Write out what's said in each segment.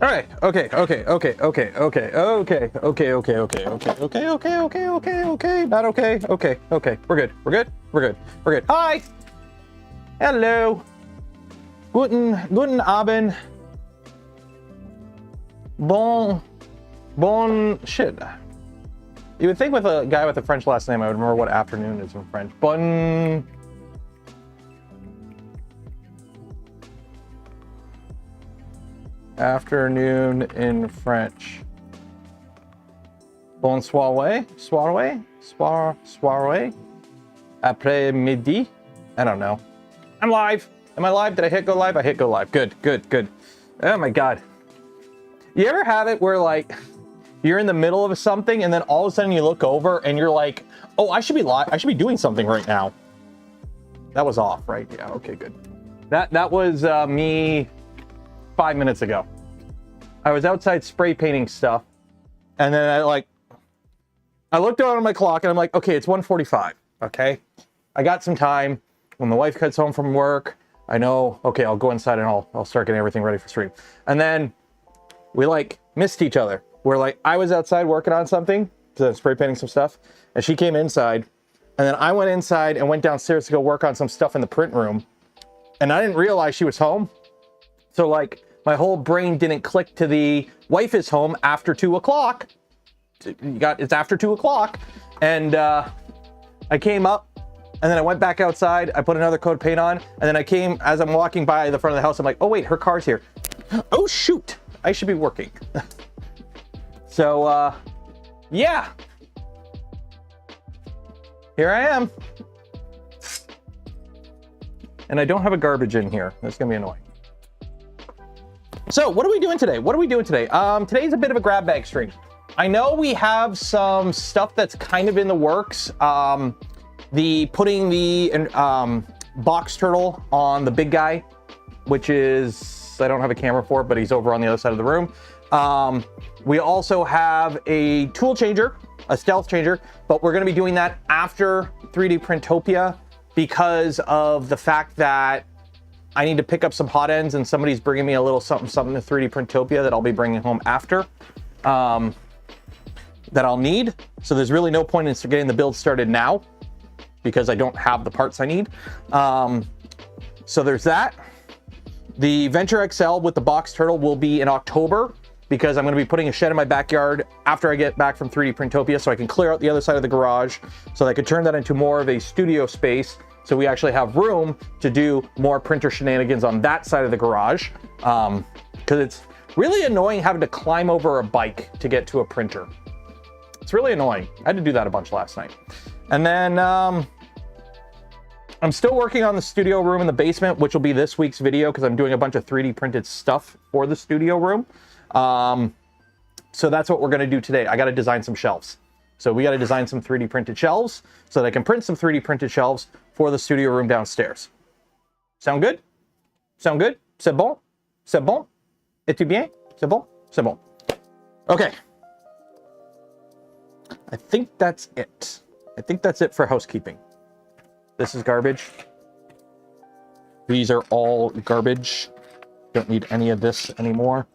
All right. Okay. Not okay. Okay. We're good. Hi. Hello. Guten Abend. Bon shit. You would think with a guy with a French last name, I would remember what afternoon is in French. Bon. Afternoon in French. Bon soirée? Soirée? Soirée? Après midi? I don't know. I'm live. Am I live? Did I hit go live? I hit go live. Good. Oh my God. You ever have it where like you're in the middle of something and then all of a sudden you look over and you're like, oh, I should be live. I should be doing something right now. That was off, right? Yeah, okay, good. That was me 5 minutes ago. I was outside spray painting stuff and then I looked down on my clock and I'm like, okay, it's 1:45. Okay. I got some time. When my wife gets home from work, I know, okay, I'll go inside and I'll start getting everything ready for stream. And then we missed each other. Where I was outside working on something, spray painting some stuff, and she came inside, and then I went inside and went downstairs to go work on some stuff in the print room, and I didn't realize she was home. So my whole brain didn't click to the wife is home after 2 o'clock. It's after 2 o'clock, and I came up, and then I went back outside. I put another coat of paint on, and then as I'm walking by the front of the house, I'm like, oh wait, her car's here. Oh shoot, I should be working. So, yeah, here I am. And I don't have a garbage in here. That's gonna be annoying. So what are we doing today? Today's a bit of a grab bag stream. I know we have some stuff that's kind of in the works. Putting the box turtle on the big guy, which is, I don't have a camera for it, but he's over on the other side of the room. We also have a tool changer, a stealth changer, but we're going to be doing that after 3D Printopia because of the fact that I need to pick up some hot ends and somebody's bringing me a little something to 3D Printopia that I'll be bringing home after, that I'll need. So there's really no point in getting the build started now because I don't have the parts I need. So there's that. The Venture XL with the box turtle will be in October because I'm going to be putting a shed in my backyard after I get back from 3D Printopia so I can clear out the other side of the garage so that I could turn that into more of a studio space so we actually have room to do more printer shenanigans on that side of the garage, because it's really annoying having to climb over a bike to get to a printer. It's really annoying. I had to do that a bunch last night. And then I'm still working on the studio room in the basement, which will be this week's video because I'm doing a bunch of 3D printed stuff for the studio room. So that's what we're going to do today. I got to design some shelves. So we got to design some 3D printed shelves so that I can print some 3D printed shelves for the studio room downstairs. Sound good? Sound good? C'est bon? C'est bon? Es-tu bien? C'est bon? C'est bon. Okay. I think that's it. I think that's it for housekeeping. This is garbage. These are all garbage. Don't need any of this anymore.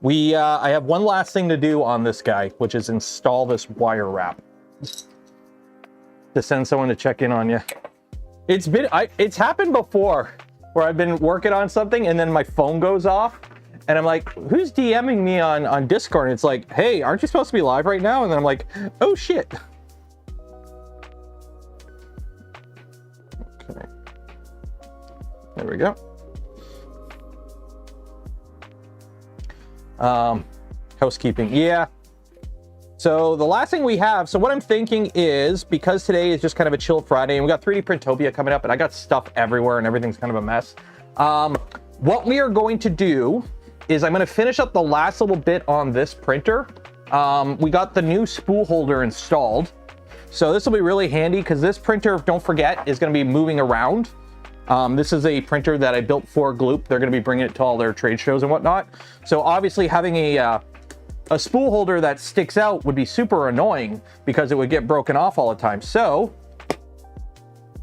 I have one last thing to do on this guy, which is install this wire wrap to send someone to check in on you. It's happened before where I've been working on something and then my phone goes off and I'm like, who's DMing me on Discord? And it's like, hey, aren't you supposed to be live right now? And then I'm like, oh shit. Okay. There we go. Housekeeping. Yeah. So the last thing we have, so what I'm thinking is, because today is just kind of a chill Friday and we got 3D Printopia coming up and I got stuff everywhere and everything's kind of a mess. What we are going to do is I'm going to finish up the last little bit on this printer. We got the new spool holder installed. So this will be really handy because this printer, don't forget, is going to be moving around. This is a printer that I built for Gloop. They're going to be bringing it to all their trade shows and whatnot. So obviously having a spool holder that sticks out would be super annoying because it would get broken off all the time. So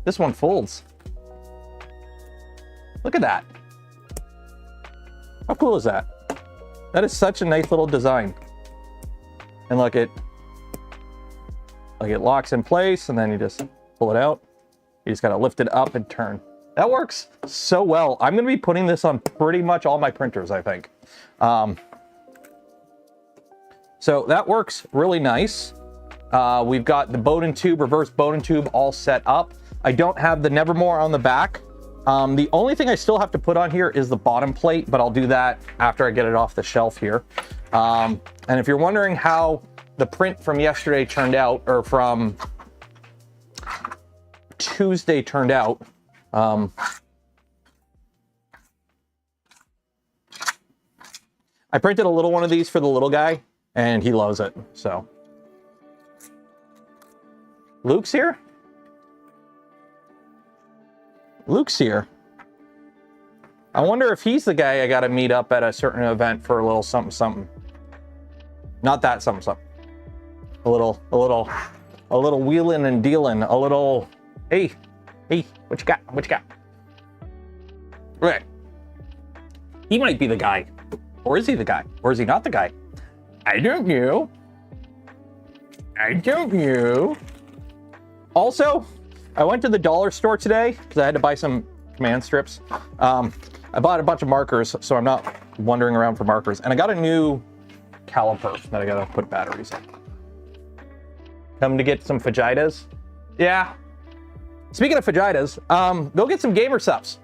this one folds. Look at that. How cool is that? That is such a nice little design. And look, it locks in place, and then you just pull it out. You just gotta lift it up and turn. That works so well. I'm gonna be putting this on pretty much all my printers, I think. So that works really nice. We've got the Bowden tube, reverse Bowden tube all set up. I don't have the Nevermore on the back. The only thing I still have to put on here is the bottom plate, but I'll do that after I get it off the shelf here. And if you're wondering how the print from yesterday turned out, or from Tuesday turned out, I printed a little one of these for the little guy, and he loves it, so. Luke's here? Luke's here. I wonder if he's the guy I gotta meet up at a certain event for a little something something. Not that something something. A little wheeling and dealing, a little, hey, what you got, what you got? Right. He might be the guy. Or is he the guy? Or is he not the guy? I don't know. I don't know. Also, I went to the dollar store today because I had to buy some command strips. I bought a bunch of markers, so I'm not wandering around for markers. And I got a new caliper that I gotta put batteries in. Come to get some fajitas? Yeah. Speaking of fajitas, go get some gamer subs.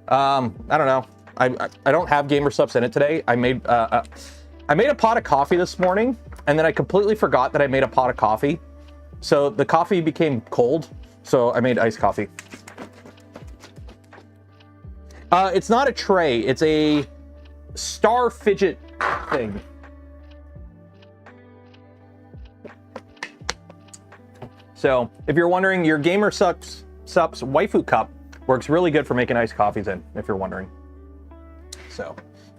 I don't know. I don't have gamer subs in it today. I made a pot of coffee this morning, and then I completely forgot that I made a pot of coffee. So the coffee became cold, so I made iced coffee. It's not a tray, it's a star fidget thing. So if you're wondering, your Gamer Sup's waifu cup works really good for making iced coffees in, if you're wondering. So,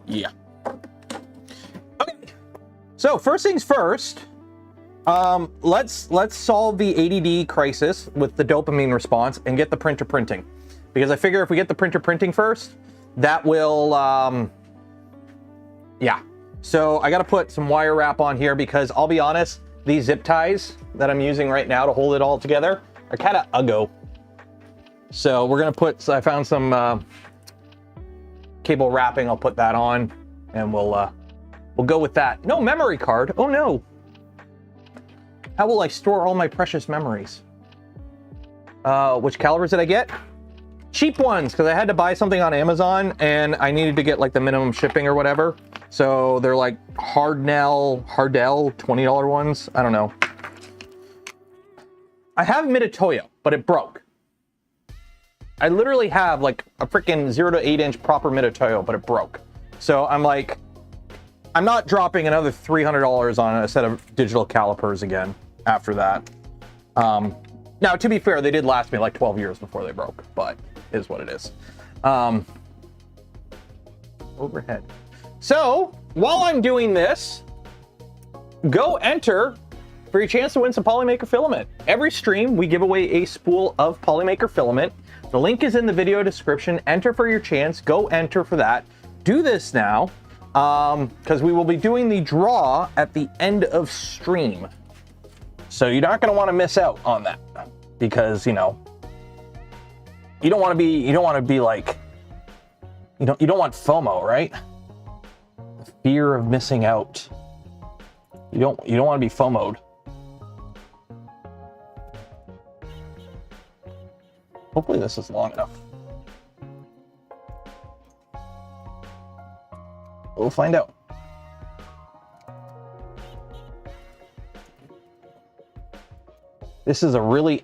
yeah. Okay. So first things first, let's solve the ADD crisis with the dopamine response and get the printer printing. Because I figure if we get the printer printing first, that will, yeah. So I gotta put some wire wrap on here because I'll be honest, these zip ties that I'm using right now to hold it all together are kind of uggo. So we're gonna put, I found some cable wrapping, I'll put that on and we'll go with that. No memory card, oh no. How will I store all my precious memories? Which calibers did I get? Cheap ones, because I had to buy something on Amazon and I needed to get like the minimum shipping or whatever. So they're like Hardell $20 ones. I don't know. I have Mitutoyo, but it broke. I literally have like a freaking 0 to 8 inch proper Mitutoyo, but it broke. So I'm like, I'm not dropping another $300 on a set of digital calipers again after that. Now, to be fair, they did last me like 12 years before they broke, but it is what it is. Overhead. So, while I'm doing this, go enter for your chance to win some POLYMAKER filament. Every stream, we give away a spool of POLYMAKER filament. The link is in the video description. Enter for your chance. Go enter for that. Do this now, because we will be doing the draw at the end of stream. So you're not going to want to miss out on that, because, you know, you don't want to be like, you don't want FOMO, right? The fear of missing out. You don't want to be FOMO'd. Hopefully this is long enough. We'll find out. This is a really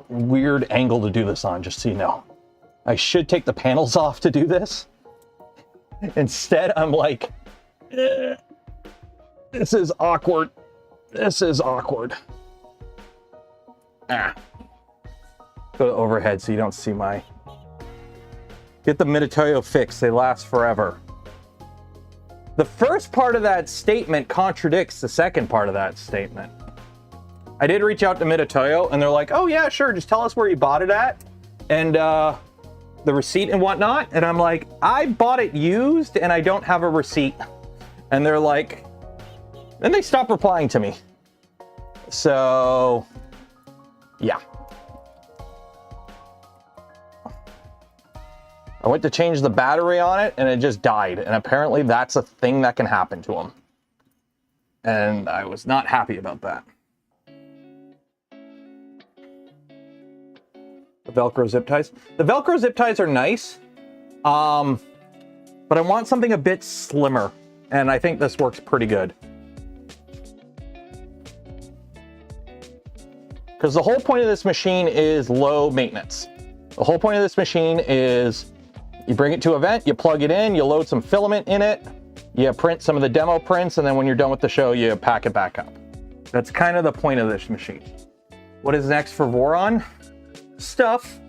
weird angle to do this on, just so you know. I should take the panels off to do this. Instead, I'm like, this is awkward. This is awkward. Ah. Go to overhead so you don't see my... Get the Mitutoyo fixed, they last forever. The first part of that statement contradicts the second part of that statement. I did reach out to Mitutoyo and they're like, oh yeah, sure, just tell us where you bought it at and the receipt and whatnot. And I'm like, I bought it used and I don't have a receipt. And they're like, then they stop replying to me. So, yeah. I went to change the battery on it and it just died. And apparently that's a thing that can happen to them. And I was not happy about that. The Velcro zip ties. The Velcro zip ties are nice. But I want something a bit slimmer. And I think this works pretty good. Because the whole point of this machine is low maintenance. The whole point of this machine is you bring it to a vent, you plug it in, you load some filament in it, you print some of the demo prints, and then when you're done with the show, you pack it back up. That's kind of the point of this machine. What is next for Voron? Stuff.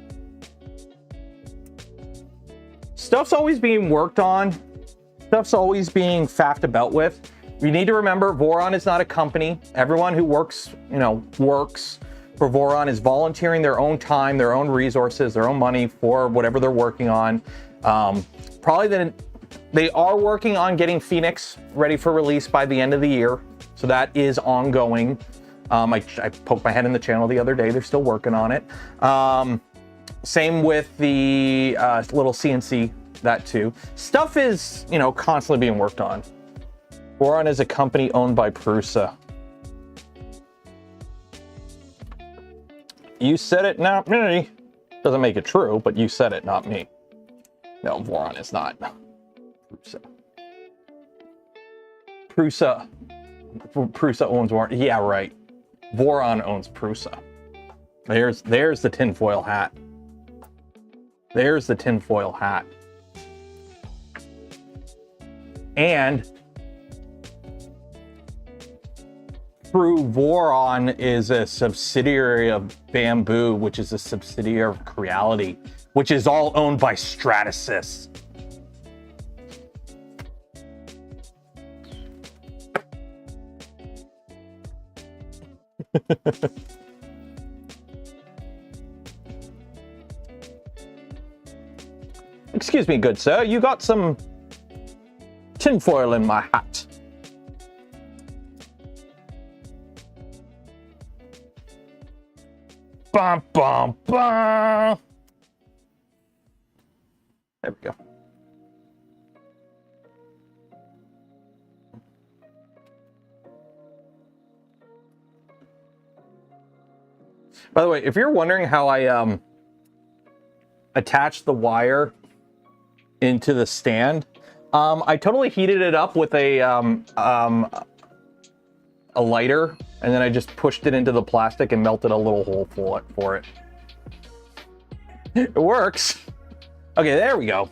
Stuff's always being worked on. Stuff's always being faffed about with. You need to remember, Voron is not a company. Everyone who works, works for Voron is volunteering their own time, their own resources, their own money for whatever they're working on. They are working on getting Phoenix ready for release by the end of the year. So that is ongoing. I poked my head in the channel the other day. They're still working on it. Same with the little CNC, that too. Stuff is, constantly being worked on. Voron is a company owned by Prusa. You said it, not me. Doesn't make it true, but you said it, not me. No, Voron is not. Prusa. Prusa owns Voron. Yeah, right. Voron owns Prusa. There's the tinfoil hat. There's the tinfoil hat. And True Voron is a subsidiary of Bamboo, which is a subsidiary of Creality, which is all owned by Stratasys. Excuse me, good sir, you got some tinfoil in my hat. Bum, bum, bum. There we go. By the way, if you're wondering how I attached the wire into the stand, I totally heated it up with a lighter, and then I just pushed it into the plastic and melted a little hole for it. It works. Okay, there we go.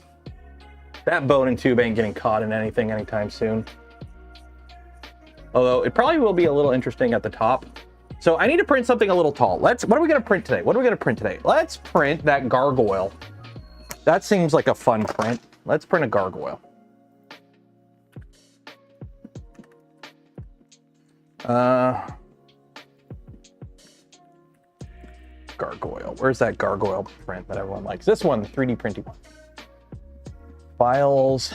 That bone and tube ain't getting caught in anything anytime soon. Although it probably will be a little interesting at the top. So I need to print something a little tall. What are we gonna print today? What are we gonna print today? Let's print that gargoyle. That seems like a fun print. Let's print a gargoyle. Gargoyle. Where's that gargoyle print that everyone likes? This one, the 3D printing one. Files.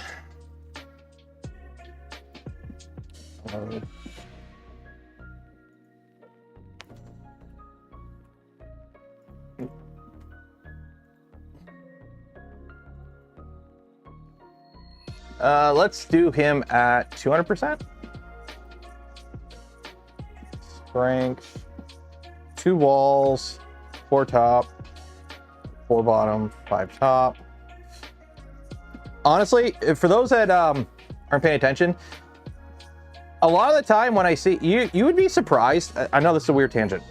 Let's do him at 200%. Strength, 2 walls, 4 top, 4 bottom, 5 top. Honestly, for those that aren't paying attention, a lot of the time when I see you would be surprised. I know this is a weird tangent.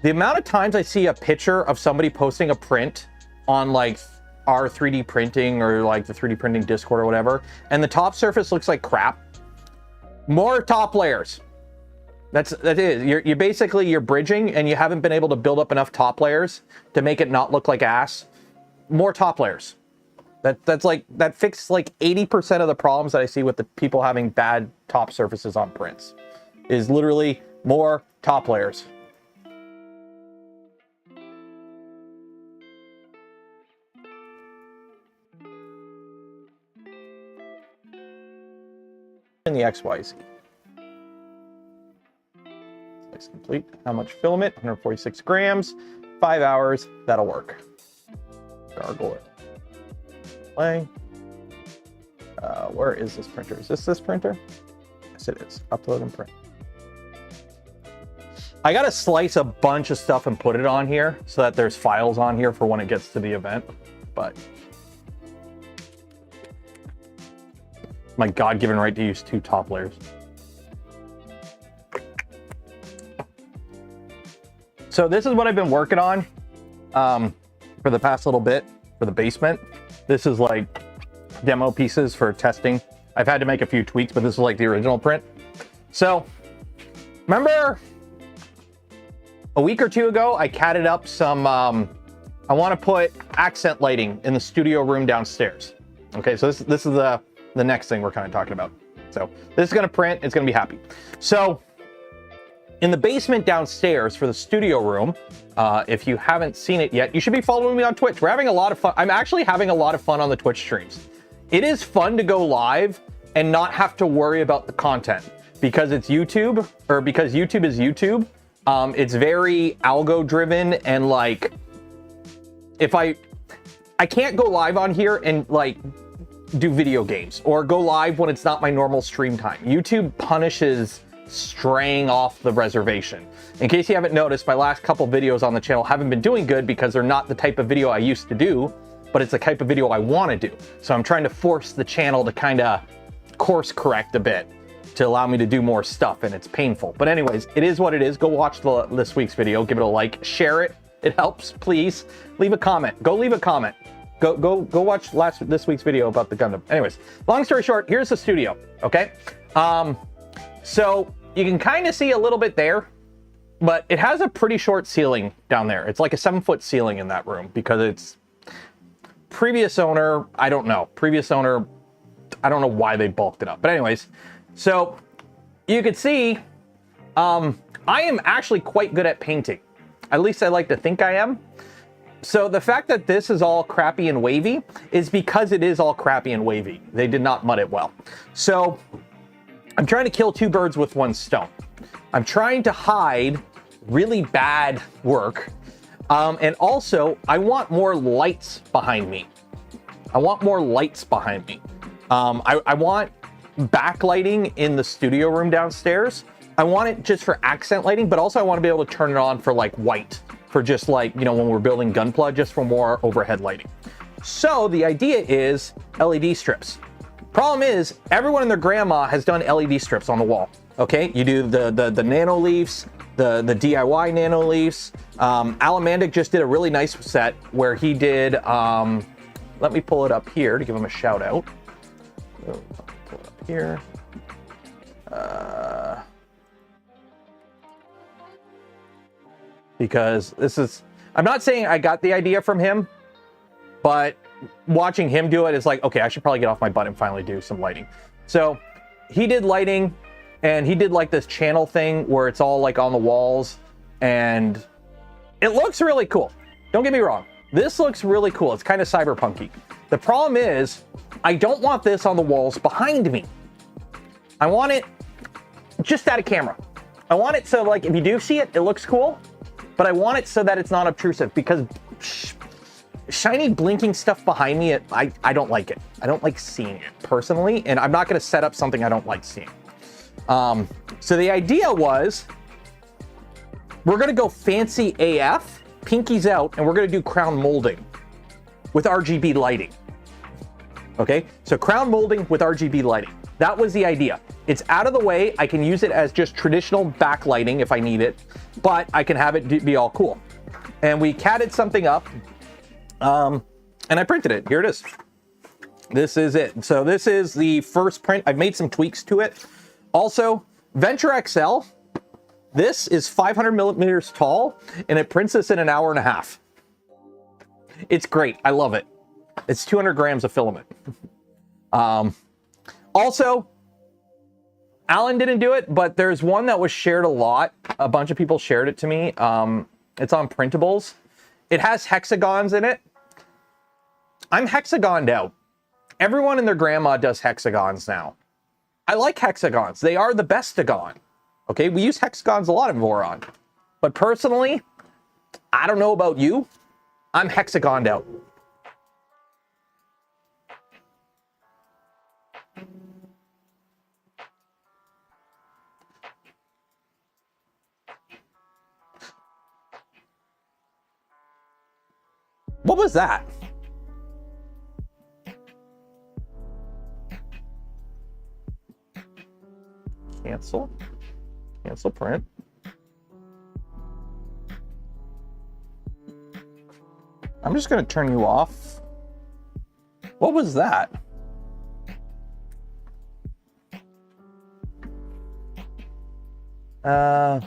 The amount of times I see a picture of somebody posting a print on like our 3D printing or like the 3D printing Discord or whatever, and the top surface looks like crap. More top layers. That is. You're basically bridging, and you haven't been able to build up enough top layers to make it not look like ass. More top layers. That fixes like 80% of the problems that I see with the people having bad top surfaces on prints. Is literally more top layers. in the XYZ. Slice complete. How much filament? 146 grams. 5 hours. That'll work. Gargle it. Play. Where is this printer? Is this printer? Yes, it is. Upload and print. I gotta slice a bunch of stuff and put it on here so that there's files on here for when it gets to the event. But my God-given right to use 2 top layers. So this is what I've been working on for the past little bit for the basement. This is like demo pieces for testing. I've had to make a few tweaks, but this is like the original print. So remember a week or 2 ago, I catted up some, I want to put accent lighting in the studio room downstairs. Okay, so this is the next thing we're kind of talking about. So this is going to print, it's going to be happy. So in the basement downstairs for the studio room, if you haven't seen it yet, you should be following me on Twitch. We're having a lot of fun. I'm actually having a lot of fun on the Twitch streams. It is fun to go live and not have to worry about the content because it's YouTube, or because YouTube is YouTube. It's very algo driven, and like, if I can't go live on here and like do video games or go live when it's not my normal stream time. YouTube punishes straying off the reservation. In case you haven't noticed, my last couple videos on the channel haven't been doing good because they're not the type of video I used to do, but it's the type of video I want to do. So I'm trying to force the channel to kind of course correct a bit to allow me to do more stuff, and it's painful. But anyways, it is what it is. Go watch this week's video, give it a like, share it. It helps, please. Leave a comment. Go leave a comment. Go watch this week's video about the Gundam. Anyways, long story short, here's the studio, okay? So you can kind of see a little bit there, but it has a pretty short ceiling down there. It's like a 7-foot ceiling in that room because it's previous owner, I don't know. Previous owner, I don't know why they bulked it up. But anyways, so you can see I am actually quite good at painting. At least I like to think I am. So the fact that this is all crappy and wavy is because it is all crappy and wavy. They did not mud it well. So I'm trying to kill 2 birds with 1 stone. I'm trying to hide really bad work. And also, I want more lights behind me. I want backlighting in the studio room downstairs. I want it just for accent lighting, but also I want to be able to turn it on for like white, for just like, you know, when we're building Gunpla, just for more overhead lighting. So the idea is LED strips. Problem is, everyone and their grandma has done LED strips on the wall. Okay, you do the nano leaves, the DIY nano leaves. Alamandic just did a really nice set where he did, let me pull it up here to give him a shout out. Pull it up here. Because this is, I'm not saying I got the idea from him, but watching him do it is like, okay, I should probably get off my butt and finally do some lighting. So he did lighting, and he did like this channel thing where it's all like on the walls, and it looks really cool. Don't get me wrong. This looks really cool. It's kind of cyberpunky. The problem is, I don't want this on the walls behind me. I want it just out of camera. I want it so like, if you do see it, it looks cool, but I want it so that it's not obtrusive, because shiny blinking stuff behind me, I don't like it. I don't like seeing it personally, and I'm not gonna set up something I don't like seeing. So the idea was, we're gonna go fancy AF, pinkies out, and we're gonna do crown molding with RGB lighting. Okay, so crown molding with RGB lighting. That was the idea. It's out of the way. I can use it as just traditional backlighting if I need it, but I can have it be all cool. And we catted something up, and I printed it. Here it is. This is it. So this is the first print. I've made some tweaks to it. Also, Venture XL, this is 500 millimeters tall, and it prints this in an hour and a half. It's great. I love it. It's 200 grams of filament. Also, Alan didn't do it, but there's one that was shared a lot. A bunch of people shared it to me. It's on printables. It has hexagons in it. I'm hexagoned out. Everyone and their grandma does hexagons now. I like hexagons. They are the bestagon. Okay, we use hexagons a lot in Voron. But personally, I don't know about you. I'm hexagoned out. What was that? Cancel. Cancel print. I'm just going to turn you off. What was that? The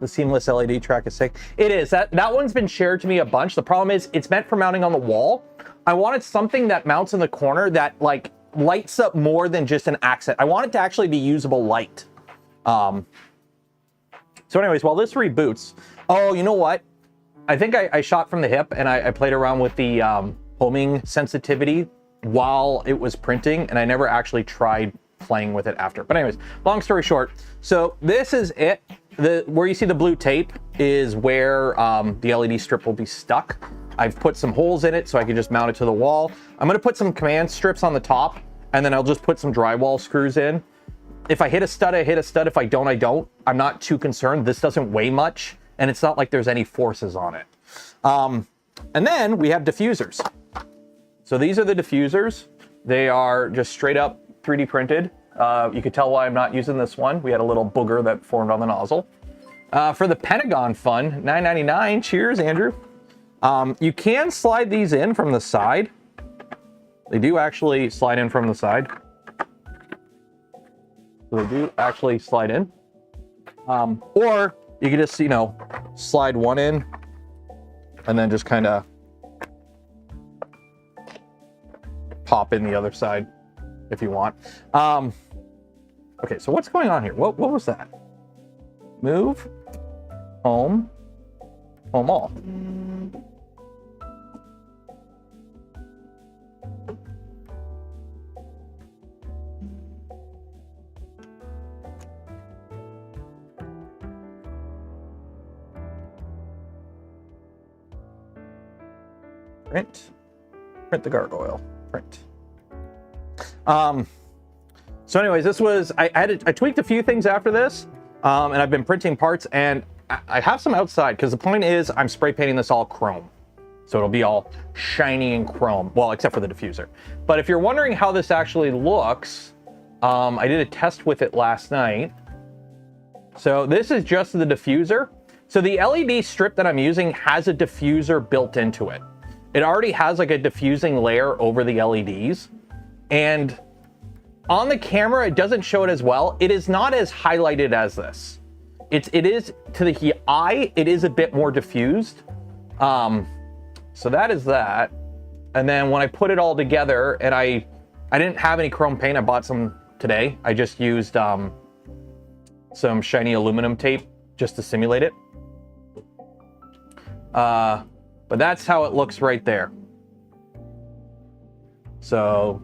seamless LED track is sick. It is. That one's been shared to me a bunch. The problem is it's meant for mounting on the wall. I wanted something that mounts in the corner that like lights up more than just an accent. I want it to actually be usable light. So anyways, while this reboots, oh, you know what? I think I shot from the hip and I played around with the homing sensitivity while it was printing, and I never actually tried playing with it after. But anyways, long story short, so this is it. Where you see the blue tape is where the LED strip will be stuck. I've put some holes in it so I can just mount it to the wall. I'm going to put some command strips on the top, and then I'll just put some drywall screws in. If I hit a stud, I hit a stud. If I don't, I don't. I'm not too concerned. This doesn't weigh much, and it's not like there's any forces on it. And then we have diffusers. So these are the diffusers. They are just straight up 3D printed. You could tell why I'm not using this one. We had a little booger that formed on the nozzle. For the Pentagon fun, $9.99. Cheers, Andrew. You can slide these in from the side. They do actually slide in from the side. So they do actually slide in. Or you can just, you know, slide one in and then just kind of pop in the other side if you want. Okay, so what's going on here? What was that? Move, home, home all. Print the gargoyle, print. So anyways, this was, I tweaked a few things after this, and I've been printing parts, and I have some outside, because the point is I'm spray painting this all chrome. So it'll be all shiny and chrome, well, except for the diffuser. But if you're wondering how this actually looks, I did a test with it last night. So this is just the diffuser. So the LED strip that I'm using has a diffuser built into it. It already has like a diffusing layer over the LEDs. And on the camera, it doesn't show it as well. It is not as highlighted as this. It is, to the eye, it is a bit more diffused. So that is that. And then when I put it all together, and I didn't have any chrome paint, I bought some today. I just used some shiny aluminum tape just to simulate it. But that's how it looks right there. So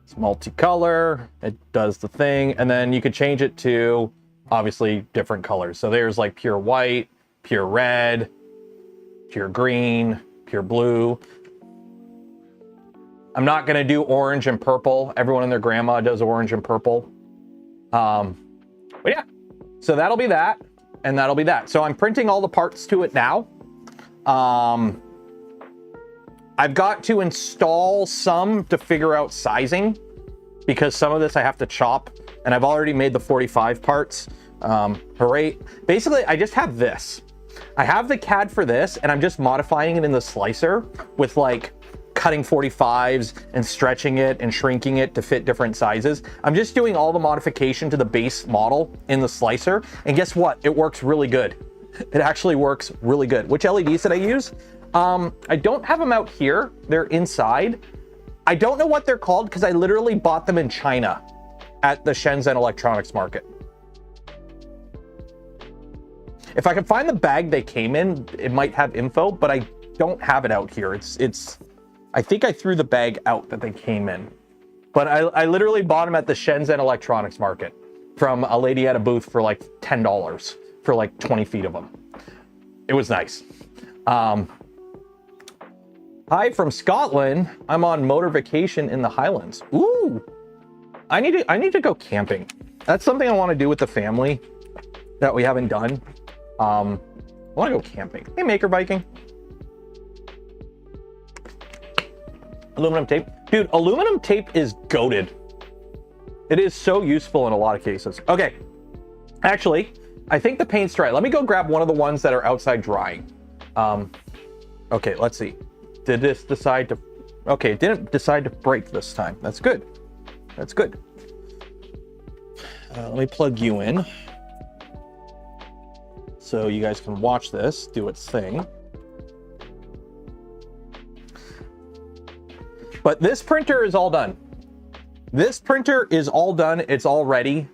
it's multicolor, it does the thing, and then you could change it to obviously different colors. So there's like pure white, pure red, pure green, pure blue. I'm not gonna do orange and purple. Everyone and their grandma does orange and purple. But yeah, so that'll be that, and that'll be that. So I'm printing all the parts to it now. I've got to install some to figure out sizing, because some of this I have to chop, and I've already made the 45 parts. Hooray. Basically, I just have this. I have the CAD for this, and I'm just modifying it in the slicer with like cutting 45s and stretching it and shrinking it to fit different sizes. I'm just doing all the modification to the base model in the slicer, and guess what? It works really good. It actually works really good. Which LEDs did I use? I don't have them out here. They're inside. I don't know what they're called because I literally bought them in China at the Shenzhen electronics market. If I could find the bag they came in, it might have info, but I don't have it out here. I think I threw the bag out that they came in. But I literally bought them at the Shenzhen Electronics Market from a lady at a booth for like $10 for like 20 feet of them. It was nice. Hi from Scotland. I'm on motor vacation in the Highlands. Ooh, I need to go camping. That's something I want to do with the family that we haven't done. I want to go camping. Hey, Maker Viking. Aluminum tape. Dude, aluminum tape is goated. It is so useful in a lot of cases. Okay, actually, I think the paint's dry. Let me go grab one of the ones that are outside drying. Okay, let's see. Did this decide to... Okay, it didn't decide to break this time. That's good. That's good. Let me plug you in so you guys can watch this do its thing. But this printer is all done. This printer is all done. It's all ready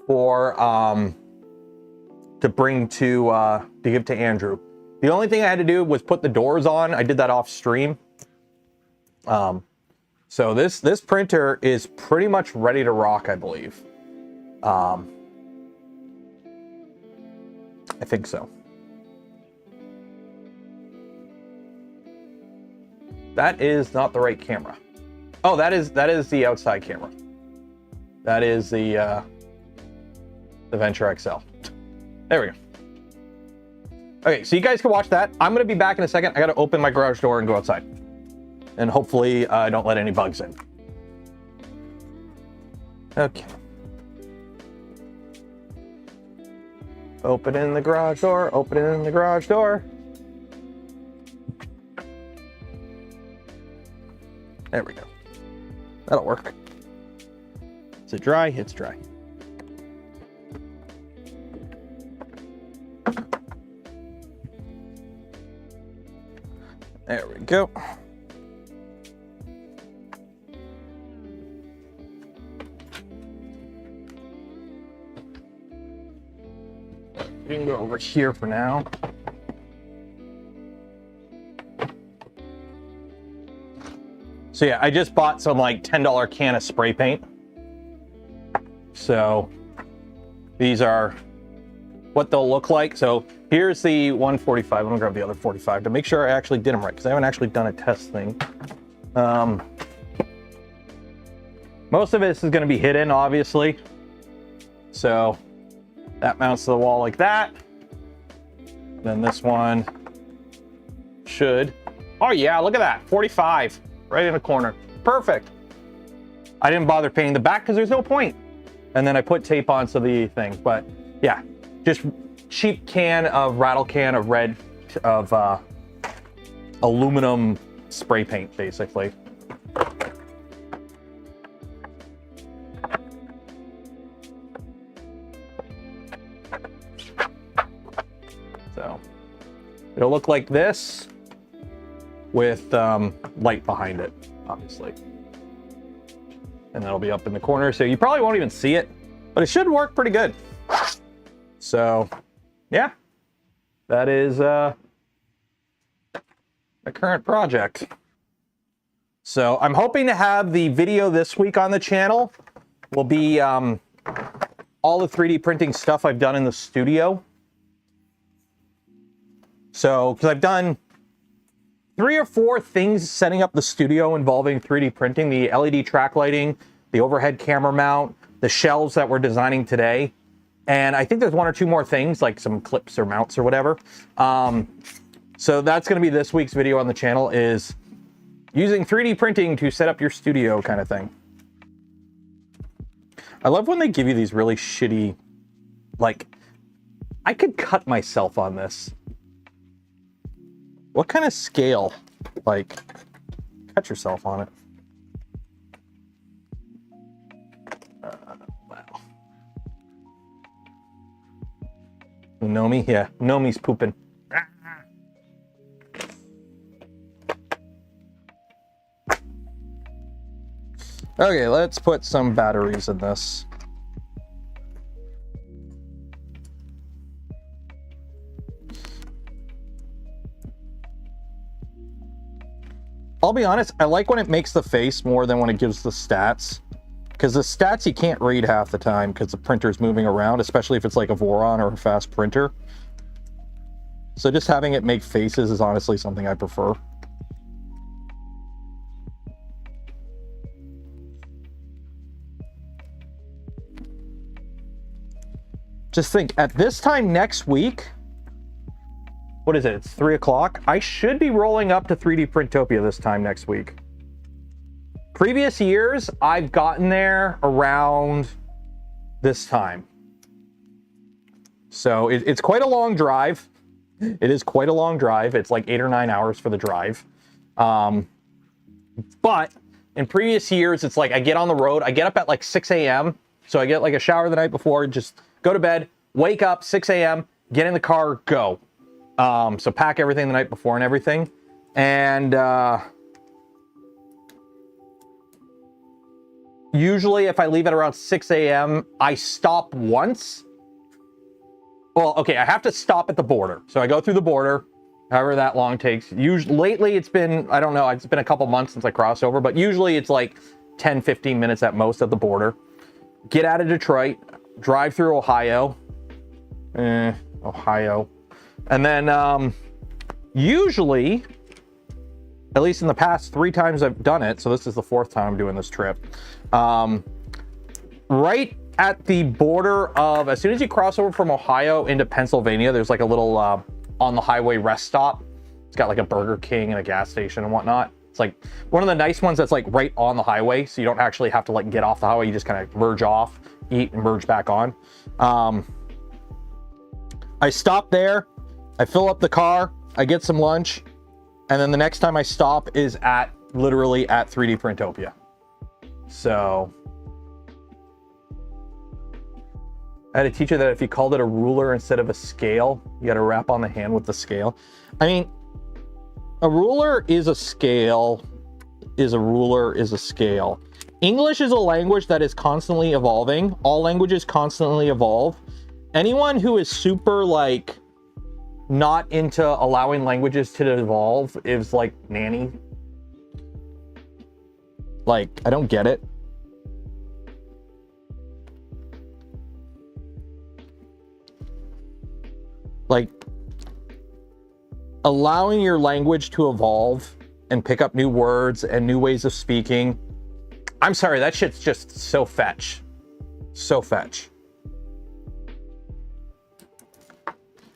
for to bring to give to Andrew. The only thing I had to do was put the doors on. I did that off stream. So this printer is pretty much ready to rock, I believe. I think so. That is not the right camera. Oh, that is the outside camera. That is the Venture XL. There we go. Okay, so you guys can watch that. I'm gonna be back in a second. I gotta open my garage door and go outside. And hopefully I don't let any bugs in. Okay. Opening the garage door, opening the garage door. There we go. That'll work. Is it dry? It's dry. There we go. You can go over here for now. So yeah, I just bought some like $10 can of spray paint. So these are what they'll look like. So here's the 145. I'm gonna grab the other 45 to make sure I actually did them right, because I haven't actually done a test thing. Most of this is gonna be hidden, obviously. So that mounts to the wall like that. Then this one should, oh yeah, look at that, 45, right in the corner, perfect. I didn't bother painting the back because there's no point. And then I put tape on so the thing, but yeah, just cheap can of rattle can of red of aluminum spray paint, basically. So it'll look like this with light behind it, obviously. And that'll be up in the corner, so you probably won't even see it, but it should work pretty good. So yeah, that is the current project. So I'm hoping to have the video this week on the channel will be all the 3D printing stuff I've done in the studio. So, because I've done 3 or 4 things setting up the studio involving 3D printing: the LED track lighting, the overhead camera mount, the shelves that we're designing today. And I think there's 1 or 2 more things, like some clips or mounts or whatever. So that's going to be this week's video on the channel, is using 3D printing to set up your studio kind of thing. I love when they give you these really shitty, like, I could cut myself on this. What kind of scale? Like, cut yourself on it. Wow. Nomi? Yeah, Nomi's pooping. Okay, let's put some batteries in this. I'll be honest, I like when it makes the face more than when it gives the stats. because the stats you can't read half the time because the printer's moving around, especially if it's like a Voron or a fast printer. So just having it make faces is honestly something I prefer. Just think, at this time next week, what is it? It's 3 o'clock. I should be rolling up to 3D Printopia this time next week. Previous years, I've gotten there around this time. So it's quite a long drive. It is quite a long drive. It's like 8 or 9 hours for the drive. But in previous years, it's like I get on the road. I get up at like 6 a.m. So I get like a shower the night before, just go to bed, wake up 6 a.m., get in the car, go. So pack everything the night before and everything. And usually if I leave at around 6 a.m., I stop once. Well, okay, I have to stop at the border. So I go through the border, however that long takes. Usually, lately it's been, I don't know, it's been a couple months since I crossed over, but usually it's like 10, 15 minutes at most at the border. Get out of Detroit, drive through Ohio. Ohio. And then usually, at least in the past 3 times I've done it, so this is the 4th time I'm doing this trip, right at the border of, as soon as you cross over from Ohio into Pennsylvania, there's like a little on the highway rest stop. It's got like a Burger King and a gas station and whatnot. It's like one of the nice ones that's like right on the highway, so you don't actually have to like get off the highway. You just kind of merge off, eat, and merge back on. I stop there, I fill up the car, I get some lunch, and then the next time I stop is at literally at 3D Printopia. So I had a teacher that if you called it a ruler instead of a scale, you got to wrap on the hand with the scale. I mean, a ruler is a scale, is a ruler, is a scale. English is a language that is constantly evolving. All languages constantly evolve. Anyone who is super like not into allowing languages to evolve is like nanny. Like, I don't get it. Like, allowing your language to evolve and pick up new words and new ways of speaking. I'm sorry, that shit's just so fetch. So fetch.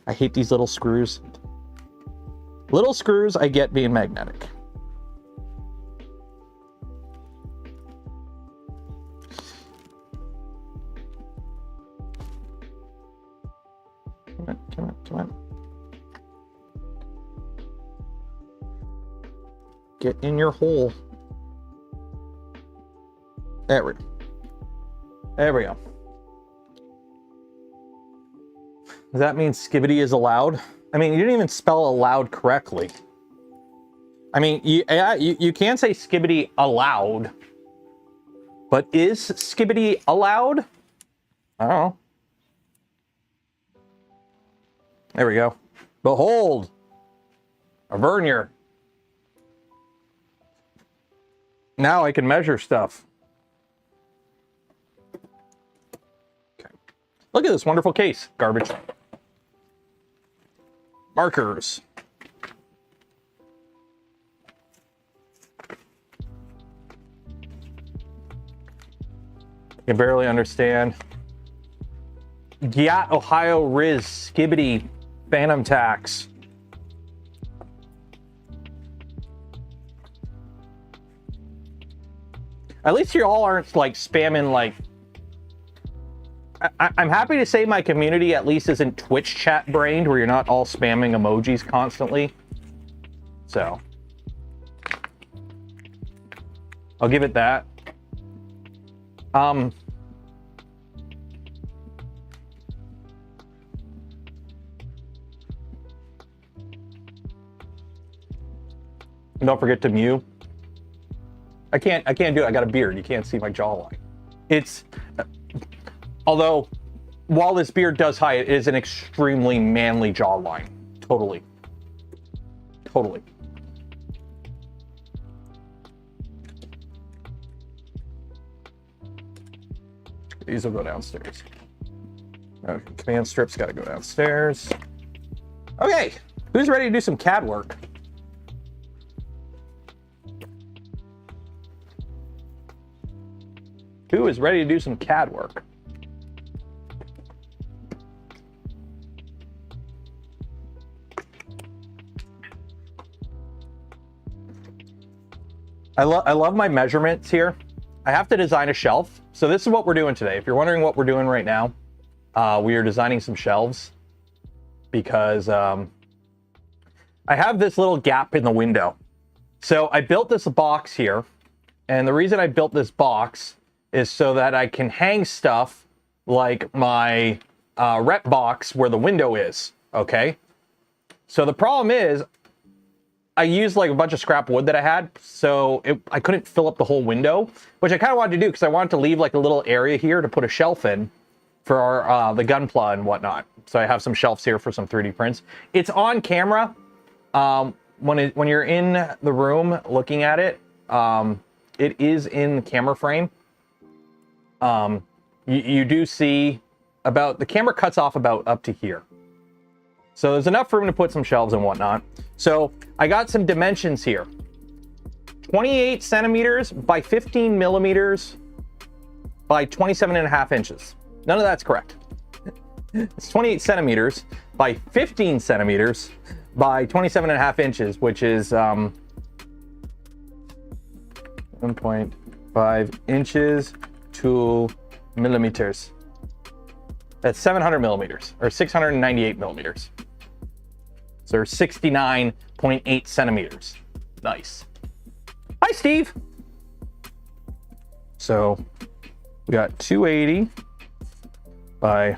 I hate these little screws. Little screws, I get being magnetic. Come on, come on, come on. Get in your hole. There we go. There we go. Does that mean skibbity is allowed? I mean, you didn't even spell allowed correctly. I mean, you can say skibbity allowed, but is skibbity allowed? I don't know. There we go. Behold, a vernier. Now I can measure stuff. Okay. Look at this wonderful case. Garbage. Markers. I can barely understand. Gyat, Ohio, Riz, Skibbity, Phantom Tax. At least you all aren't like spamming like... I'm happy to say my community at least isn't Twitch chat brained where you're not all spamming emojis constantly. So I'll give it that. Don't forget to mew. I can't do it. I got a beard. You can't see my jawline. It's although while this beard does hide, it is an extremely manly jawline. Totally. Totally. these will go downstairs. Okay, command strips got to go downstairs. Okay, who's ready to do some CAD work? Who is ready to do some CAD work? I love my measurements here. I have to design a shelf. So this is what we're doing today. If you're wondering what we're doing right now, we are designing some shelves because I have this little gap in the window. So I built this box here. And the reason I built this box is so that I can hang stuff like my rep box where the window is, okay? So the problem is I used like a bunch of scrap wood that I had, so I couldn't fill up the whole window, which I kind of wanted to do because I wanted to leave like a little area here to put a shelf in for our, the Gunpla and whatnot. So I have some shelves here for some 3D prints. It's on camera. When you're in the room looking at it, it is in the camera frame. You do see the camera cuts off about up to here. So there's enough room to put some shelves and whatnot. So I got some dimensions here. 28 centimeters by 15 millimeters by 27.5 inches. None of that's correct. It's 28 centimeters by 15 centimeters by 27.5 inches, which is 1.5 inches to millimeters. That's 700 millimeters or 698 millimeters. So 69.8 centimeters. Nice. Hi, Steve. So we got 280 by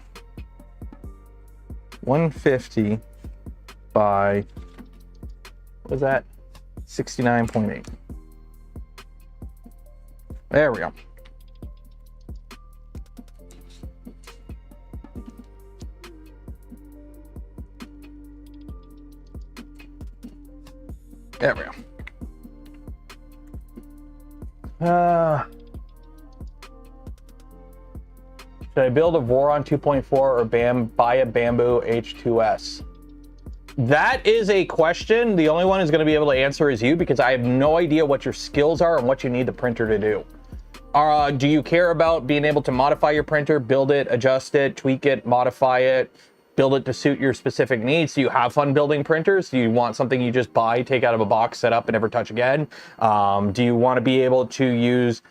150 by, what was that? 69.8. There we go. There we go. Should I build a Voron 2.4 or buy a Bamboo H2S? That is a question. The only one who's going to be able to answer is you, because I have no idea what your skills are and what you need the printer to do. Do you care about being able to modify your printer, build it, adjust it, tweak it, modify it, build it to suit your specific needs? Do you have fun building printers? Do you want something you just buy, take out of a box, set up, and never touch again? Do you want to be able to use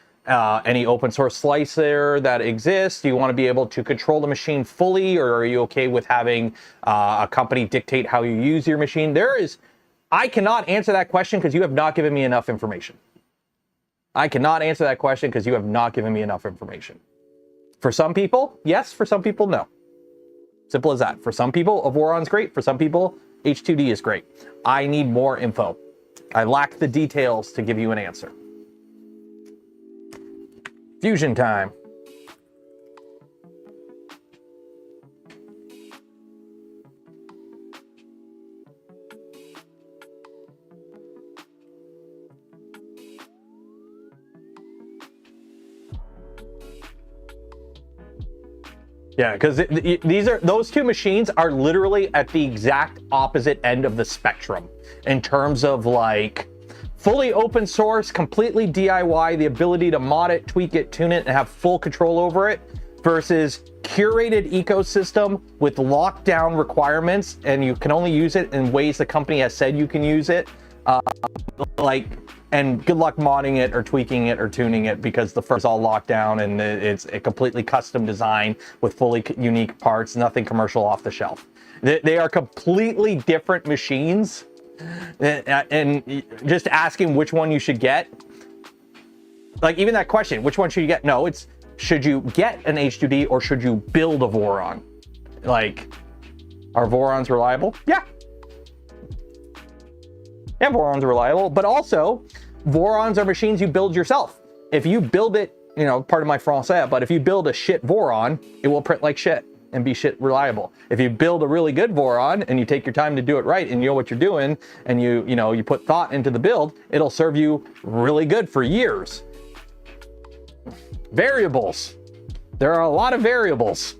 any open source slicer that exists? Do you want to be able to control the machine fully, or are you okay with having a company dictate how you use your machine? I cannot answer that question because you have not given me enough information. I cannot answer that question because you have not given me enough information. For some people, yes. For some people, no. Simple as that. For some people, a Voron's great. For some people, H2D is great. I need more info. I lack the details to give you an answer. Fusion time. Yeah, because those two machines are literally at the exact opposite end of the spectrum in terms of like fully open source, completely DIY, the ability to mod it, tweak it, tune it, and have full control over it, versus curated ecosystem with lockdown requirements, and you can only use it in ways the company has said you can use it. And good luck modding it or tweaking it or tuning it, because the first is all locked down and it's a completely custom design with fully unique parts, nothing commercial off the shelf. They are completely different machines. And just asking which one you should get, like even that question, which one should you get? No, it's should you get an H2D or should you build a Voron? Like, are Vorons reliable? Yeah. Yeah, Vorons are reliable, but also Vorons are machines you build yourself. If you build it, you know, pardon my français, but if you build a shit Voron, it will print like shit and be shit reliable. If you build a really good Voron and you take your time to do it right and you know what you're doing and you put thought into the build, it'll serve you really good for years. Variables. There are a lot of variables.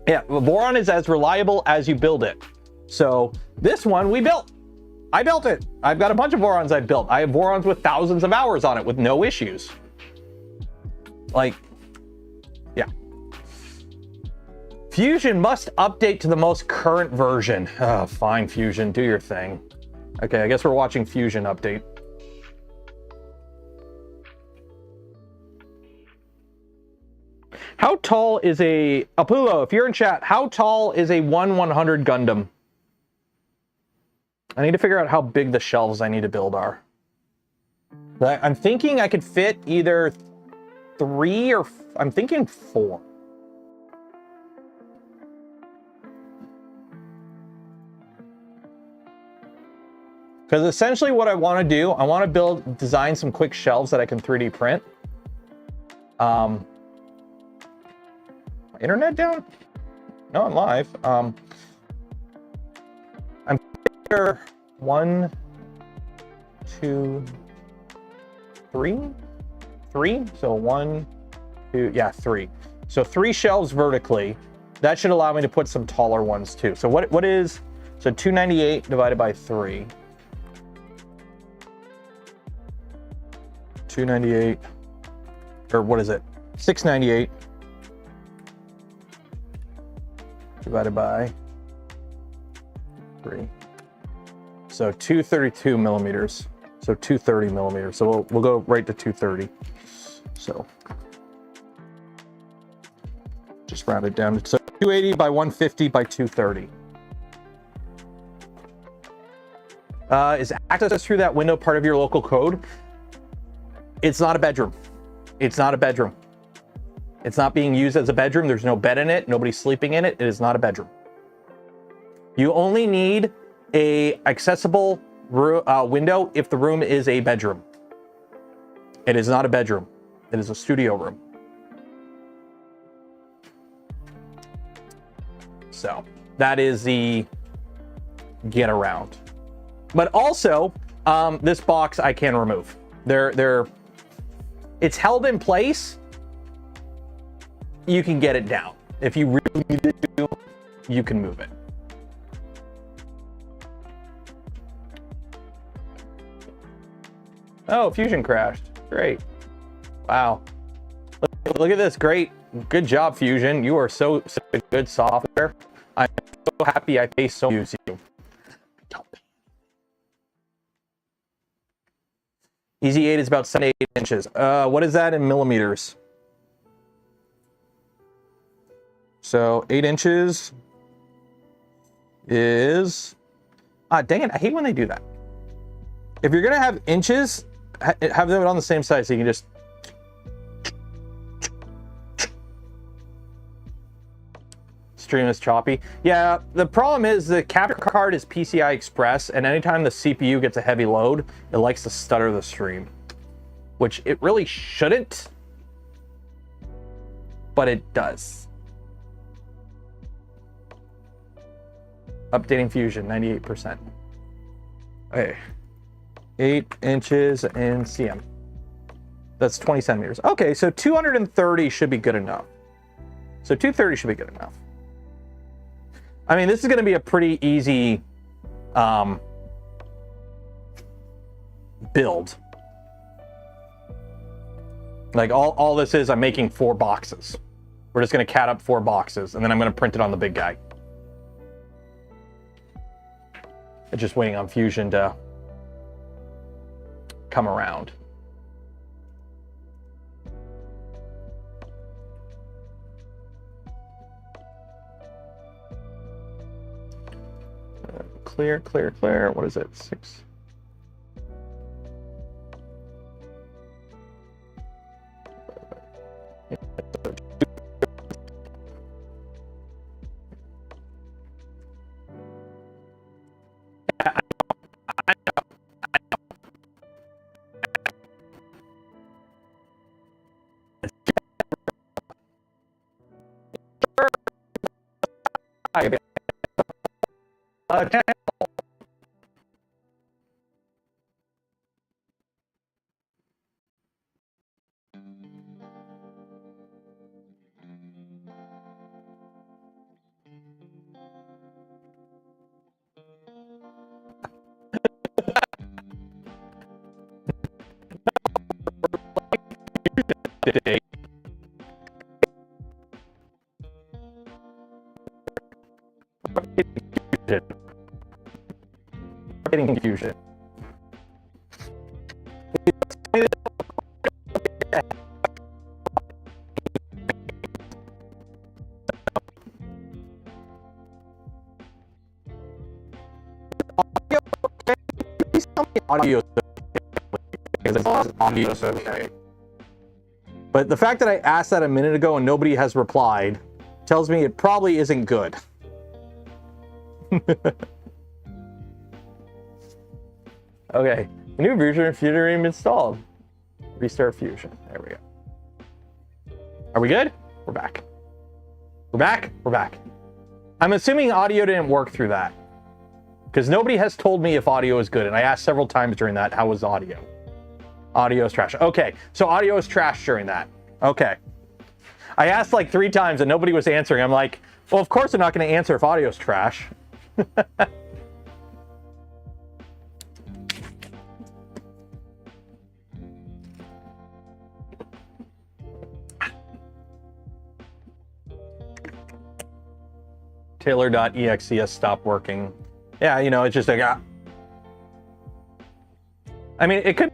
Yeah, Voron is as reliable as you build it. So this one we built. I built it. I've got a bunch of Vorons I've built. I have Vorons with thousands of hours on it with no issues. Like, yeah. Fusion must update to the most current version. Oh, fine, Fusion, do your thing. Okay, I guess we're watching Fusion update. How tall is a Apulo? If you're in chat, how tall is a 1/100 Gundam? I need to figure out how big the shelves I need to build are. I'm thinking I could fit either 3 or I'm thinking 4. Because essentially what I want to do, I want to design some quick shelves that I can 3D print. Internet down? No, I'm live. I'm here 1, 2, 3, 3. So 1, 2, yeah, 3. So 3 shelves vertically. That should allow me to put some taller ones too. So what is, so 298 divided by 3. 298, or what is it? 698 divided by 3. So 232 millimeters. So 230 millimeters. So we'll go right to 230. So just round it down. So 280 by 150 by 230. Is access through that window part of your local code? It's not a bedroom. It's not a bedroom. It's not being used as a bedroom. There's no bed in it. Nobody's sleeping in it. It is not a bedroom. You only need a accessible window if the room is a bedroom. It is not a bedroom. It is a studio room. So that is the get around. But also, this box I can remove. It's held in place. You can get it down. If you really need to, you can move it. Oh, Fusion crashed. Great. Wow. Look at this. Great. Good job, Fusion. You are such a good software. I'm so happy I pay so much to use you. Easy 8 is about 7 to 8 inches. What is that in millimeters? So 8 inches is... Ah, dang it. I hate when they do that. If you're going to have inches, have them on the same side so you can just... Stream is choppy. Yeah, the problem is the capture card is PCI Express, and anytime the CPU gets a heavy load, it likes to stutter the stream, which it really shouldn't, but it does. Updating Fusion, 98%. Okay, 8 inches in cm. That's 20 centimeters. Okay, so 230 should be good enough. So 230 should be good enough. I mean, this is going to be a pretty easy build. Like all this is, I'm making 4 boxes. We're just going to cat up 4 boxes, and then I'm going to print it on the big guy. I'm just waiting on Fusion to come around. Clear, clear, clear. What is it? 6. today. Getting confusion. Audio. Okay. But the fact that I asked that a minute ago and nobody has replied tells me it probably isn't good. Okay, a new version of Fusion installed. Restart Fusion. There we go. Are we good? We're back. We're back? We're back. I'm assuming audio didn't work through that, because nobody has told me if audio is good, and I asked several times during that, how was audio? Audio is trash. Okay, so audio is trash during that. Okay. I asked like 3 times and nobody was answering. I'm like, well, of course they're not going to answer if audio is trash. Taylor.exe has stopped working. Yeah, you know, it's just like, I mean, it could.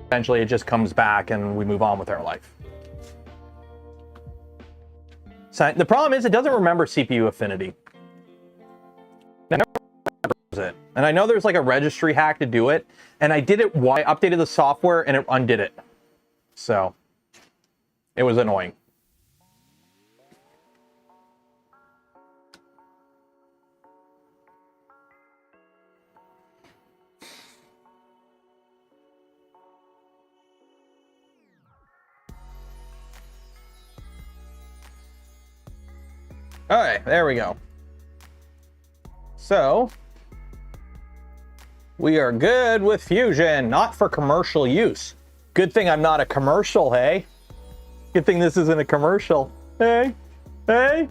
Eventually, it just comes back and we move on with our life. So the problem is it doesn't remember CPU affinity. It never remembers it. And I know there's like a registry hack to do it. And I did it while I updated the software and it undid it. So it was annoying. All right, there we go. So we are good with Fusion, not for commercial use. Good thing I'm not a commercial, hey? Good thing this isn't a commercial. Hey, hey.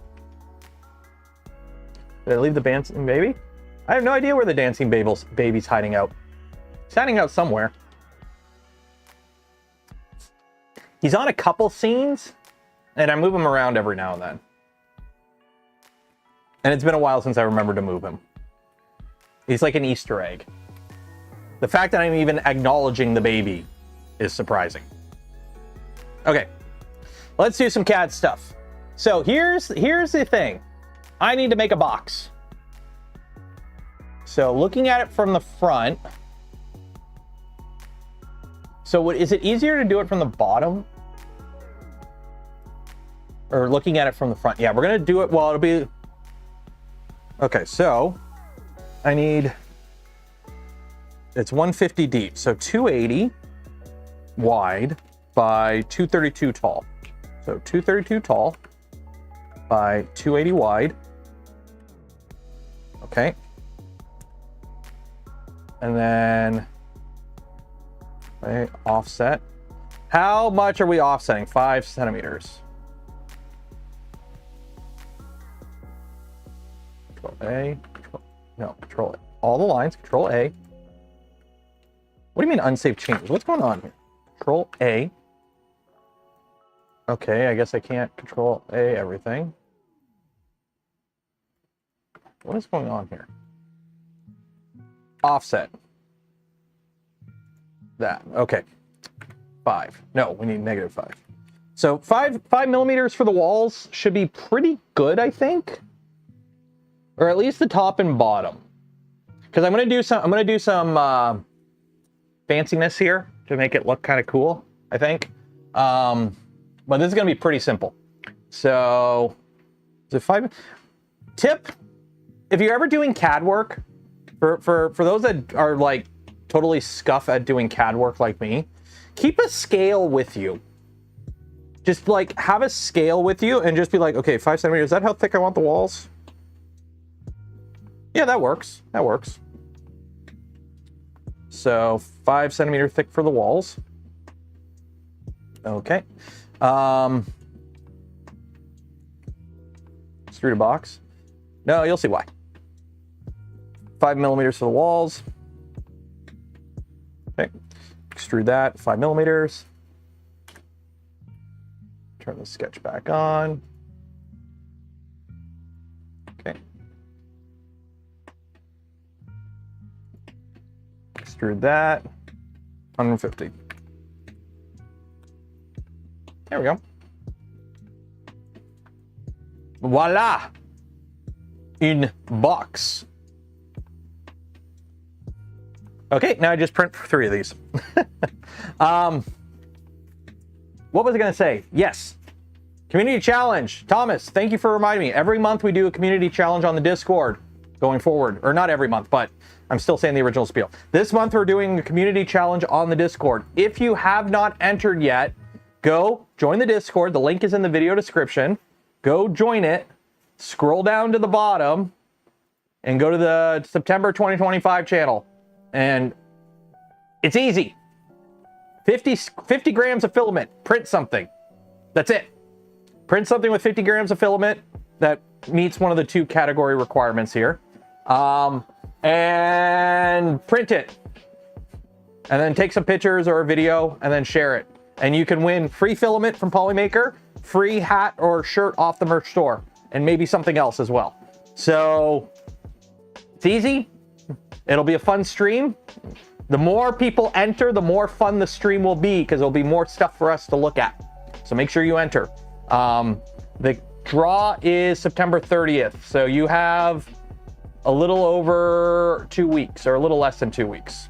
Did I leave the dancing baby? I have no idea where the dancing baby's hiding out. He's hiding out somewhere. He's on a couple scenes, and I move him around every now and then. And it's been a while since I remembered to move him. He's like an Easter egg. The fact that I'm even acknowledging the baby is surprising. Okay, let's do some CAD stuff. So here's the thing. I need to make a box. So looking at it from the front. So is it easier to do it from the bottom? Or looking at it from the front? Yeah, we're gonna do it, well, it'll be, okay, so I need, it's 150 deep, so 280 wide by 232 tall. So 232 tall by 280 wide. Okay. And then, okay, offset. How much are we offsetting? 5 centimeters. Control A, control it. All the lines, Control A. What do you mean unsaved changes? What's going on here? Control A. Okay, I guess I can't Control A everything. What is going on here? Offset. That, okay. 5. No, we need -5. So 5 millimeters for the walls should be pretty good, I think. Or at least the top and bottom. Because I'm gonna do some fanciness here to make it look kind of cool, I think. But this is gonna be pretty simple. So, is it 5? Tip, if you're ever doing CAD work, for those that are like totally scuff at doing CAD work like me, keep a scale with you. Just like have a scale with you and just be like, okay, 5 centimeters, is that how thick I want the walls? Yeah, that works. That works. So 5 centimeter thick for the walls. Okay. Extrude a box. No, you'll see why. 5 millimeters for the walls. Okay, extrude that 5 millimeters. Turn the sketch back on. Okay. Extrude that 150. There we go. Voila! In box. Okay, now I just print 3 of these. What was I going to say? Yes. Community challenge. Thomas, thank you for reminding me. Every month we do a community challenge on the Discord going forward. Or not every month, but I'm still saying the original spiel. This month we're doing a community challenge on the Discord. If you have not entered yet, go join the Discord. The link is in the video description. Go join it. Scroll down to the bottom and go to the September 2025 channel. And it's easy. 50 grams of filament. Print something. That's it. Print something with 50 grams of filament that meets one of the 2 category requirements here. And print it. And then take some pictures or a video and then share it. And you can win free filament from POLYMAKER, free hat or shirt off the merch store, and maybe something else as well. So it's easy. It'll be a fun stream. The more people enter, the more fun the stream will be because there'll be more stuff for us to look at. So make sure you enter. The draw is September 30th. So you have a little over 2 weeks or a little less than 2 weeks.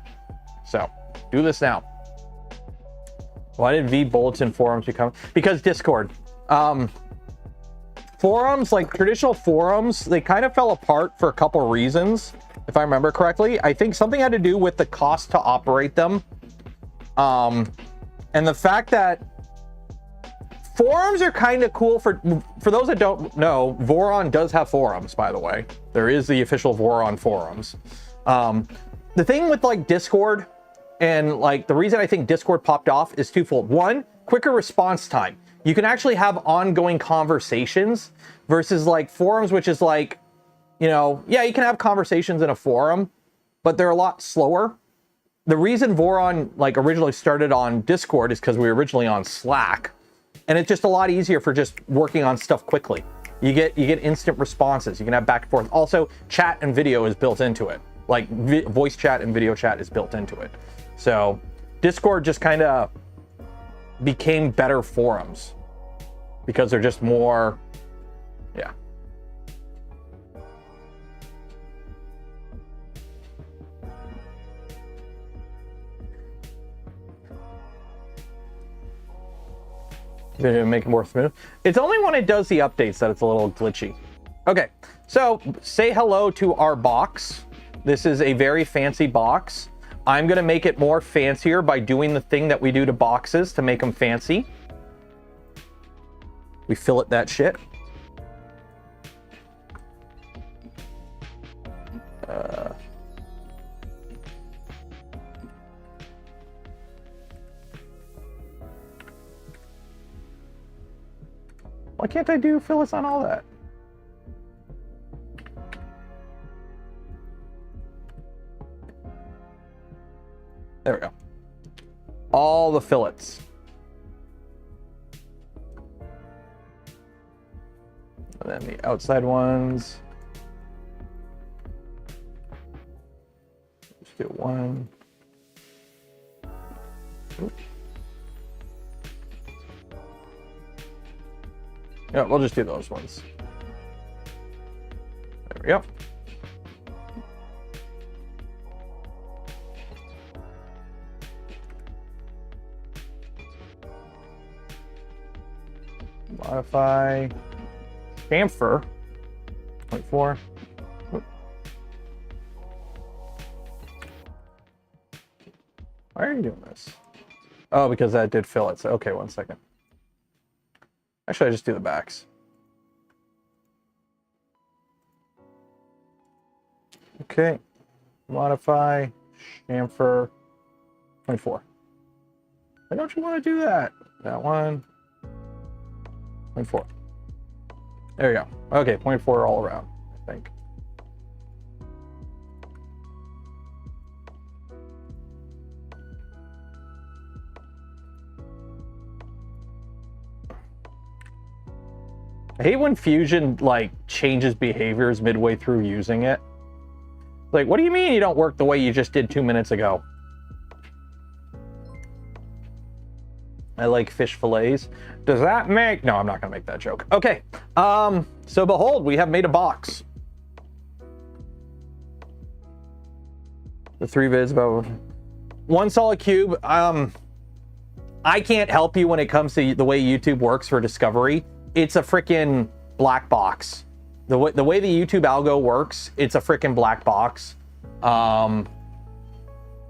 So do this now. Why did V bulletin forums become? Because Discord. Forums, like traditional forums, they kind of fell apart for a couple reasons. If I remember correctly, I think something had to do with the cost to operate them. And the fact that forums are kind of cool for those that don't know, Voron does have forums, by the way. There is the official Voron forums. The thing with like Discord and like the reason I think Discord popped off is twofold. One, quicker response time. You can actually have ongoing conversations versus like forums, which is like, you know, yeah, you can have conversations in a forum, but they're a lot slower. The reason Voron like originally started on Discord is because we were originally on Slack, and it's just a lot easier for just working on stuff quickly. You get instant responses. You can have back and forth. Also, chat and video is built into it. Like voice chat and video chat is built into it. So Discord just kind of became better forums because they're just more, yeah. Video make it more smooth. It's only when it does the updates that it's a little glitchy. Okay, so say hello to our box. This is a very fancy box. I'm gonna make it more fancier by doing the thing that we do to boxes to make them fancy. We fillet that shit. Why can't I do fillets on all that? There we go. All the fillets. And then the outside ones. Let's do one. Oops. Yeah, we'll just do those ones. There we go. Modify chamfer 0.4. Why are you doing this? Oh, because that did fillets. Okay, 1 second. Actually, I just do the backs. Okay. Modify chamfer 0.4. Why don't you want to do that? That one. 0.4. There you go. Okay, 0.4 all around. I think. I hate when Fusion like changes behaviors midway through using it. Like, what do you mean you don't work the way you just did 2 minutes ago? I like fish fillets. Does that make... No, I'm not gonna make that joke. Okay, so behold, we have made a box. The 3 vids about 1 solid cube. I can't help you when it comes to the way YouTube works for discovery. It's a freaking black box. The way the YouTube algo works, it's a freaking black box.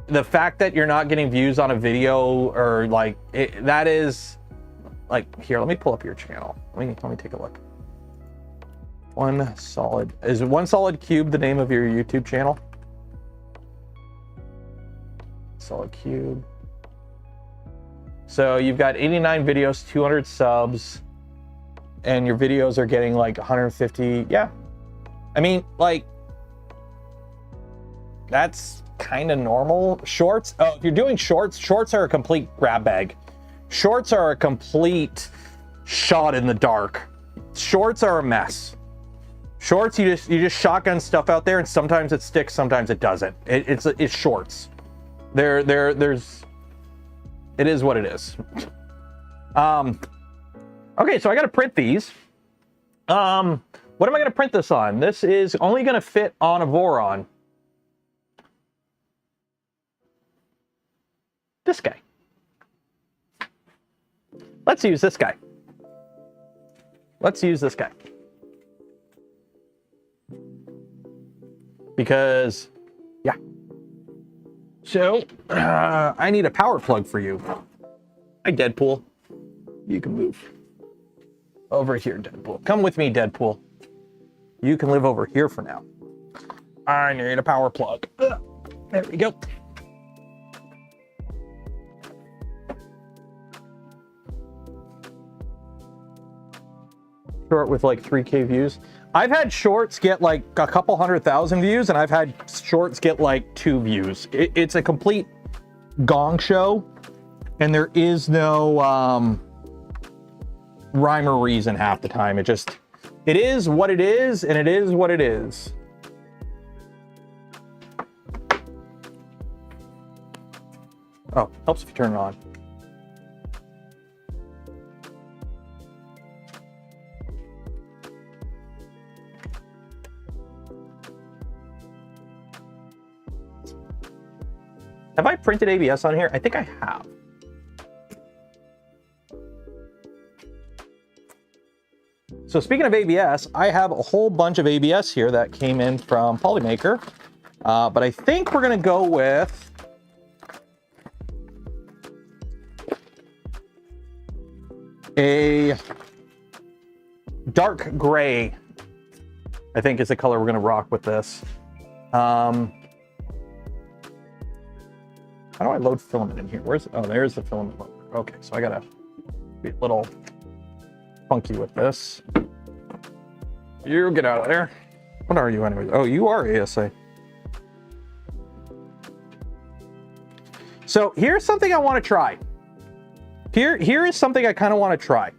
The fact that you're not getting views on a video or like that is like, here, let me pull up your channel. Let me take a look. Is 1 solid cube the name of your YouTube channel? Solid cube. So you've got 89 videos, 200 subs, and your videos are getting like 150. Yeah, I mean, like, that's kind of normal. Shorts, oh, if you're doing shorts are a complete grab bag. Shorts are a complete shot in the dark. Shorts are a mess. Shorts, you just shotgun stuff out there, and sometimes it sticks, sometimes it doesn't. It's shorts. It is what it is. Okay, so I got to print these. What am I going to print this on? This is only going to fit on a Voron. This guy. Let's use this guy. Let's use this guy. Because, yeah. So, I need a power plug for you. Hi, Deadpool. You can move. Over here, Deadpool. Come with me, Deadpool. You can live over here for now. I need a power plug. There we go. Short with like 3K views. I've had shorts get like a couple 100,000 views, and I've had shorts get like 2 views. It's a complete gong show, and there is no rhyme or reason half the time. It is what it is, and it is what it is. Oh, helps if you turn it on. Have I printed ABS on here? I think I have. So speaking of ABS, I have a whole bunch of ABS here that came in from POLYMAKER. But I think we're gonna go with a dark gray. I think is the color we're gonna rock with this. How do I load filament in here? Oh, there's the filament loader. Okay, so I gotta be a little funky with this. You get out of there. What are you anyway? Oh, you are ASA. So here's something I want to try. Here is something I kind of want to try.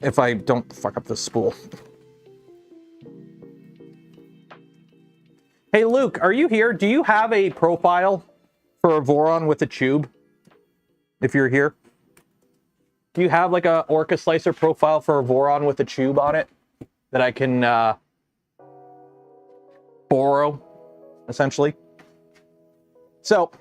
If I don't fuck up this spool. Hey, Luke, are you here? Do you have a profile for a Voron with a tube? If you're here. Do you have like a Orca Slicer profile for a Voron with a tube on it that I can borrow, essentially? So,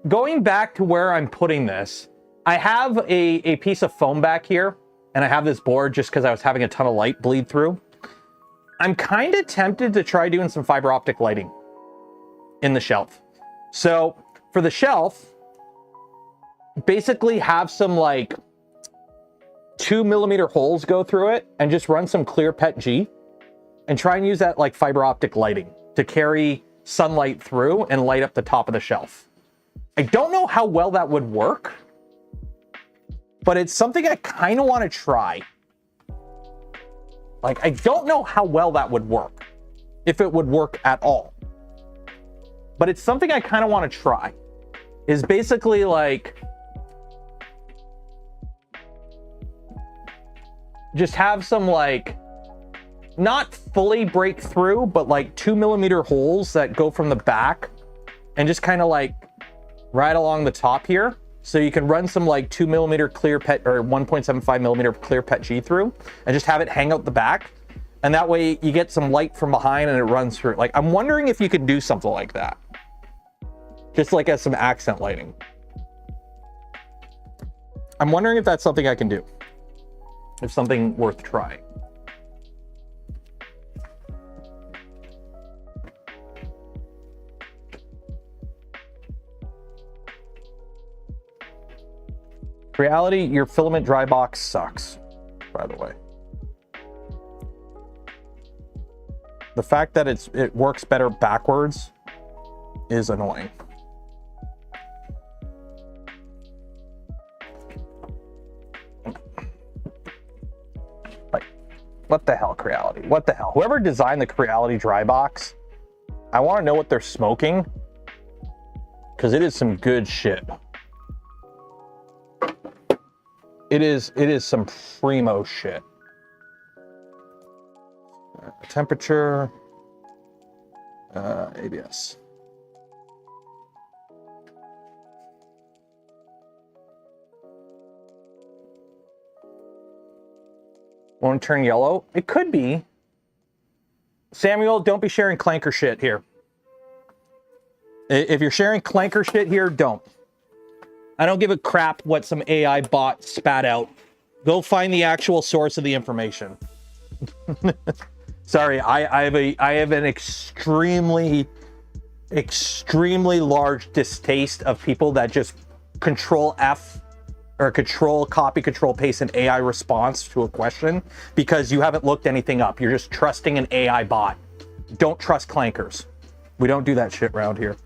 going back to where I'm putting this, I have a piece of foam back here, and I have this board just because I was having a ton of light bleed through. I'm kind of tempted to try doing some fiber optic lighting in the shelf. So for the shelf, basically have some like 2mm holes go through it and just run some clear PET G and try and use that like fiber optic lighting to carry sunlight through and light up the top of the shelf. I don't know how well that would work, but it's something I kind of want to try. Like, I don't know how well that would work, if it would work at all. But it's something I kind of want to try. Is basically like, just have some like, not fully break through, but like 2mm holes that go from the back and just kind of like right along the top here. So you can run some like 2mm clear pet or 1.75mm clear pet G through and just have it hang out the back. And that way you get some light from behind and it runs through. Like, I'm wondering if you could do something like that. Just like as some accent lighting. I'm wondering if that's something I can do. If something worth trying. Reality, your filament dry box sucks, by the way. The fact that it works better backwards is annoying. Like, what the hell, Creality? What the hell? Whoever designed the Creality dry box, I want to know what they're smoking, because it is some good shit. It is some primo shit. Temperature, ABS. Won't turn yellow? It could be. Samuel, don't be sharing clanker shit here. If you're sharing clanker shit here, don't. I don't give a crap what some AI bot spat out. Go find the actual source of the information. Sorry, I have an extremely large distaste of people that just control F or control copy, control paste an AI response to a question because you haven't looked anything up. You're just trusting an AI bot. Don't trust clankers. We don't do that shit around here.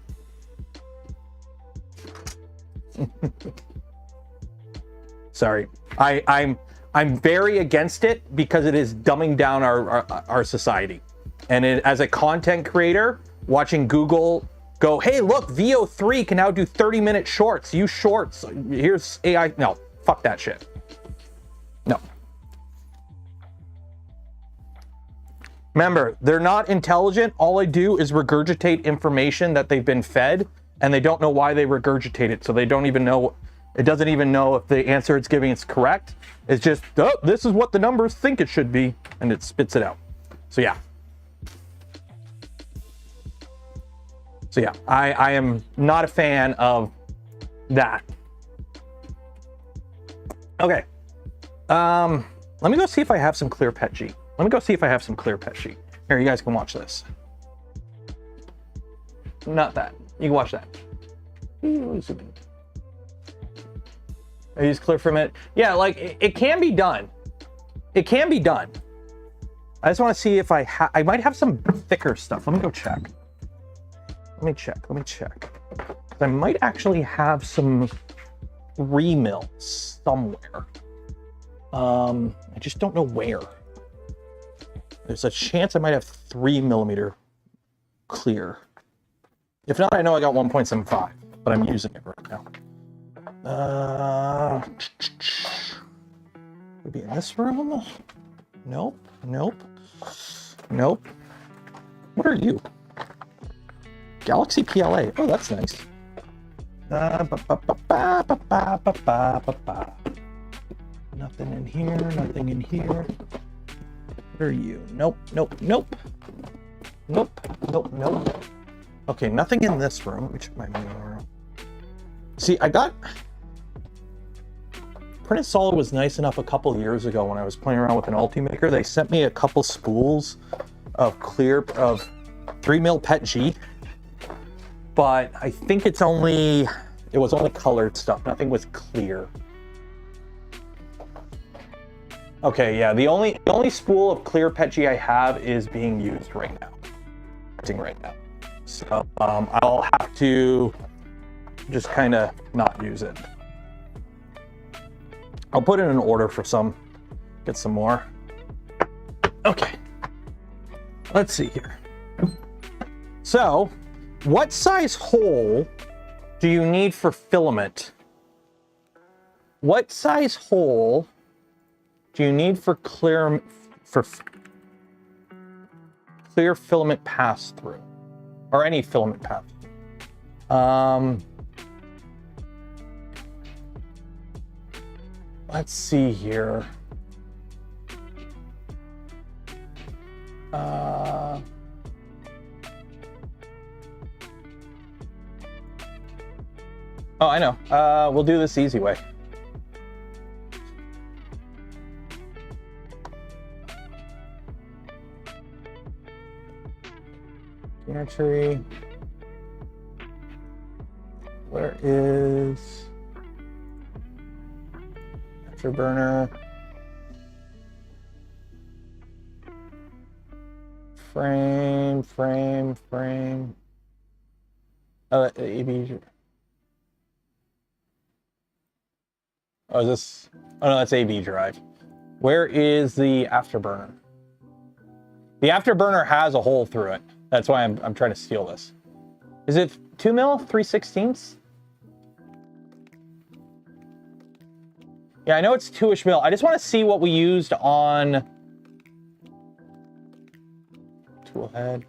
Sorry, I'm very against it because it is dumbing down our society. And as a content creator, watching Google go, hey, look, VO3 can now do 30-minute shorts. Use shorts. Here's AI. No, fuck that shit. No. Remember, they're not intelligent. All they do is regurgitate information that they've been fed, and they don't know why they regurgitate it. So they don't even know. It doesn't even know if the answer it's giving is correct. It's just, oh, this is what the numbers think it should be, and it spits it out. So yeah. So yeah, I am not a fan of that. Okay. Let me go see if I have some clear pet G. Let me go see if I have some clear pet G. Here, you guys can watch this. Not that. You can watch that. I use clear from it. Yeah, like it can be done. It can be done. I just want to see if I might have some thicker stuff. Let me go check. Let me check. I might actually have some 3 mil somewhere. I just don't know where. There's a chance I might have 3mm clear. If not, I know I got 1.75, but I'm using it right now. Would be in this room? Nope. What are you? Galaxy PLA. Oh, that's nice. Nothing in here, nothing in here. What are you? Nope. Okay, nothing in this room. Let me check my main room. See, I got... Printed Solid was nice enough a couple years ago when I was playing around with an POLYMAKER. They sent me a couple spools of 3mm PET G. But I think it was only colored stuff. Nothing was clear. Okay, yeah, the only spool of clear PET G I have is being used right now. So I'll have to just kind of not use it. I'll put in an order for some, get some more. Okay, let's see here. So, what size hole do you need for filament? What size hole do you need for clear filament pass through, or any filament path? Let's see here. Oh, I know. We'll do this the easy way. Geometry. Where is afterburner? Frame. Oh, AV. Oh, is this? Oh no, that's AV drive. Where is the afterburner? The afterburner has a hole through it. That's why I'm trying to steal this. Is it 2 mil, 3/16? Yeah, I know it's 2-ish mil. I just want to see what we used on Toolhead.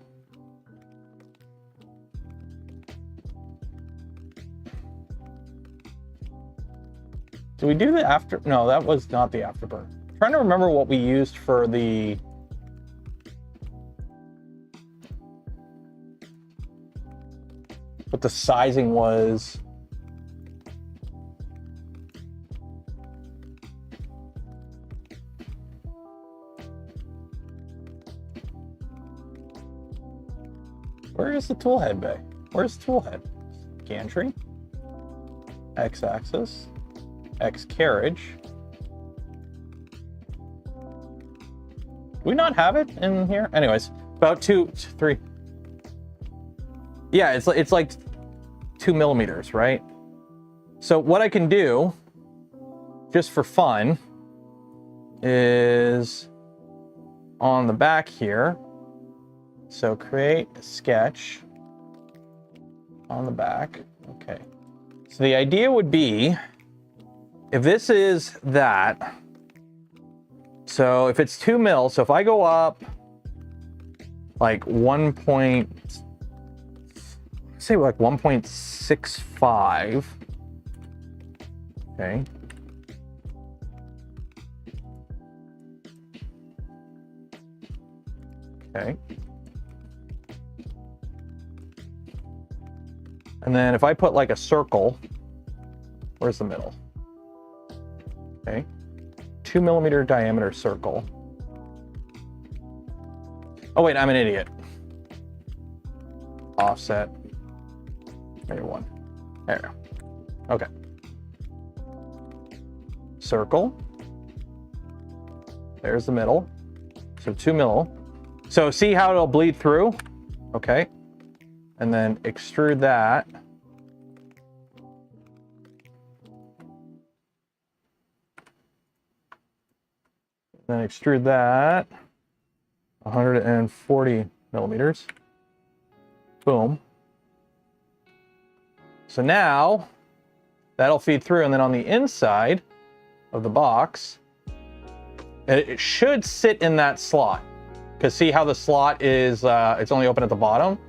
Did we do the after? No, that was not the afterburner. I'm trying to remember what we used for the. What the sizing was. Where is the toolhead bay? Where's the toolhead? Gantry. X-axis. X carriage. Do we not have it in here? Anyways, about 3. Yeah, it's like 2 millimeters, right? So what I can do, just for fun, is on the back here. So create a sketch on the back. Okay. So the idea would be, if this is that, so if it's 2 mil, so if I go up like 1.65, okay. Okay. And then if I put like a circle, where's the middle? Okay, 2 millimeter diameter circle. Oh wait, I'm an idiot. Offset, maybe 1. There we go. Okay. Circle. There's the middle. So 2 mil. So see how it'll bleed through? Okay. And then extrude that. Then extrude that 140 millimeters. Boom. So now that'll feed through, and then on the inside of the box, it should sit in that slot. Because see how the slot is, it's only open at the bottom.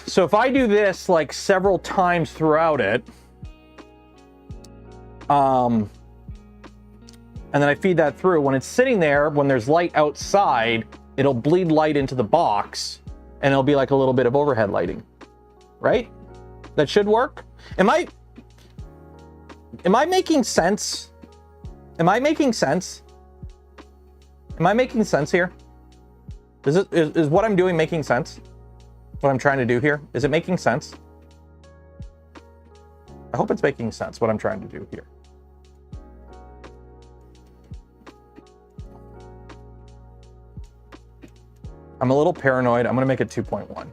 So if I do this like several times throughout it, and then I feed that through, when it's sitting there, when there's light outside, it'll bleed light into the box, and it'll be like a little bit of overhead lighting, right? That should work. Am I making sense? Am I making sense? Am I making sense here? Is what I'm doing making sense? What I'm trying to do here? Is it making sense? I hope it's making sense what I'm trying to do here. I'm a little paranoid. I'm going to make it 2.1.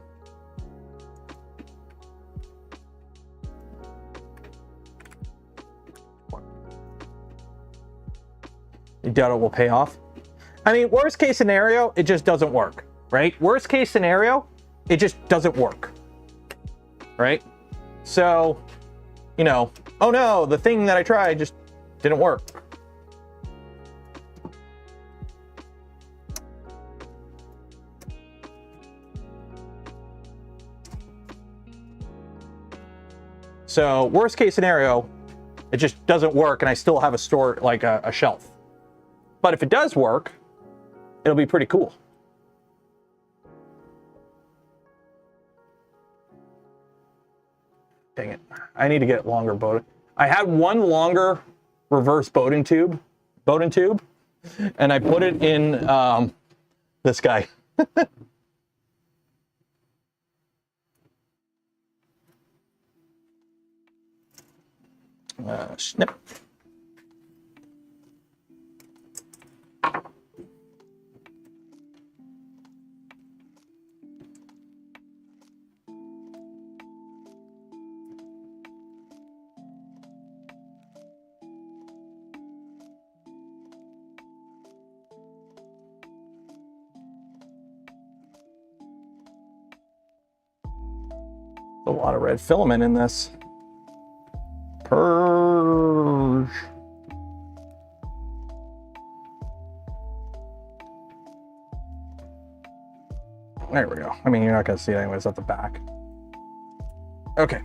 You doubt it will pay off? I mean, worst case scenario, it just doesn't work, right? Worst case scenario, it just doesn't work, right? So, you know, oh no, the thing that I tried just didn't work. So worst case scenario, it just doesn't work and I still have a store, like a shelf. But if it does work, it'll be pretty cool. Dang it. I need to get longer Bowden. I had one longer reverse Bowden tube, and I put it in this guy. Snip. A lot of red filament in this. Purge. There we go. I mean, you're not going to see it anyways at the back. Okay.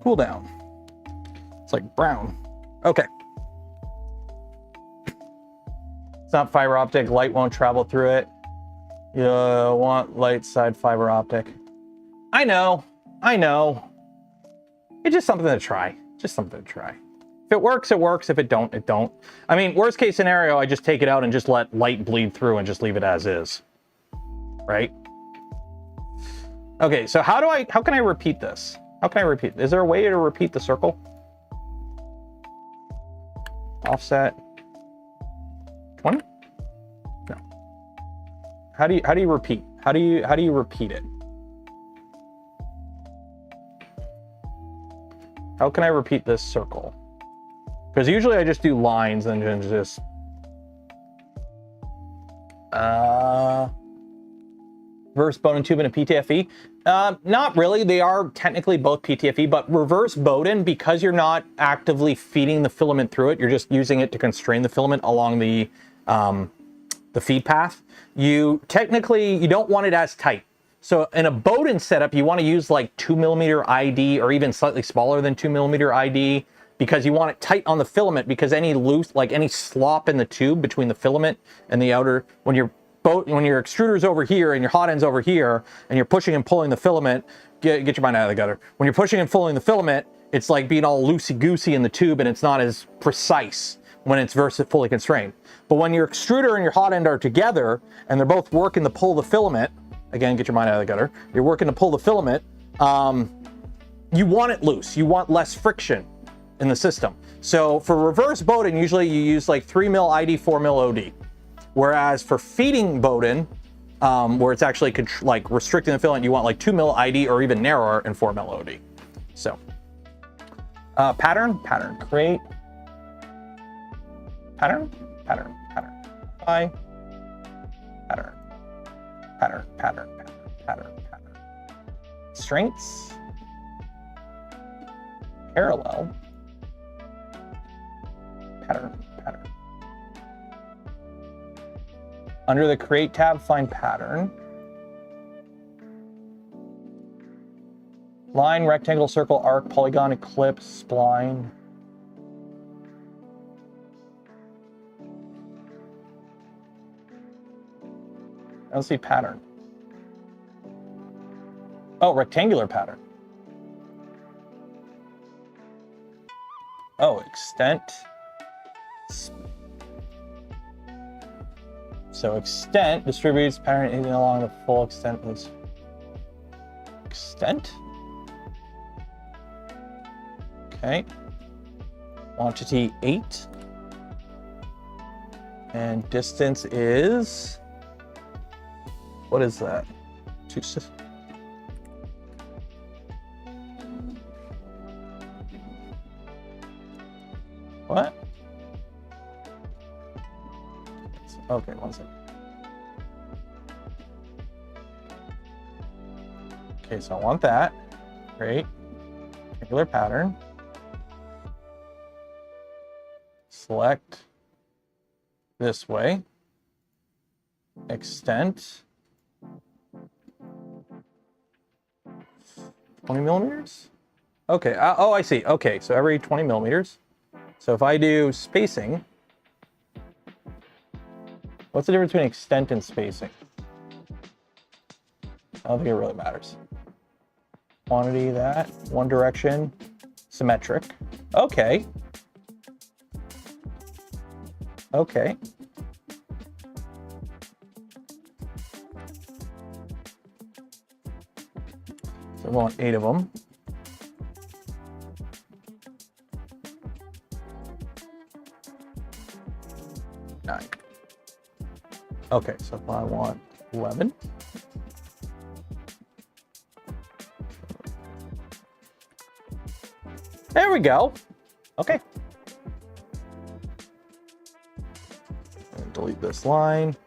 Cool down. It's like brown. Okay. It's not fiber optic. Light won't travel through it. You want light side fiber optic. I know. It's just something to try. Just something to try. If it works, it works. If it don't, it don't. I mean, worst case scenario, I just take it out and just let light bleed through and just leave it as is. Right? Okay, so how can I repeat this? How can I repeat? Is there a way to repeat the circle? Offset 20? No. How do you repeat? How do you repeat it? How can I repeat this circle? Because usually I just do lines and then just reverse Bowden tube and a PTFE. Not really. They are technically both PTFE, but reverse Bowden, because you're not actively feeding the filament through it, you're just using it to constrain the filament along the feed path. You don't want it as tight. So in a Bowden setup, you want to use like 2mm ID or even slightly smaller than 2mm ID, because you want it tight on the filament, because any loose, like any slop in the tube between the filament and the outer, when your extruder's over here and your hot end's over here and you're pushing and pulling the filament, get your mind out of the gutter. When you're pushing and pulling the filament, it's like being all loosey-goosey in the tube and it's not as precise when it's fully constrained. But when your extruder and your hot end are together and they're both working to pull the filament, again, get your mind out of the gutter, you're working to pull the filament, you want it loose. You want less friction in the system. So for reverse Bowden, usually you use like 3mm ID, 4mm OD. Whereas for feeding Bowden, where it's actually like restricting the filament, you want like 2mm ID or even narrower and 4mm OD. So pattern, create, pattern, apply, pattern, strengths, parallel, pattern. Under the create tab, find pattern. Line, rectangle, circle, arc, polygon, ellipse, spline. I don't see pattern. Oh, rectangular pattern. Oh, extent. So extent distributes pattern anything along the full extent is extent. Okay. Quantity 8. And distance is, what is that? 2. What? Okay, one second. Okay, so I want that. Great. Regular pattern. Select this way. Extent. 20 millimeters? Okay, oh, I see. Okay, so every 20 millimeters. So if I do spacing, what's the difference between extent and spacing? I don't think it really matters. Quantity, that, one direction, symmetric. Okay. Okay. So we want 8 of them. Okay, so if I want 11. There we go. Okay. And delete this line.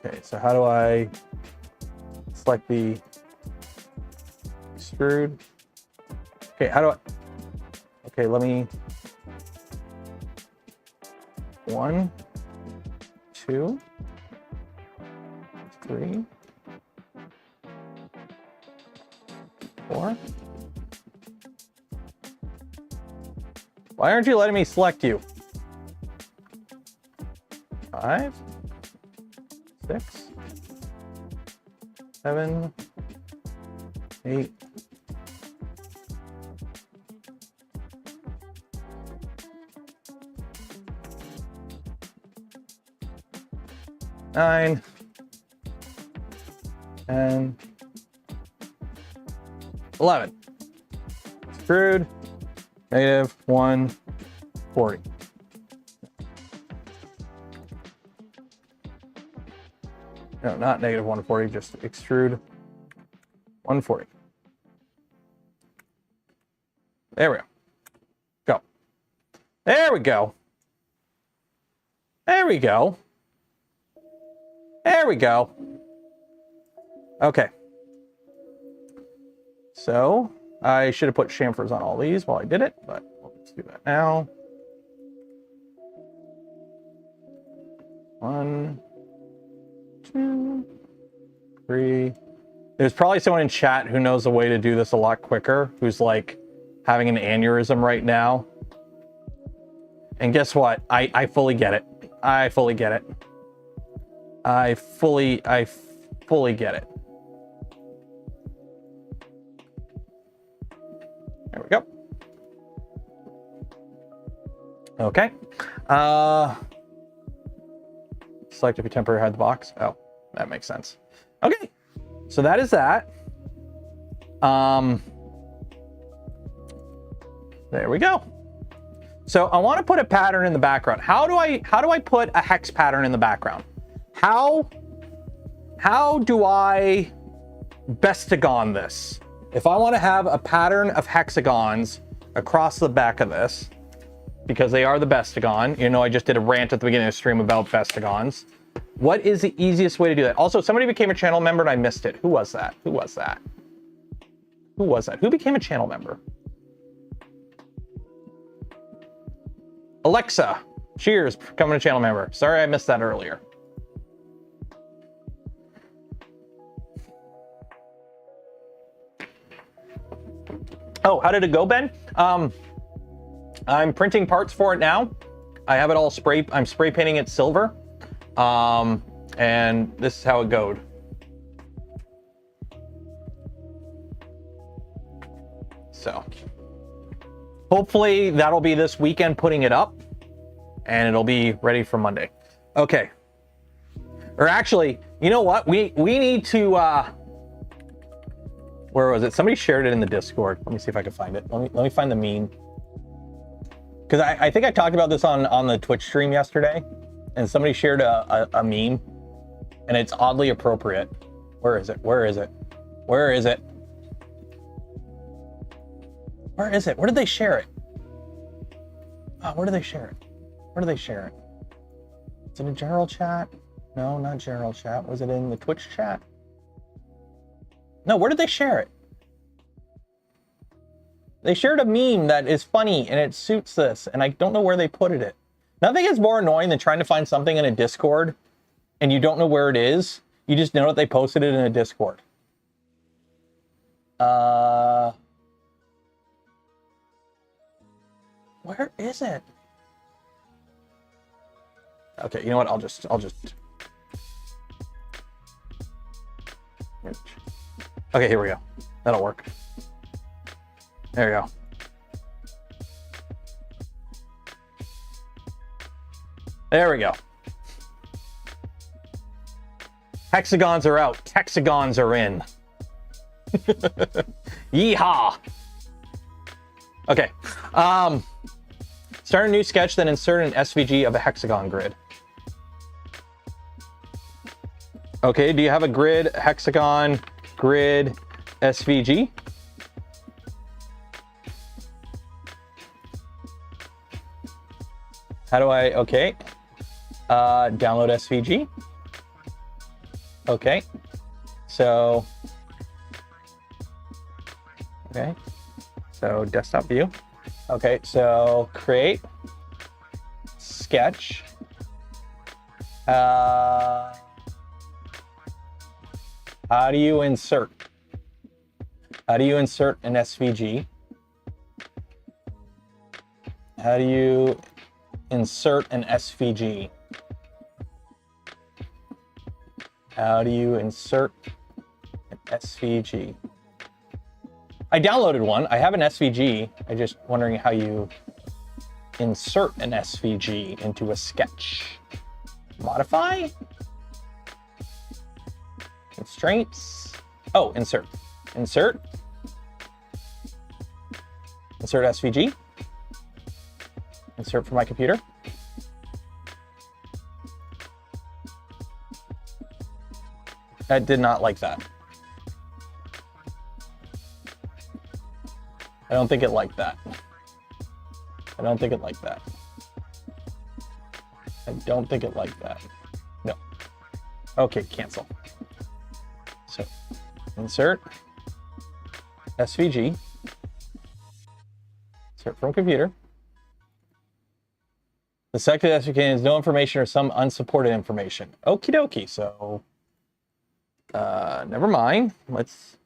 Okay, so how do I select the extrude? Okay, how do I? Okay, let me. 1, 2, 3, 4. Why aren't you letting me select you? 5, 6, 7, 8. 9, 10, 11. Extrude, negative 140. No, not negative 140, just extrude 140. There we go. Go. There we go. There we go. There we go. Okay. So I should have put chamfers on all these while I did it, but let's do that now. 1, 2, 3. There's probably someone in chat who knows a way to do this a lot quicker, who's like having an aneurysm right now. And guess what? I fully get it. I fully get it. I fully get it. There we go. Okay. Select if you temporarily hide the box. Oh, that makes sense. Okay. So that is that. There we go. So I want to put a pattern in the background. How do I put a hex pattern in the background? How do I bestagon this? If I want to have a pattern of hexagons across the back of this, because they are the bestagon, you know, I just did a rant at the beginning of the stream about bestagons. What is the easiest way to do that? Also, somebody became a channel member and I missed it. Who was that? Who was that? Who was that? Who became a channel member? Alexa, cheers for becoming a channel member. Sorry I missed that earlier. Oh, how did it go, Ben? I'm printing parts for it now. I have it all I'm spray painting it silver. And this is how it goes. So hopefully that'll be this weekend putting it up and it'll be ready for Monday. Okay. Or actually, you know what? We need to, where was it? Somebody shared it in the Discord. Let me see if I can find it. Let me find the meme. Because I think I talked about this on the Twitch stream yesterday, and somebody shared a meme, and it's oddly appropriate. Where is it? Where is it? Where is it? Where is it? Where did they share it? Oh, where did they share it? Where did they share it? Is it in general chat? No, not general chat. Was it in the Twitch chat? No, where did they share it? They shared a meme that is funny and it suits this, and I don't know where they put it. Nothing is more annoying than trying to find something in a Discord and you don't know where it is. You just know that they posted it in a Discord. Where is it? Okay, you know what? I'll just. Okay, here we go. That'll work. There we go. There we go. Hexagons are out. Hexagons are in. Yeehaw. Okay. Start a new sketch, then insert an SVG of a hexagon grid. Okay, do you have a grid, hexagon, grid, SVG? How do I, okay. Download SVG. Okay. So, okay. So desktop view. Okay, so create, sketch. How do you insert? How do you insert an SVG? How do you insert an SVG? How do you insert an SVG? I downloaded one. I have an SVG. I'm just wondering how you insert an SVG into a sketch. Modify? Constraints? Oh, insert. Insert. Insert SVG. Insert from my computer. I did not like that. I don't think it liked that. I don't think it liked that. I don't think it liked that. No. Okay, cancel. So, insert SVG. Insert from computer. The selected SVG contains no information or some unsupported information. Okie dokie. So, never mind. Let's.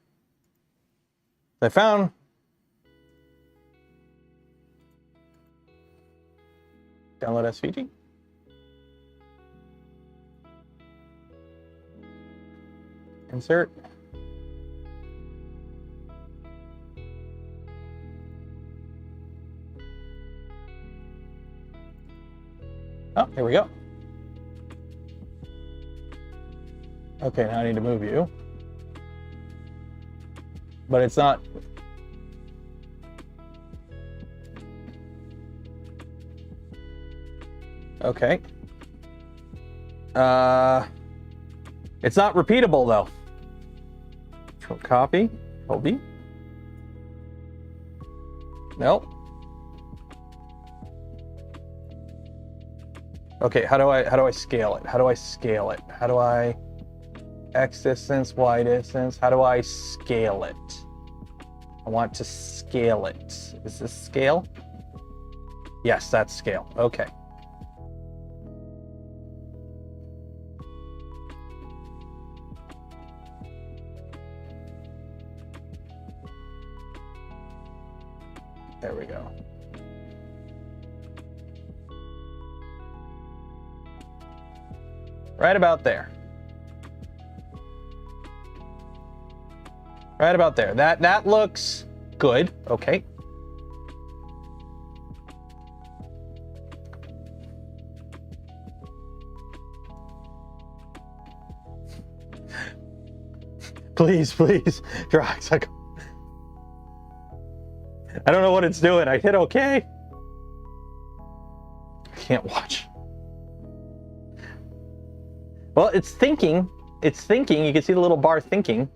I found. Download SVG. Insert. Oh, here we go. Okay, now I need to move you. But it's not. Okay. It's not repeatable though. Control copy, Hold. Nope. Okay, how do I scale it? How do I scale it? How do I X distance, Y distance? How do I scale it? I want to scale it. Is this scale? Yes, that's scale. Okay. There we go. Right about there. Right about there. That looks good. Okay. Please, please. Drugs. I don't know what it's doing. I hit OK. I can't watch. Well, it's thinking. It's thinking. You can see the little bar thinking.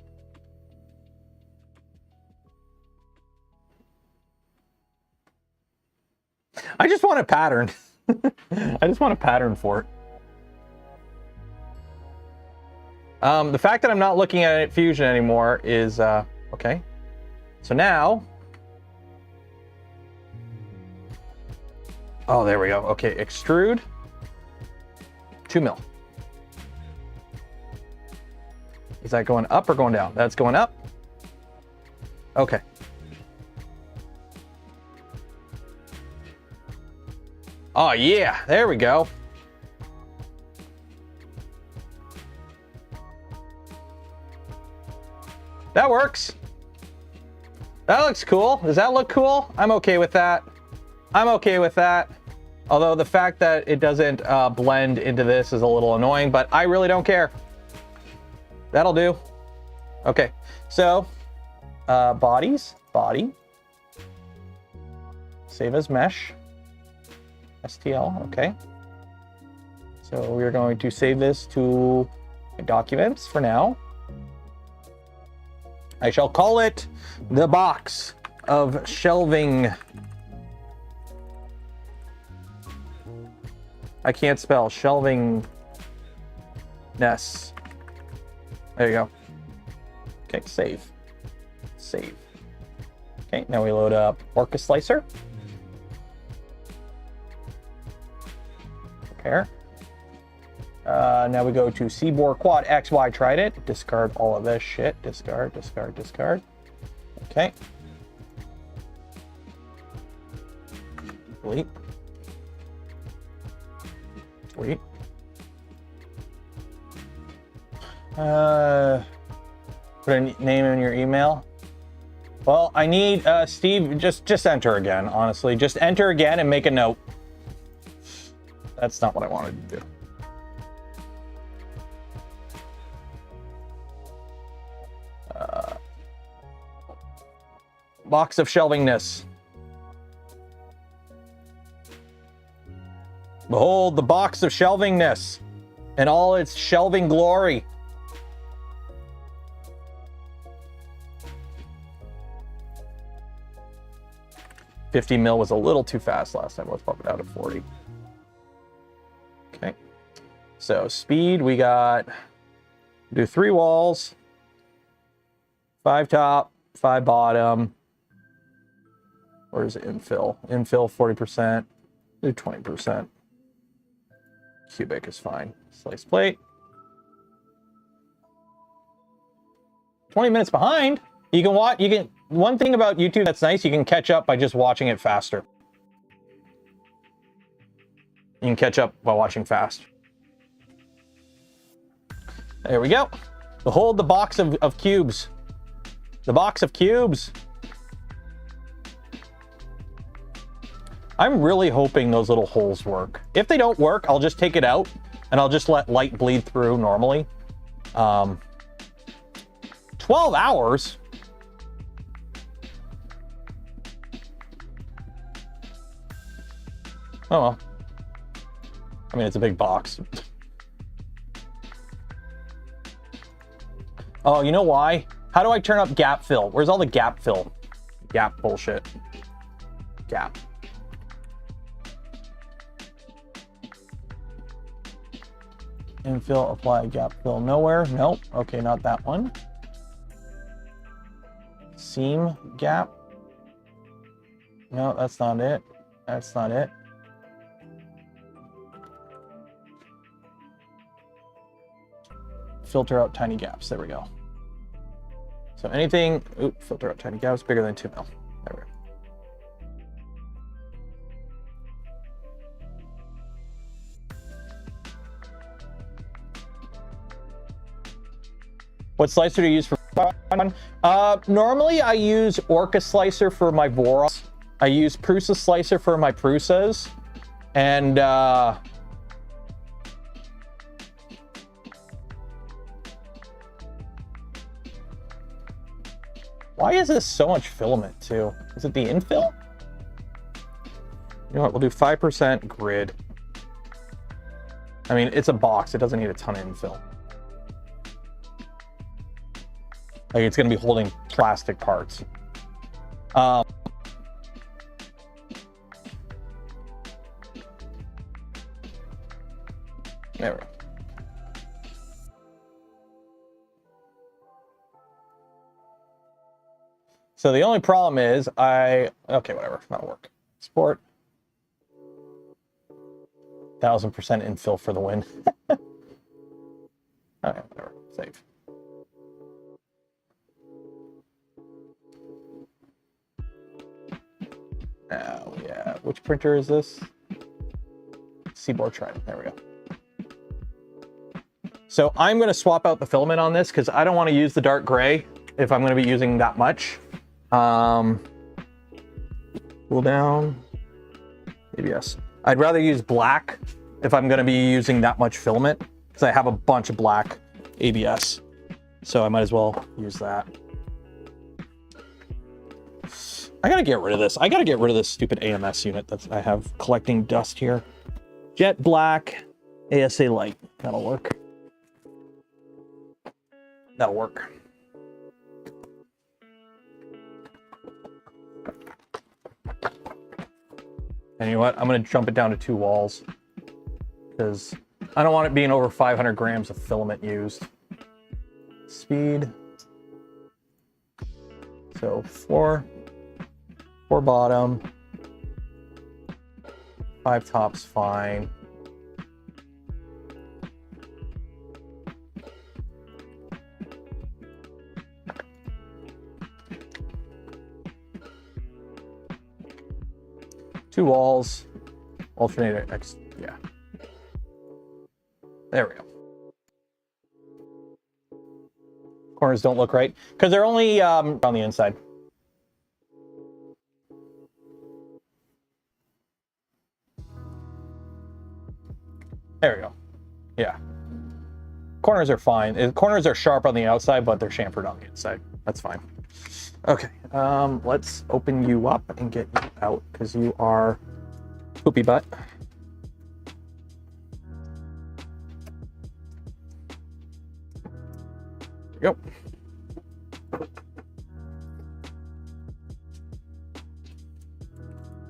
I just want a pattern. I just want a pattern for it. The fact that I'm not looking at Fusion anymore is, okay. So now, oh, there we go. Okay, extrude, 2 mil. Is that going up or going down? That's going up. Okay. Oh yeah, there we go. That works. That looks cool. Does that look cool? I'm okay with that. I'm okay with that. Although the fact that it doesn't blend into this is a little annoying, but I really don't care. That'll do. Okay, so bodies, body. Save as mesh. STL, okay. So we're going to save this to documents for now. I shall call it the box of shelving. I can't spell shelving ness. There you go. Okay, save. Save. Okay, now we load up Orca Slicer. Prepare. Now we go to Seabore Quad XY Trident. Discard all of this shit. Discard, discard, discard. Okay. Delete. Delete. Put a name in your email. Well, I need Steve. Just enter again. Honestly, just enter again and make a note. That's not what I wanted to do. Box of shelvingness. Behold the box of shelvingness and all its shelving glory. $50 mil was a little too fast last time. Let's bump it out to 40. Okay. So speed, we got, do 3 walls, 5 top, 5 bottom. Where's the infill? Infill 40%, do 20%. Cubic is fine. Slice plate. 20 minutes behind. You can watch, one thing about YouTube that's nice, you can catch up by just watching it faster. You can catch up by watching fast. There we go. Behold the box of cubes. The box of cubes. I'm really hoping those little holes work. If they don't work, I'll just take it out and I'll just let light bleed through normally. 12 hours? Oh well. I mean, it's a big box. Oh, you know why? How do I turn up gap fill? Where's all the gap fill? Gap bullshit. Gap. Infill, apply gap fill nowhere. Nope. Okay, not that one. Seam gap. No, that's not it. That's not it. Filter out tiny gaps. There we go. So anything, filter out tiny gaps bigger than 2 mil. There we go. What slicer do you use for Voron? Normally I use Orca Slicer for my Voron. I use Prusa Slicer for my Prusas. And why is this so much filament too? Is it the infill? You know what, we'll do 5% grid. I mean, it's a box, it doesn't need a ton of infill. Like, it's gonna be holding plastic parts. So the only problem is okay, whatever, that'll work. Export. 1000% infill for the win. Okay, whatever, save. Oh yeah, which printer is this? Seaboard Trident, there we go. So I'm gonna swap out the filament on this because I don't want to use the dark gray if I'm gonna be using that much. Cool down, ABS. I'd rather use black if I'm gonna be using that much filament because I have a bunch of black ABS. So I might as well use that. I gotta get rid of this. I gotta get rid of this stupid AMS unit that I have collecting dust here. Jet black, ASA light. That'll work. That'll work. And you know what? I'm gonna jump it down to 2 walls because I don't want it being over 500 grams of filament used. Speed. So 4 bottom, 5 top's fine. Two walls, alternator X, yeah. There we go. Corners don't look right because they're only on the inside. There we go. Yeah. Corners are fine. Corners are sharp on the outside, but they're chamfered on the inside. That's fine. Okay. Let's open you up and get you out because you are poopy butt. There we go.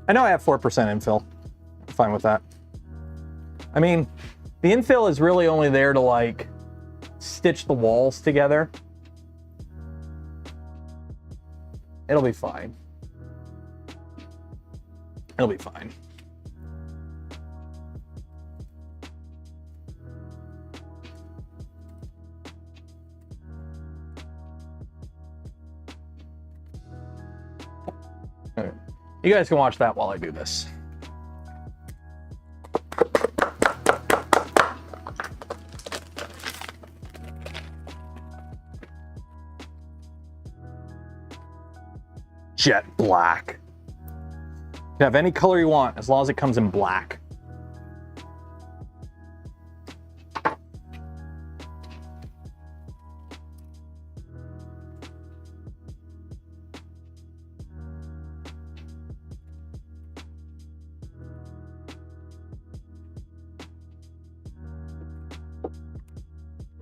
I know I have 4% infill. I'm fine with that. I mean, the infill is really only there to like stitch the walls together. It'll be fine. It'll be fine. Okay. You guys can watch that while I do this. Jet black. You can have any color you want as long as it comes in black.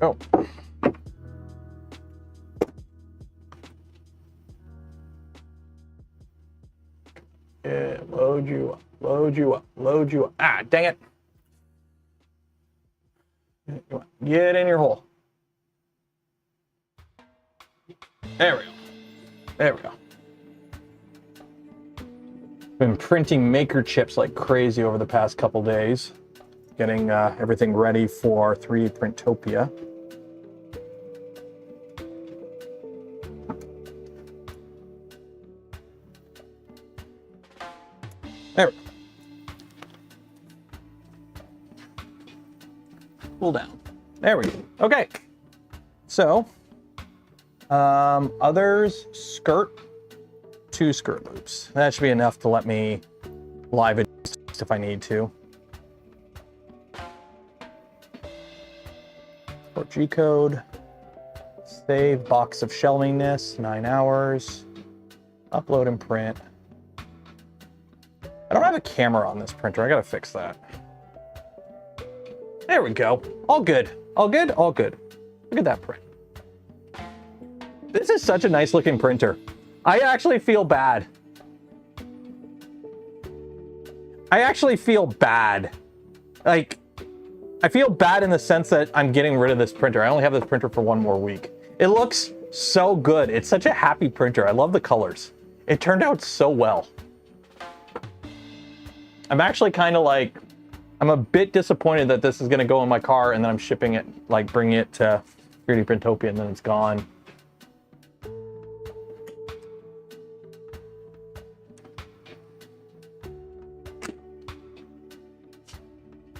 Oh. Yeah, load you up, load you up, load you up. Ah, dang it. Get in your hole. There we go. There we go. Been printing maker chips like crazy over the past couple days. Getting everything ready for 3D Printopia. There we go. Pull down. There we go. Okay. So, others, skirt, 2 skirt loops. That should be enough to let me live adjust if I need to. Port G code. Save box of shelving this, 9 hours. Upload and print. I don't have a camera on this printer. I gotta fix that. There we go. All good. All good? All good. Look at that print. This is such a nice looking printer. I actually feel bad. I actually feel bad. Like, I feel bad in the sense that I'm getting rid of this printer. I only have this printer for 1 more week. It looks So good. It's such a happy printer. I love the colors. It turned out so well. I'm actually kind of like, I'm a bit disappointed that this is going to go in my car and then I'm shipping it, like bringing it to 3D Printopia and then it's gone.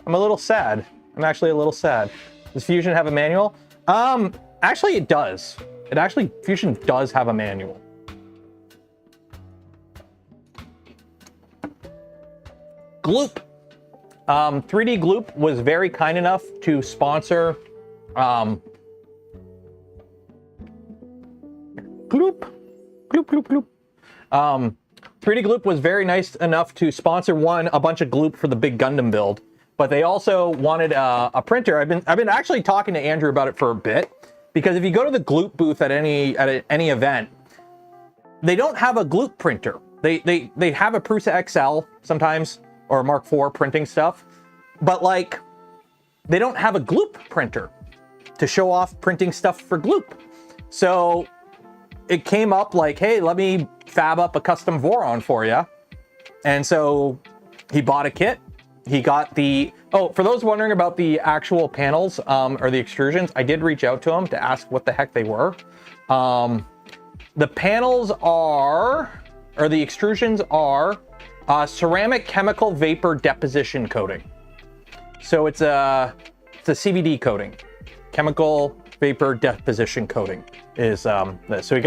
I'm a little sad. I'm actually a little sad. Does Fusion have a manual? Actually it does. Fusion does have a manual. Gloop. 3D Gloop was very kind enough to sponsor Gloop. Gloop, gloop, gloop. 3D Gloop was very nice enough to sponsor a bunch of Gloop for the big Gundam build, but they also wanted a printer. I've been actually talking to Andrew about it for a bit, because if you go to the Gloop booth at any event, they don't have a Gloop printer. They have a Prusa XL sometimes, or Mark IV printing stuff, but like they don't have a Gloop printer to show off printing stuff for Gloop. So it came up like, hey, let me fab up a custom Voron for you. And so he bought a kit. He got the, oh, for those wondering about the actual panels or the extrusions, I did reach out to him to ask what the heck they were. The panels are, or the extrusions are, ceramic chemical vapor deposition coating. So it's a CVD coating. Chemical vapor deposition coating is this. So he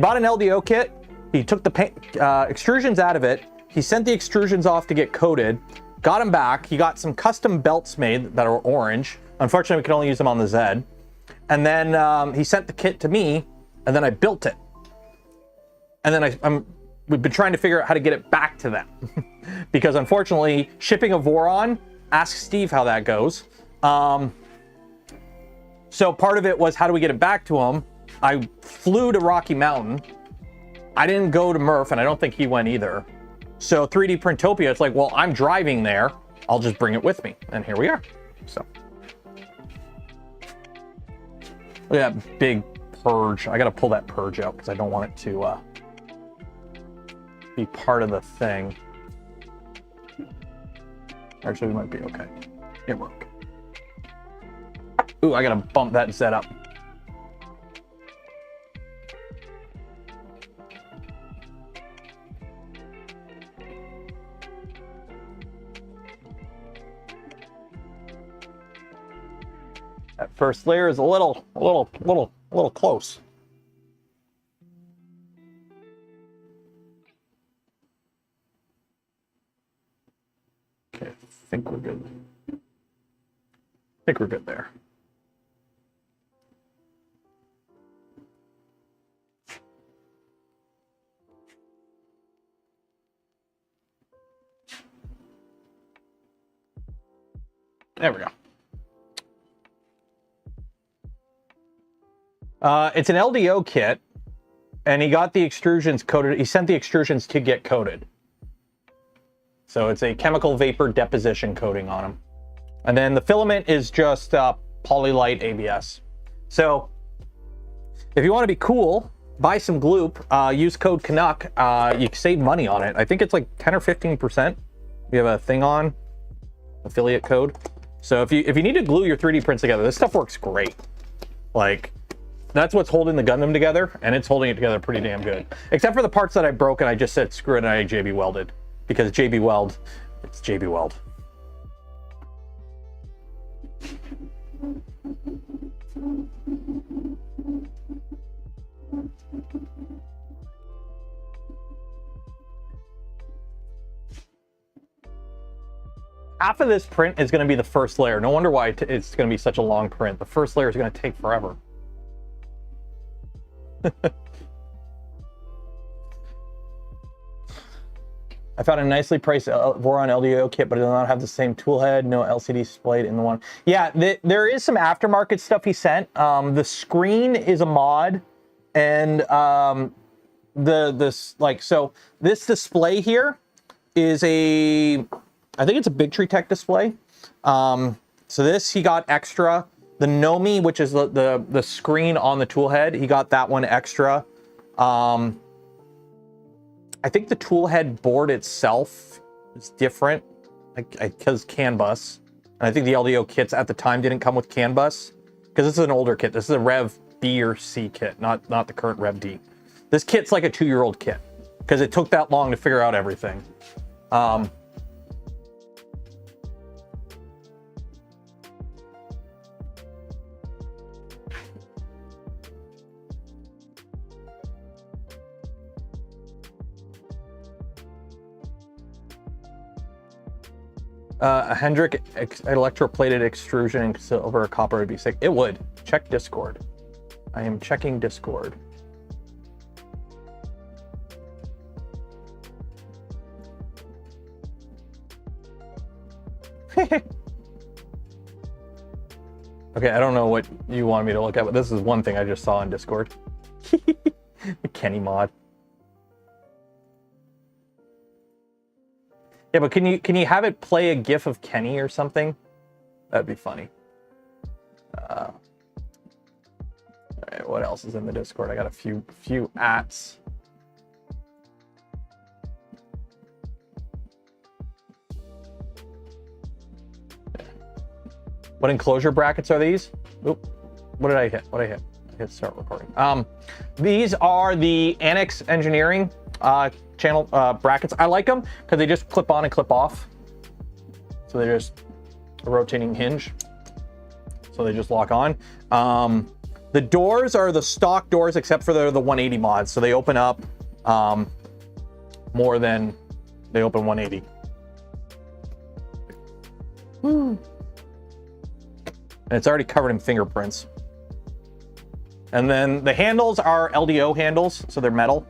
bought an LDO kit. He took the extrusions out of it. He sent the extrusions off to get coated. Got them back. He got some custom belts made that are orange. Unfortunately, we can only use them on the Z. And then he sent the kit to me, and then I built it. And then we've been trying to figure out how to get it back to them. Because unfortunately, shipping a Voron, ask Steve how that goes. So part of it was, how do we get it back to him? I flew to Rocky Mountain. I didn't go to Murph, and I don't think he went either. So 3D Printopia, it's like, well, I'm driving there. I'll just bring it with me. And here we are. So. Look at that big purge. I got to pull that purge out because I don't want it to be part of the thing. Actually, we might be okay. It worked. Ooh, I got to bump that Z up. That first layer is a little close. Okay, I think we're good. I think we're good there. There we go. It's an LDO kit, and he got the extrusions coated. He sent the extrusions to get coated. So it's a chemical vapor deposition coating on them. And then the filament is just Polylite ABS. So if you want to be cool, buy some Gloop, use code Canuck. You can save money on it. I think it's like 10 or 15%. We have a thing on, affiliate code. So if you need to glue your 3D prints together, this stuff works great. Like, that's what's holding the Gundam together, and it's holding it together pretty damn good. Except for the parts that I broke, and I just said screw it, and I JB welded. Because JB Weld, it's JB Weld. Half of this print is going to be the first layer. No wonder why it's going to be such a long print. The first layer is going to take forever. I found a nicely priced Voron LDO kit, but it does not have the same toolhead, no LCD displayed in the one. Yeah, there is some aftermarket stuff he sent. The screen is a mod, and this display here is I think it's a Big Tree Tech display. So this he got extra. The Nomi, which is the screen on the toolhead, he got that one extra. I think the toolhead board itself is different, because CAN bus. And I think the LDO kits at the time didn't come with CAN bus, because this is an older kit. This is a Rev B or C kit, not the current Rev D. This kit's like a 2-year-old kit, because it took that long to figure out everything. A Hendrick electroplated extrusion in silver or copper would be sick. It would. Check Discord. I am checking Discord. Okay, I don't know what you want me to look at, but this is one thing I just saw in Discord. The Kenny mod. Yeah, but can you have it play a GIF of Kenny or something? That'd be funny. All right, what else is in the Discord? I got a few ats. What enclosure brackets are these? Oop, what did I hit? I hit start recording. These are the Annex Engineering channel brackets. I like them because they just clip on and clip off. So they're just a rotating hinge. So they just lock on. The doors are the stock doors, except for the 180 mods. So they open up more than they open 180. And it's already covered in fingerprints. And then the handles are LDO handles, so they're metal,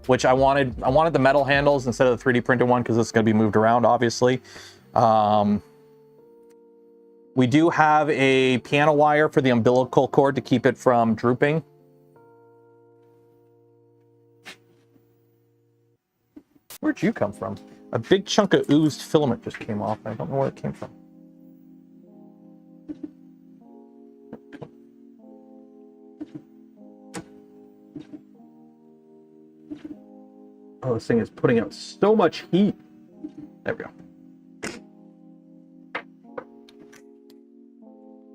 which I wanted the metal handles instead of the 3D printed one because it's going to be moved around, obviously. We do have a piano wire for the umbilical cord to keep it from drooping. Where'd you come from? A big chunk of oozed filament just came off. I don't know where it came from. Oh, this thing is putting out so much heat. There we go.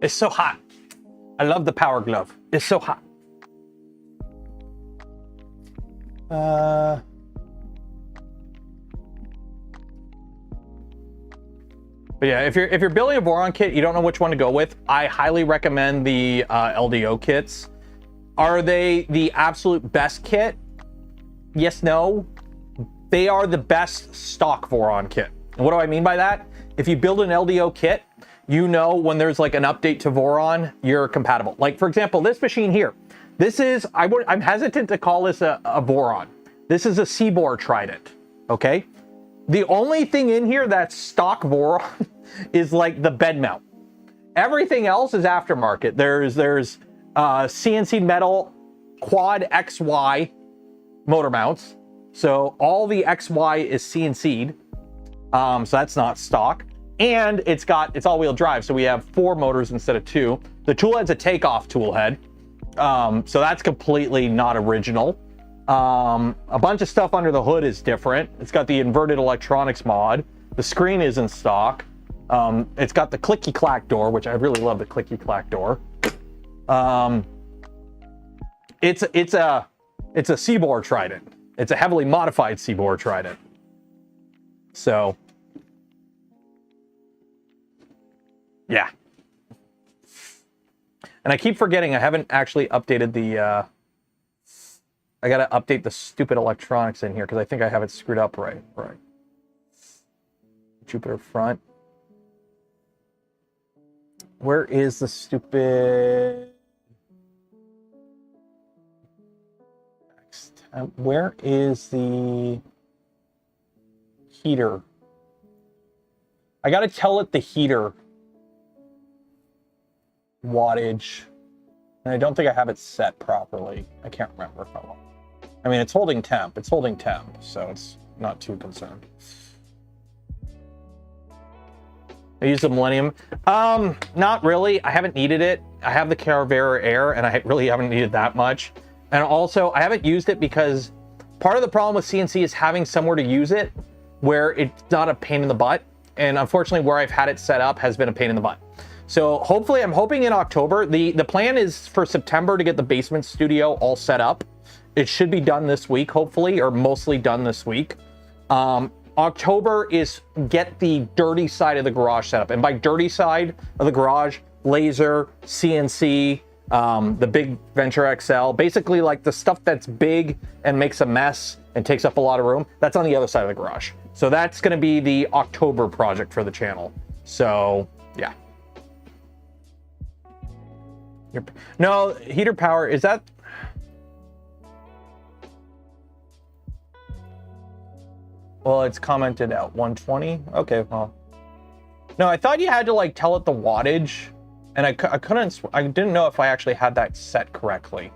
It's so hot. I love the power glove. It's so hot. But yeah, if you're building a Voron kit, you don't know which one to go with, I highly recommend the LDO kits. Are they the absolute best kit? Yes, no. They are the best stock Voron kit. And what do I mean by that? If you build an LDO kit, you know when there's like an update to Voron, you're compatible. Like, for example, this machine here. This is, I'm hesitant to call this a Voron. This is a Seaboard Trident, okay? The only thing in here that's stock Voron is like the bed mount. Everything else is aftermarket. There's CNC metal quad XY motor mounts. So all the XY is CNC'd. So that's not stock. And it's all-wheel drive. So we have 4 motors instead of 2. The toolhead's a takeoff toolhead. So that's completely not original. A bunch of stuff under the hood is different. It's got the inverted electronics mod. The screen is in stock. It's got the clicky clack door, which I really love the clicky clack door. It's a Seaboard Trident. It's a heavily modified Seaboard Trident. So, yeah. And I keep forgetting I haven't actually updated the, I gotta update the stupid electronics in here because I think I have it screwed up right. Jupiter front. Where is the stupid... where is the heater? I gotta tell it the heater wattage, and I don't think I have it set properly. I can't remember if I will. I mean, it's holding temp. It's holding temp, so it's not too concerned. I use the Millennium. Not really. I haven't needed it. I have the Caravera Air, and I really haven't needed that much. And also, I haven't used it because part of the problem with CNC is having somewhere to use it where it's not a pain in the butt. And unfortunately, where I've had it set up has been a pain in the butt. So hopefully, I'm hoping in October. The plan is for September to get the basement studio all set up. It should be done this week, hopefully, or mostly done this week. October is get the dirty side of the garage set up. And by dirty side of the garage, laser, CNC, the big Venture XL, basically like the stuff that's big and makes a mess and takes up a lot of room, that's on the other side of the garage. So that's gonna be the October project for the channel. So, yeah. No, heater power, is that... Well, it's commented at 120. Okay, well. No, I thought you had to like tell it the wattage, and I didn't know if I actually had that set correctly.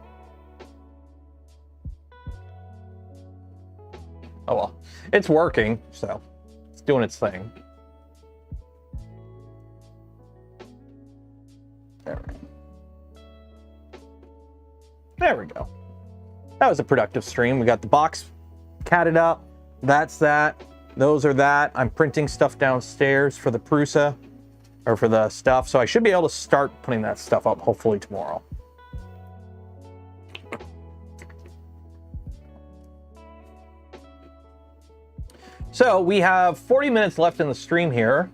Oh well, it's working, so it's doing its thing. There we go. That was a productive stream. We got the box catted up. That's that. Those are that. I'm printing stuff downstairs for the Prusa, or for the stuff. So I should be able to start putting that stuff up hopefully tomorrow. So we have 40 minutes left in the stream here.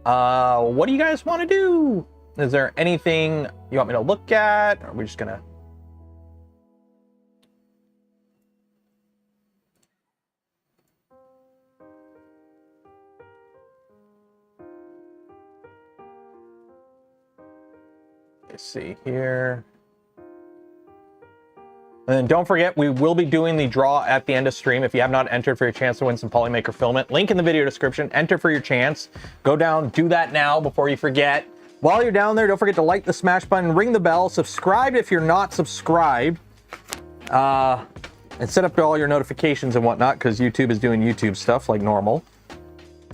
What do you guys want to do? Is there anything you want me to look at? Or are we just gonna... Let's see here. And then don't forget, we will be doing the draw at the end of stream. If you have not entered for your chance to win some POLYMAKER filament, link in the video description. Enter for your chance. Go down, do that now before you forget. While you're down there, don't forget to like the smash button, ring the bell, subscribe if you're not subscribed, and set up all your notifications and whatnot, because YouTube is doing YouTube stuff like normal.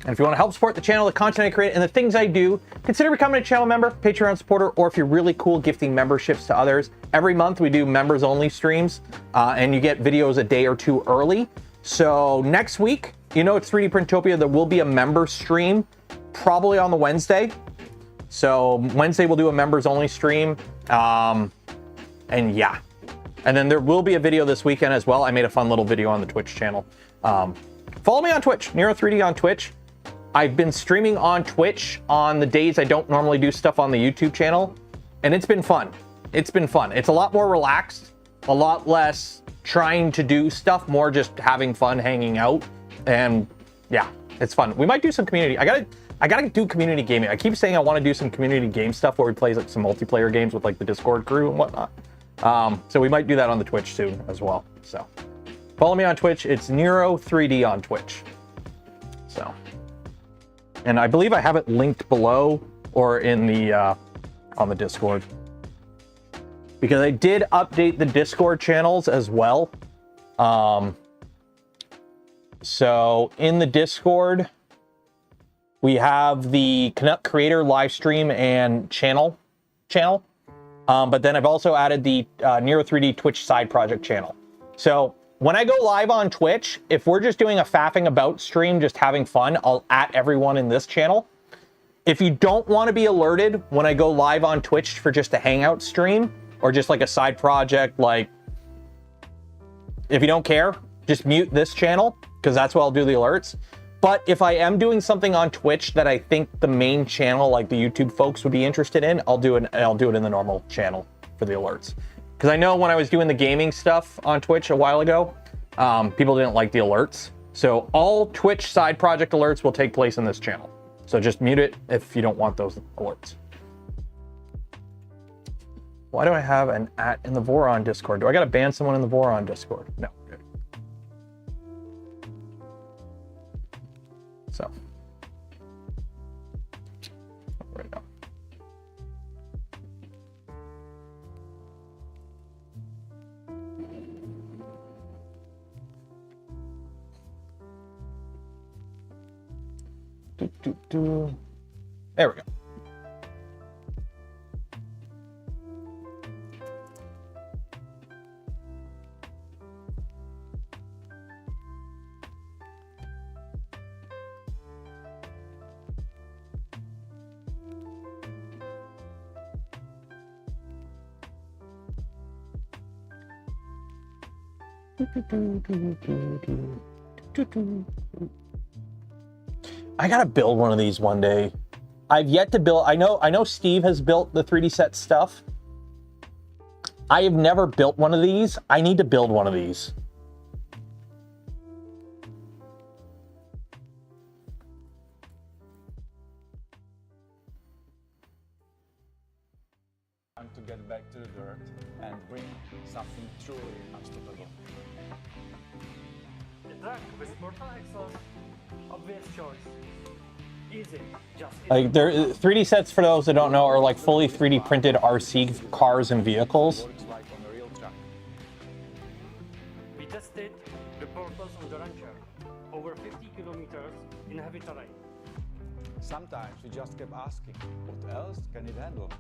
And if you want to help support the channel, the content I create, and the things I do, consider becoming a channel member, Patreon supporter, or if you're really cool, gifting memberships to others. Every month we do members only streams, and you get videos a day or two early. So next week, you know, it's 3D Printopia, there will be a member stream, probably on the Wednesday. So Wednesday we'll do a members only stream, and yeah. And then there will be a video this weekend as well. I made a fun little video on the Twitch channel. Follow me on Twitch, Nero3D on Twitch. I've been streaming on Twitch on the days I don't normally do stuff on the YouTube channel, and it's been fun. It's been fun. It's a lot more relaxed, a lot less trying to do stuff, more just having fun, hanging out, and yeah, it's fun. We might do some community. I gotta do community gaming. I keep saying I want to do some community game stuff where we play like some multiplayer games with like the Discord crew and whatnot. So we might do that on the Twitch soon as well. So follow me on Twitch. It's Nero3D on Twitch. So. And I believe I have it linked below or in the on the Discord, because I did update the Discord channels as well. So in the Discord, we have the Canuck creator live stream and channel. But then I've also added the Nero3D Twitch side project channel. So when I go live on Twitch, if we're just doing a faffing about stream, just having fun, I'll at everyone in this channel. If you don't want to be alerted when I go live on Twitch for just a hangout stream, or just like a side project, like, if you don't care, just mute this channel, because that's where I'll do the alerts. But if I am doing something on Twitch that I think the main channel, like the YouTube folks, would be interested in, I'll do it in the normal channel for the alerts. Because I know when I was doing the gaming stuff on Twitch a while ago, people didn't like the alerts. So all Twitch side project alerts will take place in this channel. So just mute it if you don't want those alerts. Why do I have an @ in the Voron Discord? Do I got to ban someone in the Voron Discord? No. Good. So. Right now. There we go. I gotta build one of these one day. I've yet to build. I know Steve has built the 3D set stuff. I have never built one of these. I need to build one of these. To get back to the dirt and bring something truly unstoppable. The track with mortal excellence, obvious choice. Easy, just Like, 3D sets, for those that don't know, are like fully 3D printed RC cars and vehicles. Works like on a real track. we tested the portals on the rancher, over 50 kilometers in heavy terrain. Sometimes we just kept asking, what else can it handle?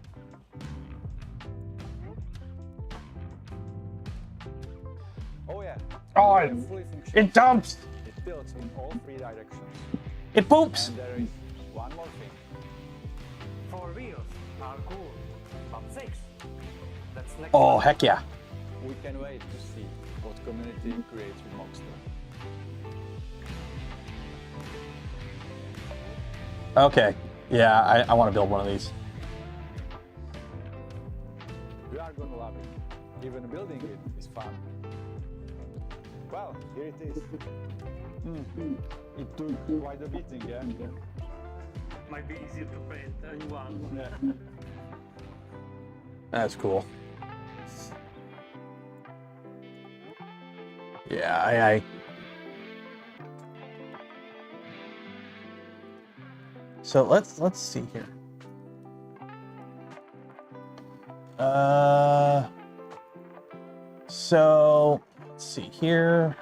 Oh yeah. Oh, It's fully functional. it dumps. It tilts in all 3 directions. It poops. And there is one more thing. 4 wheels are cool, but 6. That's next. Oh, level. heck yeah. We can wait to see what community creates with Moxter. Okay. Yeah, I want to build one of these. You are gonna love it. Even building it is fun. Well, here it is. It took quite a beating, yeah? Might be easier to print than one. That's cool. Yeah, I So let's see here. So let's see here.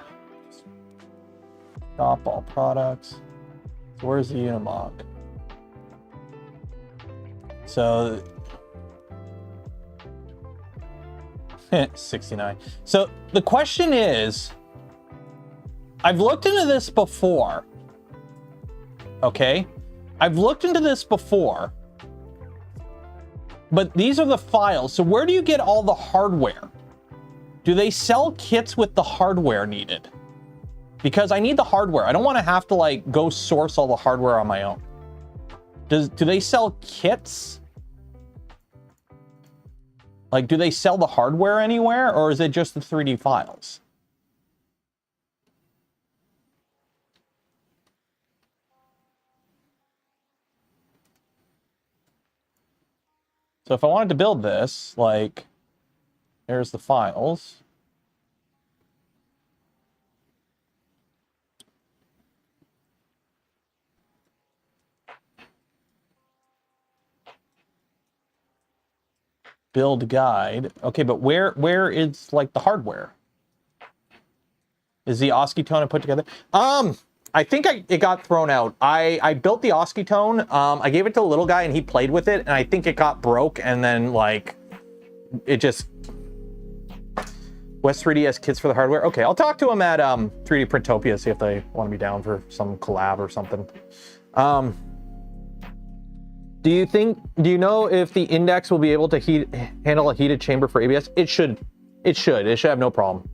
Stop all products. So where's the Unimog? So 69. So the question is, I've looked into this before. Okay? I've looked into this before. But these are the files. So where do you get all the hardware? Do they sell kits with the hardware needed? Because I need the hardware. I don't want to have to like go source all the hardware on my own. Do they sell kits? Like, do they sell the hardware anywhere, or is it just the 3D files? So if I wanted to build this, like, there's the files. Build guide. Okay, but where is like the hardware? Is the Oskitone put together? I think it got thrown out. I built the Oskitone. I gave it to a little guy and he played with it, and I think it got broke, and then like it just West 3DS kits for the hardware. Okay, I'll talk to him at 3D Printopia, see if they want to be down for some collab or something. Do you know if the Index will be able to handle a heated chamber for ABS? It should have no problem.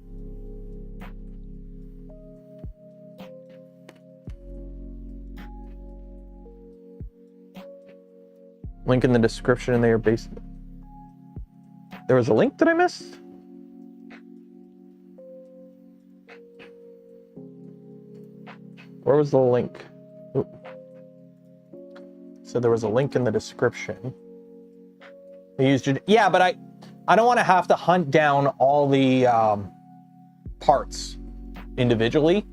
Link in the description in their base. There was a link that I missed? Where was the link? Ooh. So there was a link in the description. Yeah, but I don't want to have to hunt down all the parts individually.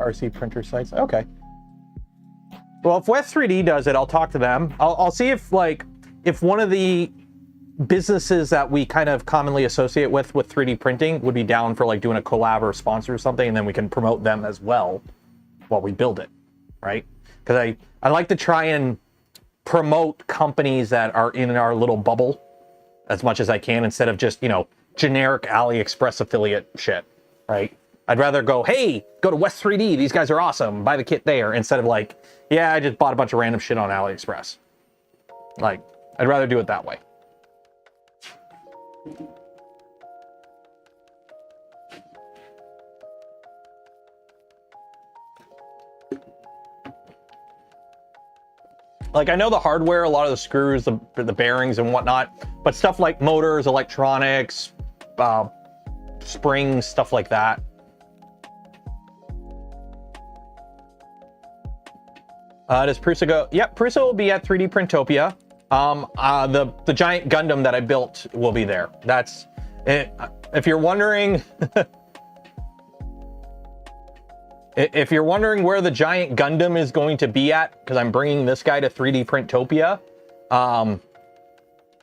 RC printer sites. Okay. Well, if West 3D does it, I'll talk to them. I'll see if like if one of the businesses that we kind of commonly associate with 3D printing would be down for like doing a collab or a sponsor or something, and then we can promote them as well while we build it, right? Because I like to try and promote companies that are in our little bubble as much as I can, instead of just, you know, generic AliExpress affiliate shit, right? I'd rather go, hey, go to West 3D, these guys are awesome, buy the kit there, instead of like, yeah, I just bought a bunch of random shit on AliExpress. Like, I'd rather do it that way. Like, I know the hardware, a lot of the screws, the bearings and whatnot, but stuff like motors, electronics, springs, stuff like that. Does Prusa go? Yep, Prusa will be at 3D Printopia. The giant Gundam that I built will be there. That's it. If you're wondering, if you're wondering where the giant Gundam is going to be at, because I'm bringing this guy to 3D Printopia,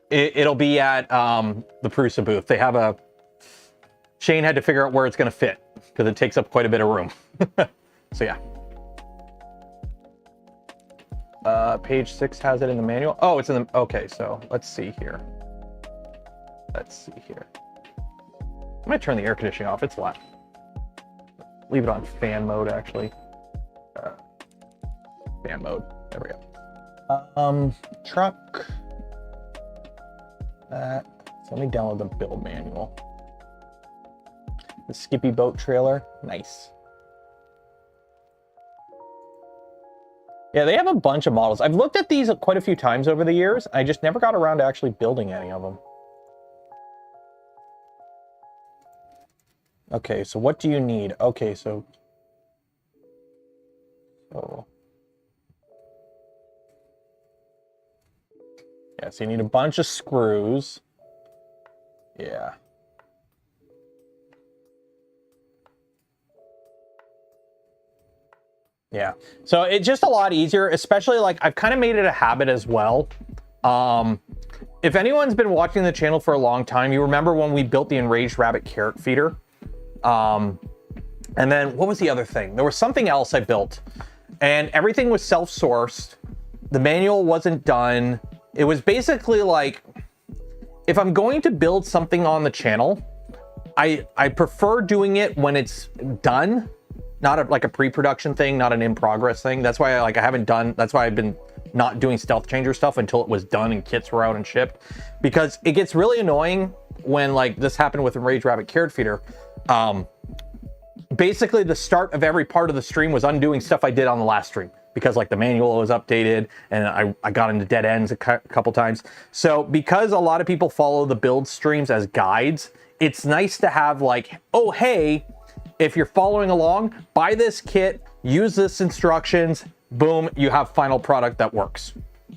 it'll be at the Prusa booth. They have a... Shane had to figure out where it's going to fit, because it takes up quite a bit of room. So yeah. Page 6 has it in the manual. Oh, it's in the... Okay, so let's see here. Let's see here. I'm going to turn the air conditioning off. It's hot. Leave it on fan mode, actually. Fan mode. There we go. Truck. That. So let me download the build manual. The Skippy boat trailer. Nice. Yeah, they have a bunch of models. I've looked at these quite a few times over the years. I just never got around to actually building any of them. Okay, so what do you need? Okay, so yeah, so you need a bunch of screws. Yeah. Yeah, so it's just a lot easier, especially like I've kind of made it a habit as well. If anyone's been watching the channel for a long time, you remember when we built the Enraged Rabbit carrot feeder. And then what was the other thing? There was something else I built, and everything was self-sourced. The manual wasn't done. It was basically like, if I'm going to build something on the channel, I prefer doing it when it's done, not like a pre-production thing, not an in-progress thing. That's why I haven't done, that's why I've been not doing Stealth Changer stuff until it was done and kits were out and shipped, because it gets really annoying when, like this happened with Enraged Rabbit carrot feeder. Basically the start of every part of the stream was undoing stuff I did on the last stream, because like the manual was updated and I got into dead ends a couple times. So because a lot of people follow the build streams as guides, it's nice to have like, oh, hey, if you're following along, buy this kit, use this instructions, boom, you have final product that works,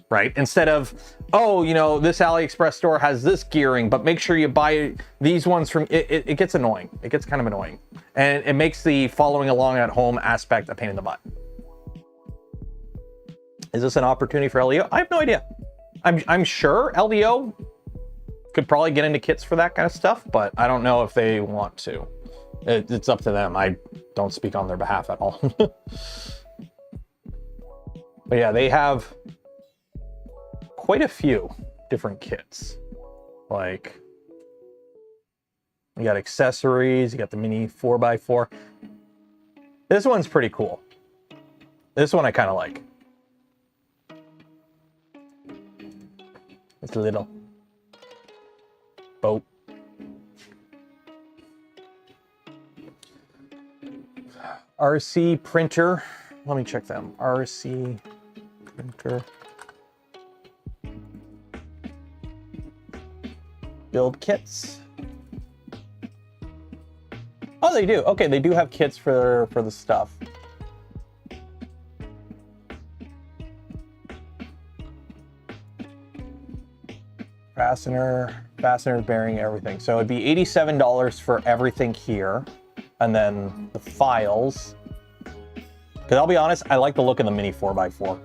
right? Instead of, oh, you know, this AliExpress store has this gearing, but make sure you buy these ones from, it gets annoying. It gets kind of annoying. And it makes the following along at home aspect a pain in the butt. Is this an opportunity for LEO? I have no idea. I'm sure LEO could probably get into kits for that kind of stuff, but I don't know if they want to. It's up to them. I don't speak on their behalf at all. But yeah, they have quite a few different kits. Like, you got accessories, you got the mini 4x4. This one's pretty cool. This one I kind of like. It's a little boat. RC printer. Let me check them. RC printer. Build kits. Oh, they do. Okay, they do have kits for the stuff. Fastener bearing, everything. So it'd be $87 for everything here. And then the files. Because I'll be honest, I like the look of the mini 4x4.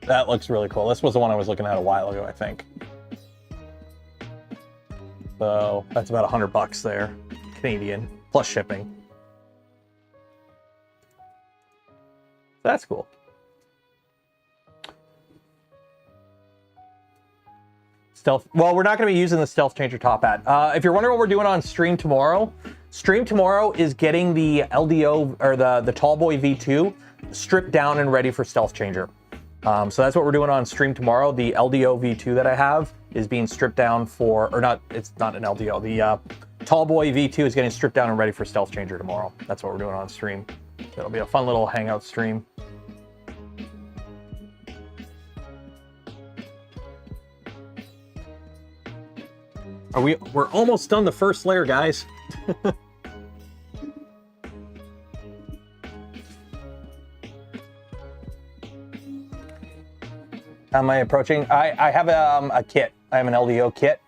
That looks really cool. This was the one I was looking at a while ago, I think. So that's about $100 there, Canadian, plus shipping. That's cool. Stealth. Well, we're not going to be using the stealth changer top hat. If you're wondering what we're doing on stream tomorrow is getting the LDO or the Tallboy V2 stripped down and ready for stealth changer. So that's what we're doing on stream tomorrow. The LDO V2 that I have is being stripped down for, or not, it's not an LDO. The Tallboy V2 is getting stripped down and ready for stealth changer tomorrow. That's what we're doing on stream. It'll be a fun little hangout stream. We're almost done the first layer, guys. Am I approaching? I have a kit. I have an LDO kit,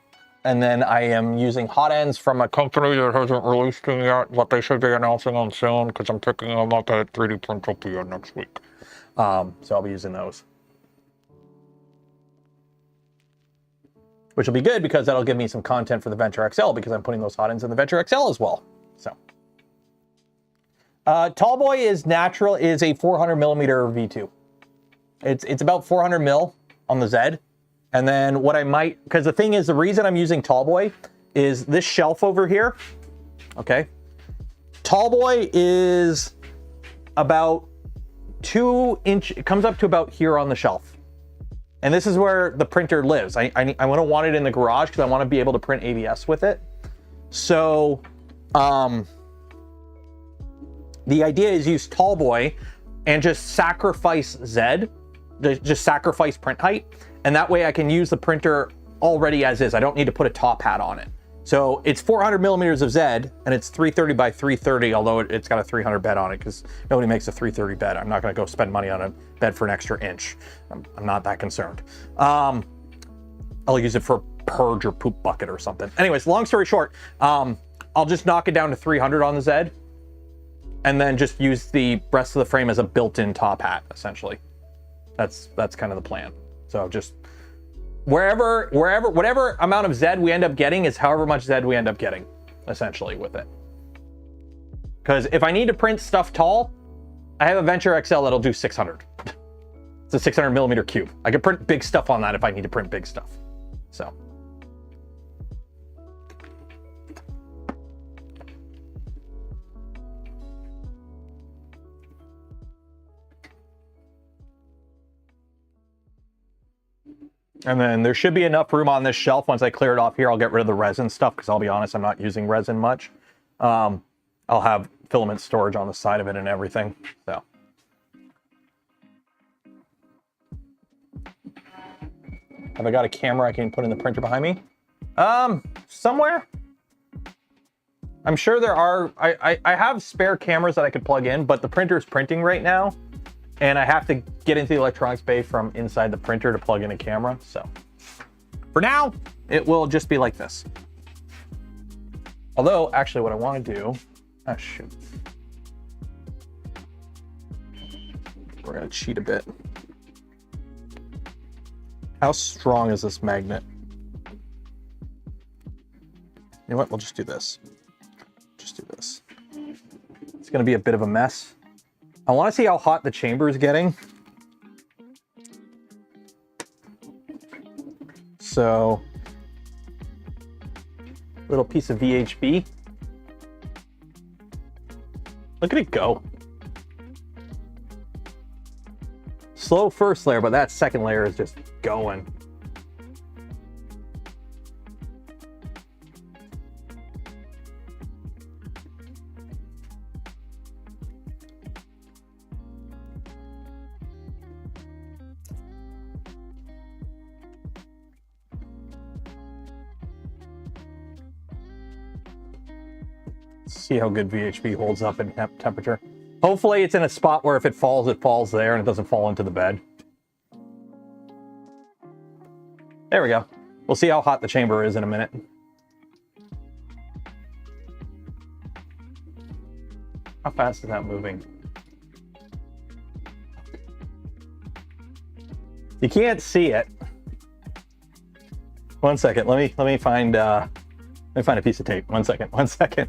and then I am using hot ends from a company that hasn't released them yet, but they should be announcing them soon because I'm picking them up at 3D Printopia next week. So I'll be using those, which will be good because that'll give me some content for the Venture XL because I'm putting those hot ends in the Venture XL as well. So, Tallboy is a 400 millimeter V2. It's about 400 mil on the Z. And then what I might, because the thing is, the reason I'm using Tallboy is this shelf over here. Okay. Tallboy is about 2 inch, it comes up to about here on the shelf. And this is where the printer lives. I want to want it in the garage because I want to be able to print ABS with it. So, the idea is use Tallboy and just sacrifice Z, just sacrifice print height. And that way I can use the printer already as is. I don't need to put a top hat on it. So it's 400 millimeters of Z and it's 330 by 330, although it's got a 300 bed on it because nobody makes a 330 bed. I'm not gonna go spend money on a bed for an extra inch. I'm not that concerned. I'll use it for purge or poop bucket or something. Anyways, long story short, I'll just knock it down to 300 on the Z and then just use the rest of the frame as a built-in top hat, essentially. That's kind of the plan. So just whatever amount of Z we end up getting is however much Z we end up getting, essentially, with it. Because if I need to print stuff tall, I have a Venture XL that'll do 600. It's a 600 millimeter cube. I can print big stuff on that if I need to print big stuff. So. And then there should be enough room on this shelf. Once I clear it off here, I'll get rid of the resin stuff because I'll be honest, I'm not using resin much. I'll have filament storage on the side of it and everything. So. Have I got a camera I can put in the printer behind me? Somewhere. I'm sure there are. I have spare cameras that I could plug in, but the printer is printing right now. And I have to get into the electronics bay from inside the printer to plug in a camera. So for now, it will just be like this. Although, actually, what I want to do, shoot. We're going to cheat a bit. How strong is this magnet? You know what? We'll just do this. Just do this. It's going to be a bit of a mess. I want to see how hot the chamber is getting. So, little piece of VHB. Look at it go. Slow first layer, but that second layer is just going. See how good VHB holds up in temperature. Hopefully it's in a spot where if it falls there and it doesn't fall into the bed. There we go. We'll see how hot the chamber is in a minute. How fast is that moving? You can't see it. One second. Let me find a piece of tape. One second. One second.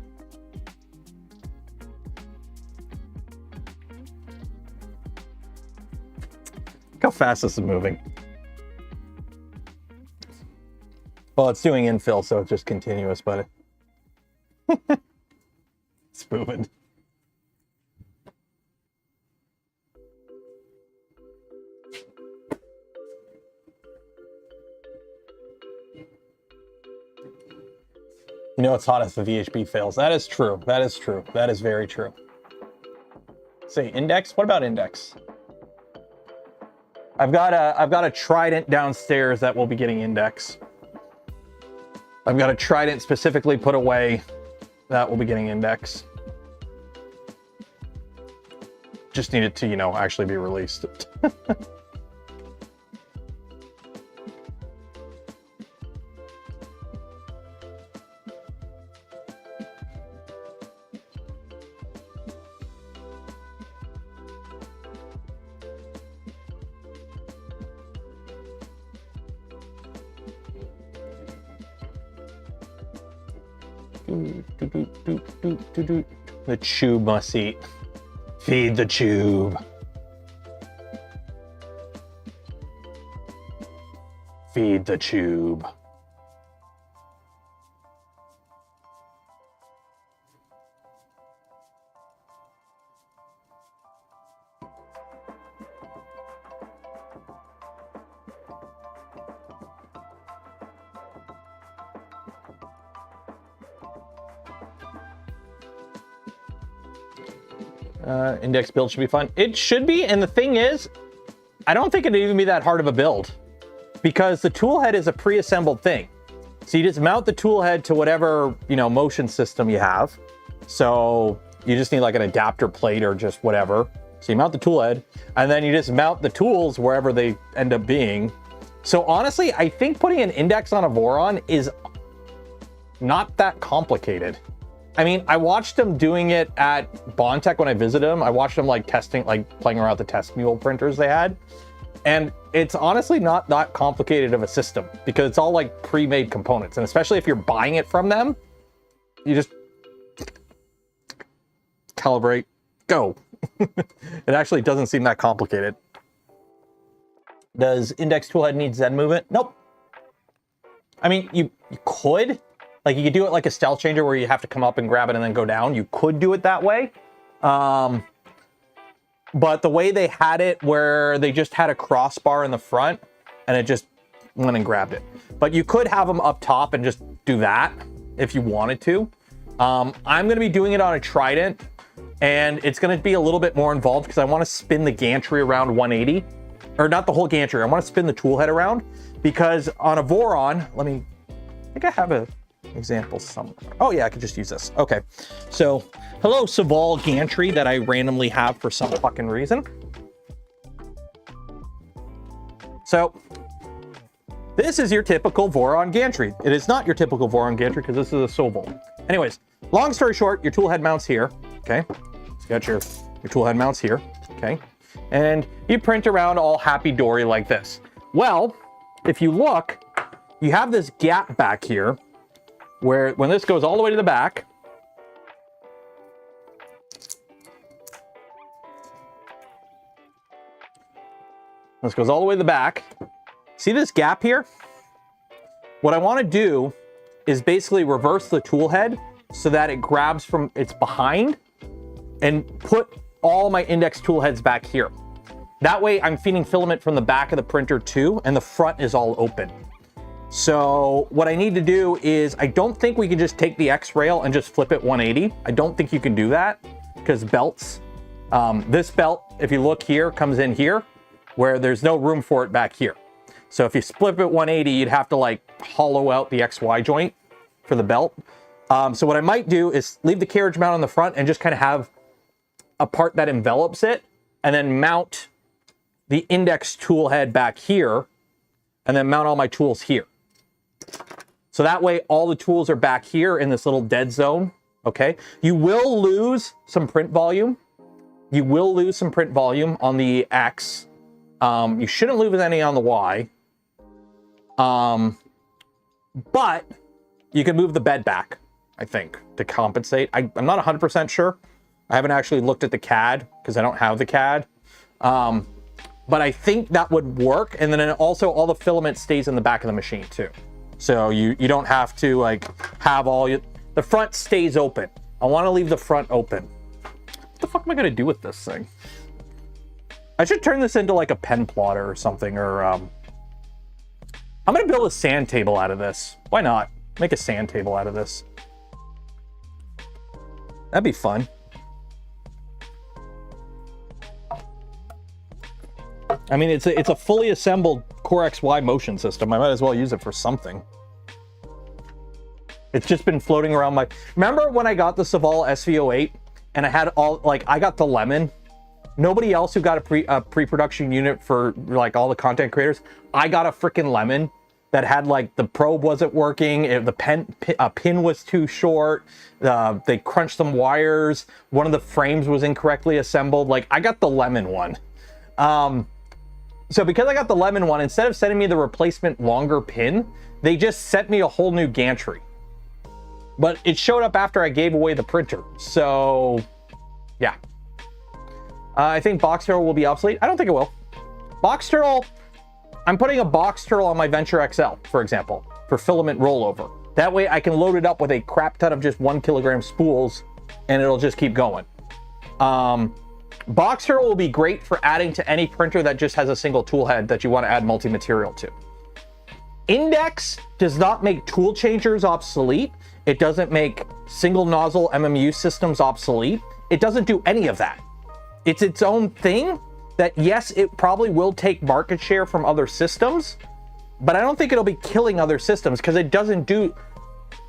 Look how fast this is moving. Well, it's doing infill, so it's just continuous, but it's moving. You know it's hot if the VHB fails. That is true. That is true. That is very true. Say index. What about index? I've got a Trident downstairs that will be getting index. I've got a Trident specifically put away that will be getting index. Just needed to, you know, actually be released. The tube must eat. Feed the tube. Feed the tube. Index build should be fun. It should be, and the thing is, I don't think it'd even be that hard of a build because the tool head is a pre-assembled thing. So you just mount the tool head to whatever, you know, motion system you have. So you just need like an adapter plate or just whatever. So you mount the tool head and then you just mount the tools wherever they end up being. So honestly, I think putting an index on a Voron is not that complicated. I mean, I watched them doing it at Bondtech when I visited them. I watched them like testing, like playing around with the test mule printers they had. And it's honestly not that complicated of a system because it's all like pre-made components. And especially if you're buying it from them, you just calibrate, go. It actually doesn't seem that complicated. Does index toolhead need Z movement? Nope. I mean, you could. Like you could do it like a stealth changer where you have to come up and grab it and then go down. You could do it that way. But the way they had it where they just had a crossbar in the front and it just went and grabbed it. But you could have them up top and just do that if you wanted to. I'm going to be doing it on a Trident and it's going to be a little bit more involved because I want to spin the gantry around 180. Or not the whole gantry. I want to spin the tool head around because on a Voron, I think I have a example somewhere. Oh yeah, I could just use this. Okay, so hello Saval gantry that I randomly have for some fucking reason. So this is your typical Voron gantry. It is not your typical Voron gantry because this is a Saval. Anyways, long story short, your tool head mounts here. Okay, so you got your tool head mounts here. Okay, and you print around all happy-dory like this. Well, if you look, you have this gap back here where when this goes all the way to the back, this goes all the way to the back. See this gap here? What I want to do is basically reverse the tool head so that it grabs from its behind and put all my index tool heads back here. That way I'm feeding filament from the back of the printer too, and the front is all open. So what I need to do is, I don't think we can just take the X rail and just flip it 180. I don't think you can do that because belts, this belt, if you look here, comes in here where there's no room for it back here. So if you flip it 180, you'd have to like hollow out the XY joint for the belt. So what I might do is leave the carriage mount on the front and just kind of have a part that envelops it and then mount the index tool head back here and then mount all my tools here. So that way all the tools are back here in this little dead zone, okay? You will lose some print volume. You will lose some print volume on the X You shouldn't lose any on the Y. But you can move the bed back, I think, to compensate. I'm not 100% sure. I haven't actually looked at the CAD because I don't have the CAD. But I think that would work. And then also all the filament stays in the back of the machine too. So you don't have to like have the front stays open. I want to leave the front open. What the fuck am I going to do with this thing? I should turn this into like a pen plotter or something, or I'm going to build a sand table out of this. Why not? Make a sand table out of this. That'd be fun. I mean, it's a fully assembled Core XY motion system. I might as well use it for something. It's just been floating around my... Remember when I got the Saval SV08 and I had all, like, I got the Lemon? Nobody else who got a pre-production unit for, like, all the content creators, I got a freaking Lemon that had, like, the probe wasn't working, the pin was too short, they crunched some wires, one of the frames was incorrectly assembled. Like, I got the Lemon one. So because I got the Lemon one, instead of sending me the replacement longer pin, they just sent me a whole new gantry. But it showed up after I gave away the printer. So, yeah. I think box turtle will be obsolete. I don't think it will. Box turtle, I'm putting a box turtle on my Venture XL, for example, for filament rollover. That way I can load it up with a crap ton of just 1 kilogram spools and it'll just keep going. Box turtle will be great for adding to any printer that just has a single tool head that you want to add multi-material to. Index does not make tool changers obsolete. It doesn't make single nozzle MMU systems obsolete. It doesn't do any of that. It's its own thing that, yes, it probably will take market share from other systems, but I don't think it'll be killing other systems because it doesn't do...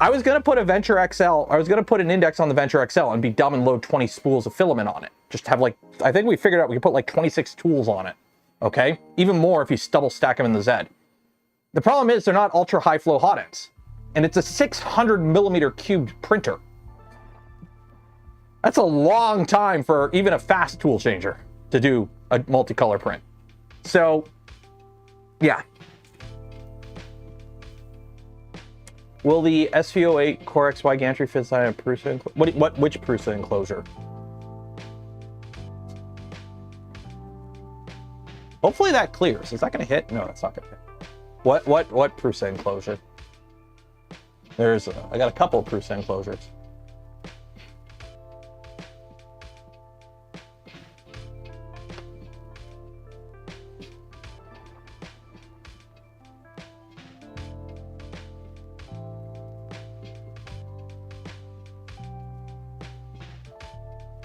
I was going to put a Venture XL, I was going to put an Index on the Venture XL and be dumb and load 20 spools of filament on it. Just have like, I think we figured out we could put like 26 tools on it, okay? Even more if you double stack them in the Z. The problem is they're not ultra high flow hot ends, and it's a 600 millimeter cubed printer. That's a long time for even a fast tool changer to do a multicolor print. So, yeah. Will the SV08 Core XY gantry fit inside a Prusa enclosure? Which Prusa enclosure? Hopefully that clears. Is that going to hit? No, that's not going to hit. What Prusa enclosure? I got a couple of Prusa enclosures.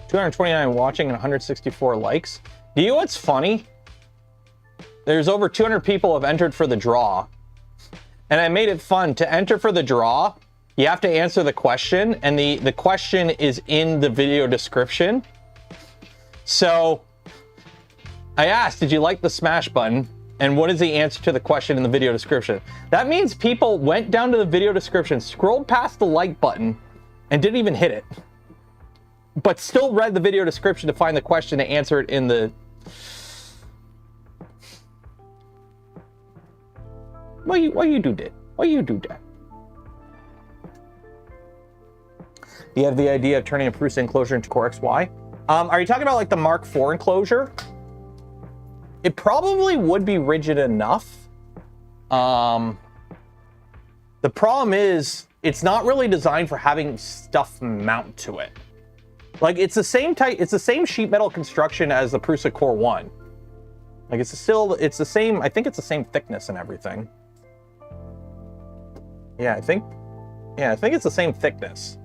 $229 watching and 164 likes. Do you know what's funny? There's over 200 people have entered for the draw. And I made it fun. To enter for the draw, you have to answer the question, and the question is in the video description. So I asked, did you like the smash button? And what is the answer to the question in the video description? That means people went down to the video description, scrolled past the like button, and didn't even hit it. But still read the video description to find the question to answer it in the... Why you do that? Why you do that? Do you have the idea of turning a Prusa enclosure into Core XY? Are you talking about like the Mark IV enclosure? It probably would be rigid enough. The problem is, it's not really designed for having stuff mount to it. Like it's the same type, it's the same sheet metal construction as the Prusa Core 1. Like it's the same, I think it's the same thickness and everything. Yeah, I think it's the same thickness.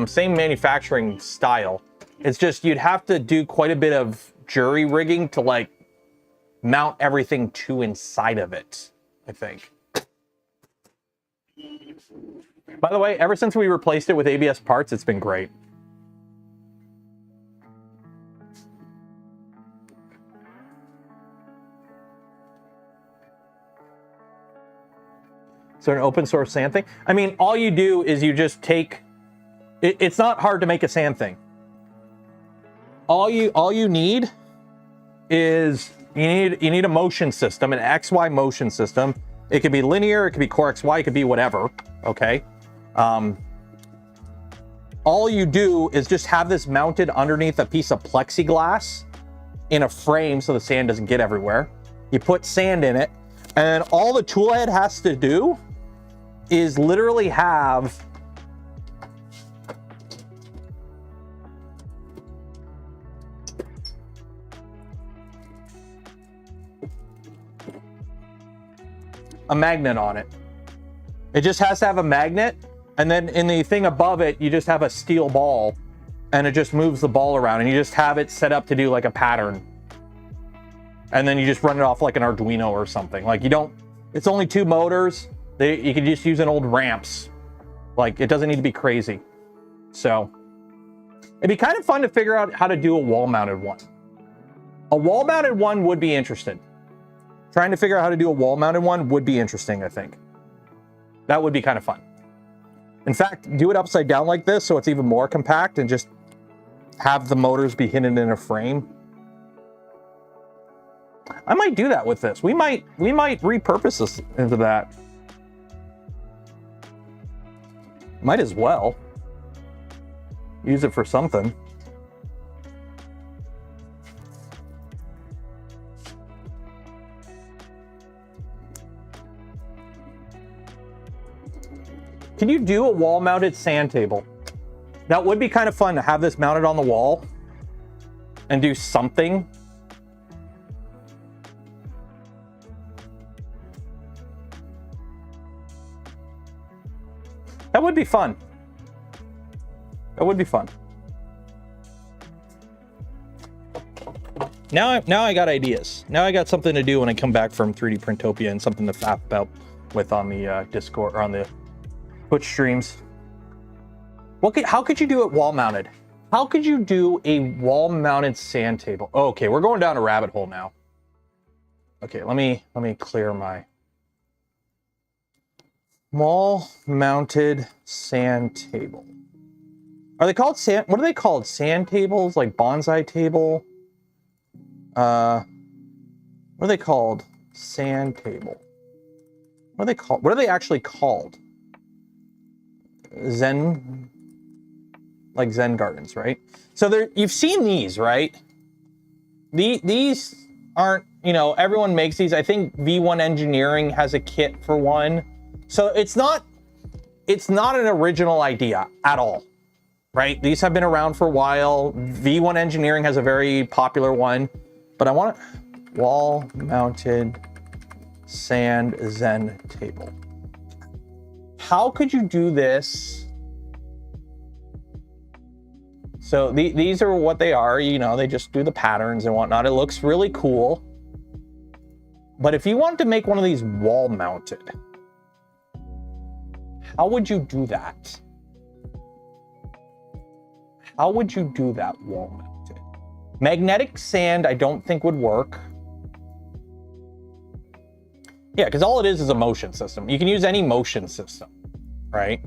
Same manufacturing style. It's just you'd have to do quite a bit of jury rigging to like mount everything to inside of it, I think. By the way, ever since we replaced it with ABS parts, it's been great. So an open source sand thing? I mean, all you do is you just take, it's not hard to make a sand thing. All you need is you need a motion system, an XY motion system. It could be linear, it could be core XY, it could be whatever, okay? All you do is just have this mounted underneath a piece of plexiglass in a frame so the sand doesn't get everywhere. You put sand in it, and all the tool head has to do is literally have a magnet on it. It just has to have a magnet, and then in the thing above it, you just have a steel ball, and it just moves the ball around, and you just have it set up to do like a pattern. And then you just run it off like an Arduino or something. Like, you don't, it's only 2 motors. You can just use an old ramps. Like, it doesn't need to be crazy. So it'd be kind of fun to figure out how to do a wall mounted one. A wall mounted one would be interesting. Trying to figure out how to do a wall mounted one would be interesting, I think. That would be kind of fun. In fact, do it upside down like this so it's even more compact, and just have the motors be hidden in a frame. I might do that with this. We might repurpose this into that. Might as well use it for something. Can you do a wall-mounted sand table? That would be kind of fun to have this mounted on the wall and do something. That would be fun. That would be fun. Now I got ideas. Now I got something to do when I come back from 3D Printopia, and something to faff about with on the Discord, or on the Twitch streams. How could you do it wall mounted? How could you do a wall mounted sand table? Oh, okay, we're going down a rabbit hole now. Okay, let me clear my wall mounted sand table. Are they called sand? What are they called? Sand tables, like bonsai table? What are they called? Sand table. What are they called? What are they actually called? Zen, like Zen gardens, right? So there, you've seen these, right? These aren't, you know, everyone makes these. I think V1 Engineering has a kit for one. So it's not an original idea at all, right? These have been around for a while. V1 Engineering has a very popular one, but I want a wall-mounted sand Zen table. How could you do this? So these are what they are, you know, they just do the patterns and whatnot. It looks really cool. But if you wanted to make one of these wall-mounted, how would you do that? How would you do that wall-mounted? Magnetic sand, I don't think would work. Yeah, because all it is a motion system. You can use any motion system, right?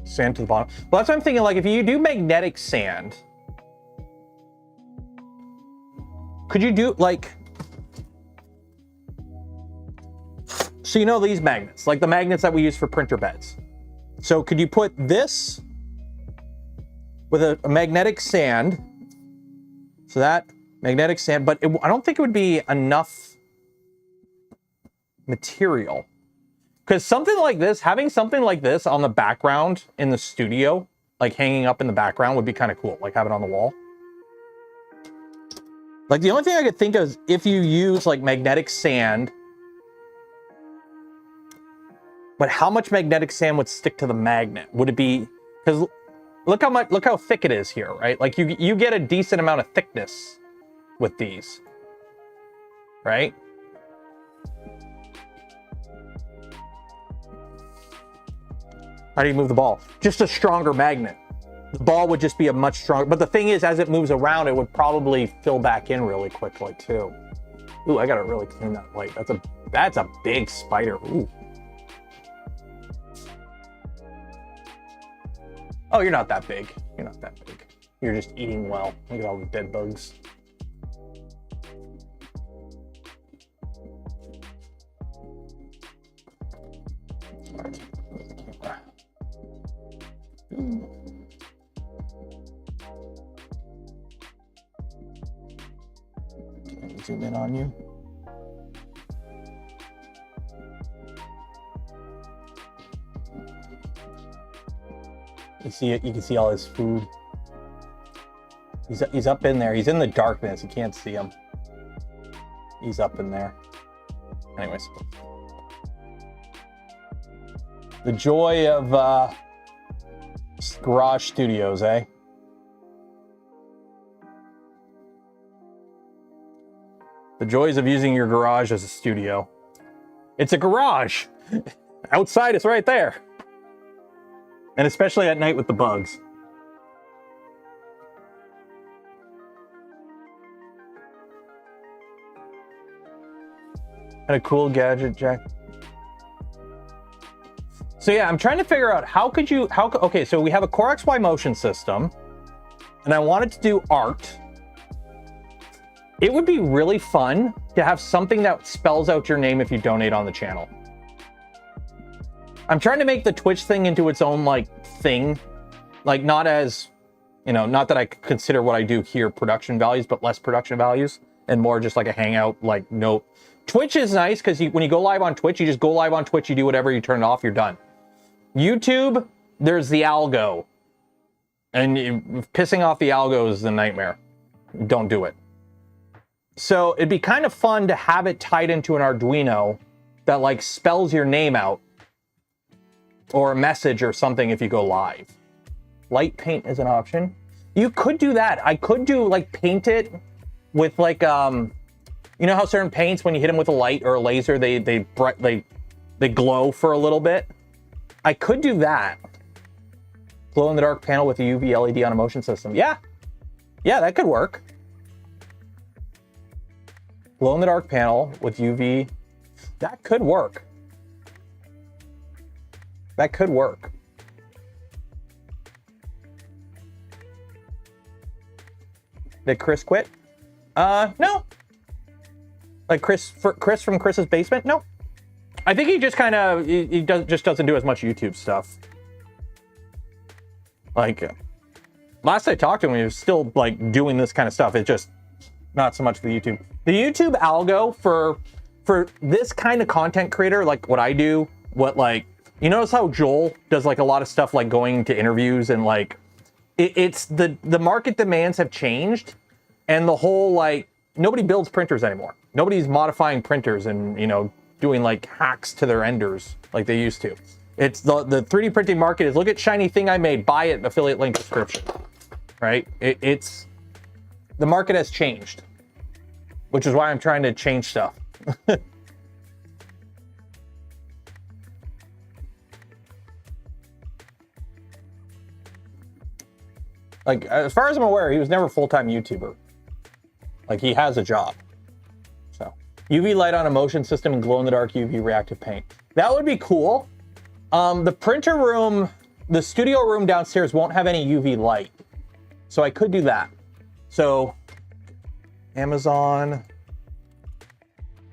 Sand to the bottom. Well, that's what I'm thinking. Like, if you do magnetic sand, could you do like, so you know these magnets, like the magnets that we use for printer beds. So could you put this with a magnetic sand? So that magnetic sand, but I don't think it would be enough material. Because something like this, having something like this on the background in the studio, like hanging up in the background, would be kind of cool. Like have it on the wall. Like the only thing I could think of is if you use like magnetic sand. But how much magnetic sand would stick to the magnet? Would it be, because look how thick it is here, right? Like you get a decent amount of thickness with these, right? How do you move the ball? Just a stronger magnet. The ball would just be a much stronger, but the thing is, as it moves around, it would probably fill back in really quickly too. Ooh, I gotta really clean that light. That's a big spider. Ooh. Oh, you're not that big. You're not that big. You're just eating well. Look at all the dead bugs. Zoom in on you. You see it, you can see all his food. He's up in there. He's in the darkness. You can't see him. He's up in there. Anyways. The joy of garage studios, eh? The joys of using your garage as a studio. It's a garage. Outside, it's right there. And especially at night with the bugs. And a cool gadget, Jack. So yeah, I'm trying to figure out okay, so we have a Core XY motion system, and I wanted to do art. It would be really fun to have something that spells out your name if you donate on the channel. I'm trying to make the Twitch thing into its own like thing, like not as, you know, not that I consider what I do here production values, but less production values and more just like a hangout, like note. Twitch is nice because when you go live on Twitch, you just go live on Twitch, you do whatever, you turn it off, you're done. YouTube, there's the algo. And pissing off the algo is the nightmare. Don't do it. So it'd be kind of fun to have it tied into an Arduino that like spells your name out. Or a message or something if you go live. Light paint is an option. You could do that. I could do like paint it with like, you know how certain paints, when you hit them with a light or a laser, they glow for a little bit. I could do that. Glow in the dark panel with a UV LED on a motion system. Yeah, that could work. Glow in the dark panel with UV. That could work. That could work. Did Chris quit? No. Like Chris from Chris's basement? No. I think he just kind of, just doesn't do as much YouTube stuff. Like, last I talked to him, he was still like doing this kind of stuff. It's just not so much the YouTube. The YouTube algo for this kind of content creator, like what I do, you notice how Joel does like a lot of stuff like going to interviews and like, it's the market demands have changed and the whole like, nobody builds printers anymore. Nobody's modifying printers and, you know, doing like hacks to their enders like they used to. It's the 3D printing market is look at shiny thing I made, buy it, affiliate link description, right? It's, the market has changed, which is why I'm trying to change stuff. Like, as far as I'm aware, he was never a full-time YouTuber. Like, he has a job. So, UV light on a motion system and glow-in-the-dark UV reactive paint. That would be cool. The printer room, the studio room downstairs won't have any UV light. So I could do that. So, Amazon.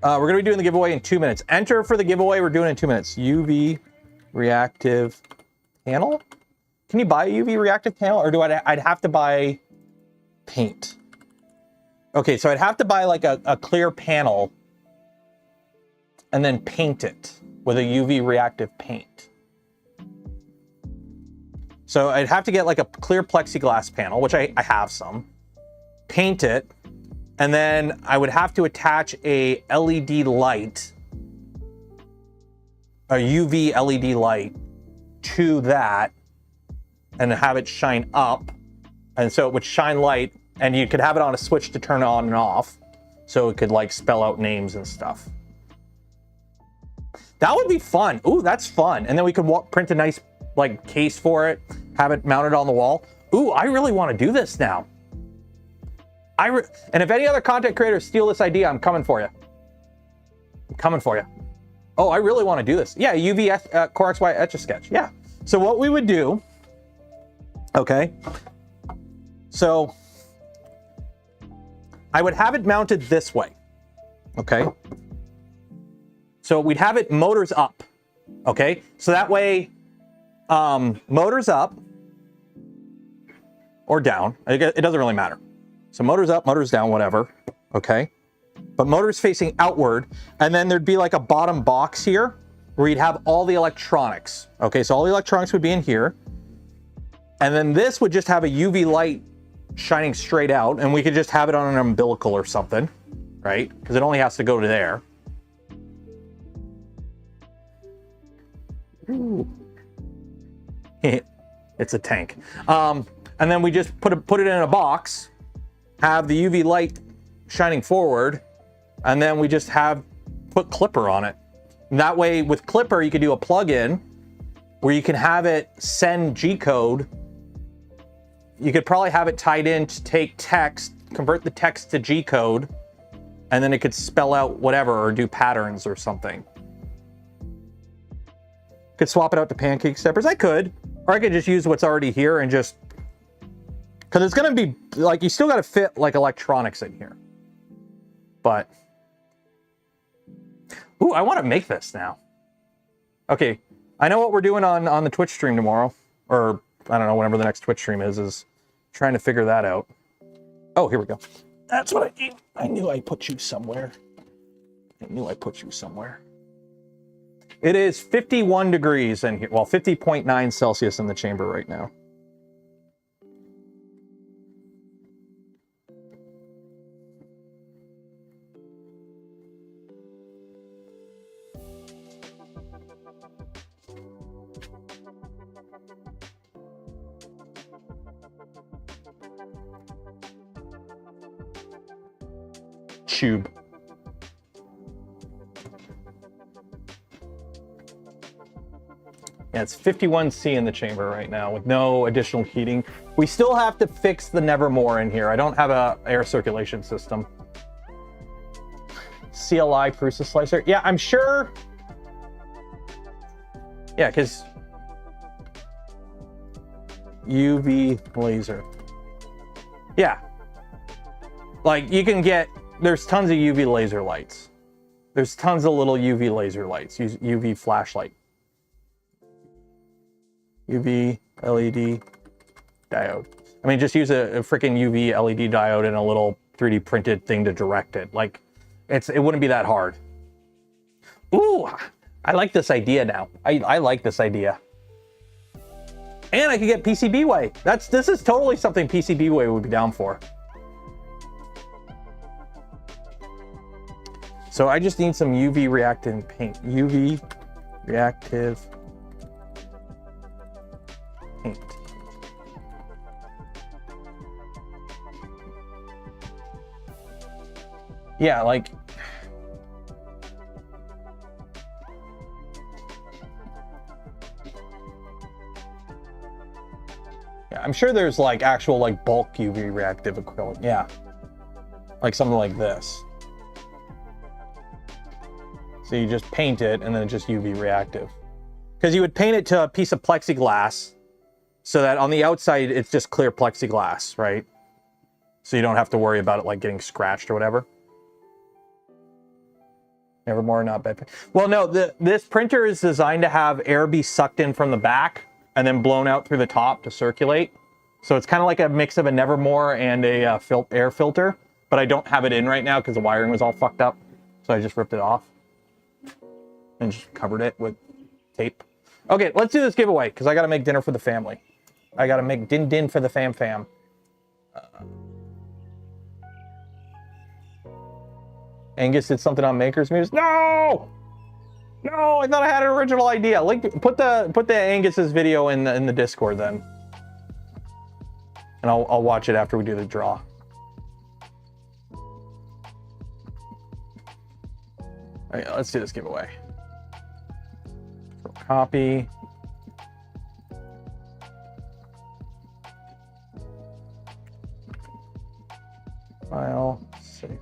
We're going to be doing the giveaway in 2 minutes. Enter for the giveaway. We're doing it in 2 minutes. UV reactive panel. Can you buy a UV reactive panel, or I'd have to buy paint? Okay, so I'd have to buy like a clear panel and then paint it with a UV reactive paint. So I'd have to get like a clear plexiglass panel, which I have some, paint it, and then I would have to attach a LED light, a UV LED light to that, and have it shine up, and so it would shine light, and you could have it on a switch to turn it on and off, so it could like spell out names and stuff. That would be fun. Ooh, that's fun. And then we could print a nice like case for it, have it mounted on the wall. Ooh, I really want to do this now. And if any other content creators steal this idea, I'm coming for you. I'm coming for you. Oh, I really want to do this. Yeah, UV Core XY Etch-a-Sketch. Yeah. So what we would do Okay. So I would have it mounted this way. Okay. So we'd have it motors up. Okay. So that way, motors up or down. It doesn't really matter. So motors up, motors down, whatever. Okay. But motors facing outward. And then there'd be like a bottom box here where you'd have all the electronics. Okay. So all the electronics would be in here. And then this would just have a UV light shining straight out, and we could just have it on an umbilical or something, right? Because it only has to go to there. Ooh. It's a tank. And then we just put it in a box, have the UV light shining forward, and then we just put Clipper on it. And that way, with Clipper, you could do a plug-in where you can have it send G-code. You could probably have it tied in to take text, convert the text to G-code, and then it could spell out whatever or do patterns or something. Could swap it out to pancake steppers. I could. Or I could just use what's already here and just... Because it's going to be... Like, you still got to fit, like, electronics in here. But... Ooh, I want to make this now. Okay. I know what we're doing on the Twitch stream tomorrow. Or, I don't know, whenever the next Twitch stream is trying to figure that out. Oh, here we go. That's what I knew I put you somewhere. I knew I put you somewhere. It is 51 degrees in here. Well, 50.9 Celsius in the chamber right now. Tube. Yeah, it's 51C in the chamber right now with no additional heating. We still have to fix the Nevermore in here. I don't have a air circulation system. CLI Prusa Slicer. Yeah, I'm sure. Yeah, because UV laser. Yeah. Like you can get, there's tons of UV laser lights. There's tons of little UV laser lights. Use UV flashlight. UV LED diode. I mean, just use a freaking UV LED diode and a little 3D printed thing to direct it. Like, it wouldn't be that hard. Ooh, I like this idea now. I like this idea. And I could get PCBWay. This is totally something PCBWay would be down for. So I just need some UV reactive paint. UV reactive paint. Yeah, like yeah, I'm sure there's like actual like bulk UV reactive acrylic. Yeah. Like something like this. So you just paint it and then it's just UV reactive. Because you would paint it to a piece of plexiglass so that on the outside it's just clear plexiglass, right? So you don't have to worry about it like getting scratched or whatever. Nevermore, not bad. Well, no, this printer is designed to have air be sucked in from the back and then blown out through the top to circulate. So it's kind of like a mix of a Nevermore and a air filter, but I don't have it in right now because the wiring was all fucked up. So I just ripped it off and just covered it with tape. Okay, let's do this giveaway because I got to make dinner for the family. I got to make din for the fam. Angus did something on Maker's Muse. No, I thought I had an original idea. Put the Angus's video in the Discord then, and I'll watch it after we do the draw. All right, let's do this giveaway. Copy. File. Save.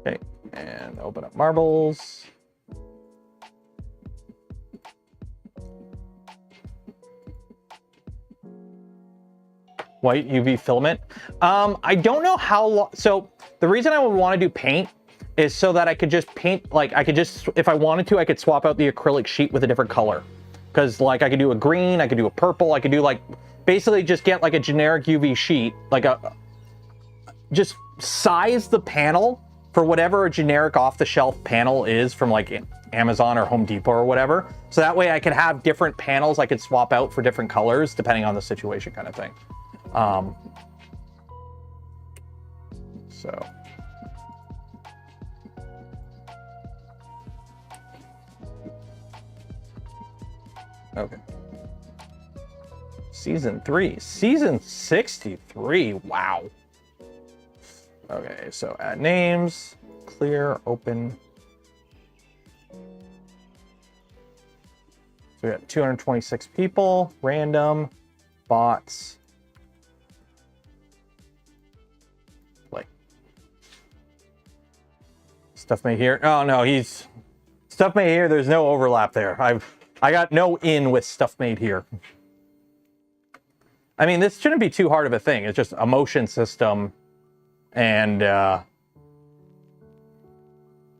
Okay, and open up marbles. White UV filament. I don't know how long. So the reason I would want to do paint is so that I could just paint, like I could just, if I wanted to, I could swap out the acrylic sheet with a different color. Because like I could do a green, I could do a purple, I could do like, basically just get like a generic UV sheet, like just size the panel for whatever a generic off-the-shelf panel is from like Amazon or Home Depot or whatever. So that way I could have different panels I could swap out for different colors depending on the situation kind of thing. So. Okay. Season 3. Season 63. Wow. Okay, so add names, clear, open. So we got 226 people, random, bots. Like stuff made here. Oh no, he's stuff made here. There's no overlap there. I got no in with stuff made here. I mean, this shouldn't be too hard of a thing. It's just a motion system. And, yeah,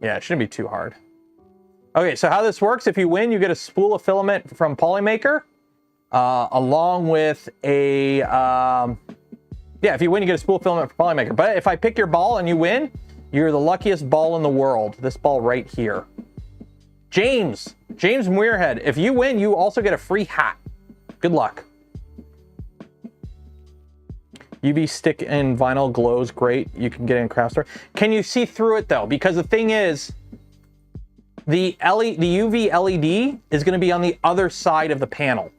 it shouldn't be too hard. Okay, so how this works, if you win, you get a spool of filament from POLYMAKER, along with a, yeah, if you win, you get a spool of filament from POLYMAKER. But if I pick your ball and you win, you're the luckiest ball in the world. This ball right here. James Muirhead, if you win, you also get a free hat. Good luck. UV stick in vinyl glows great. You can get it in craft store. Can you see through it though? Because the thing is, the UV LED is going to be on the other side of the panel.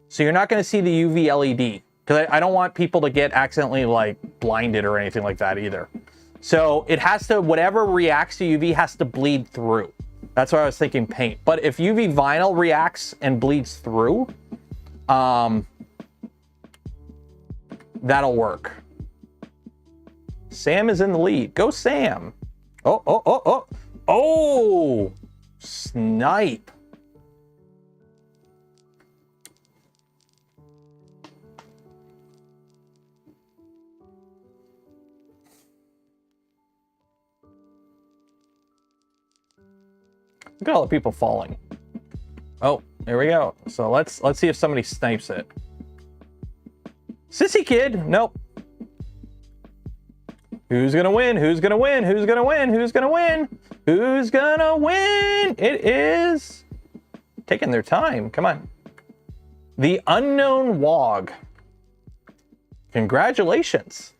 So you're not going to see the UV LED. Because I don't want people to get accidentally like blinded or anything like that either. So it has to, whatever reacts to UV has to bleed through. That's why I was thinking paint. But if UV vinyl reacts and bleeds through, that'll work. Sam is in the lead. Go Sam. Oh, snipe. Look at all the people falling. Oh, there we go. So let's see if somebody snipes it. Sissy kid, nope. Who's gonna win? Who's gonna win? Who's gonna win? Who's gonna win? Who's gonna win? It is taking their time. Come on. The Unknown Wog. Congratulations.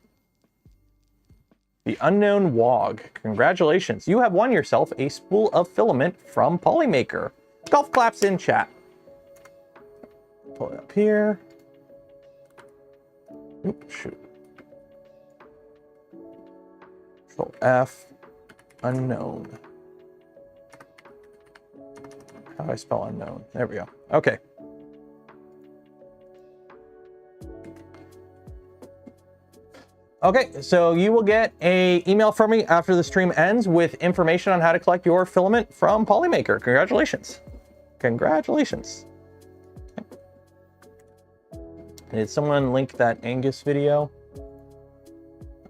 The Unknown Wog. Congratulations. You have won yourself a spool of filament from POLYMAKER. Golf claps in chat. Pull it up here. Oops, shoot. Control F. Unknown. How do I spell unknown? There we go. Okay. Okay, so you will get an email from me after the stream ends with information on how to collect your filament from POLYMAKER. Congratulations. Congratulations. Did someone link that Angus video?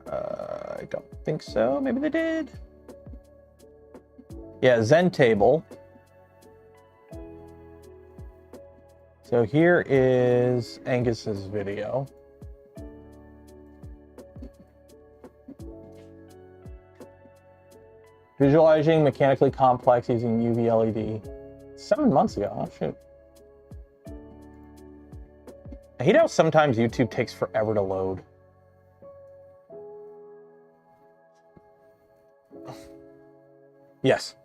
I don't think so. Maybe they did. Yeah, Zen Table. So here is Angus's video. Visualizing mechanically complex using UV LED. 7 months ago. Oh, shoot. I hate how sometimes YouTube takes forever to load. Yes.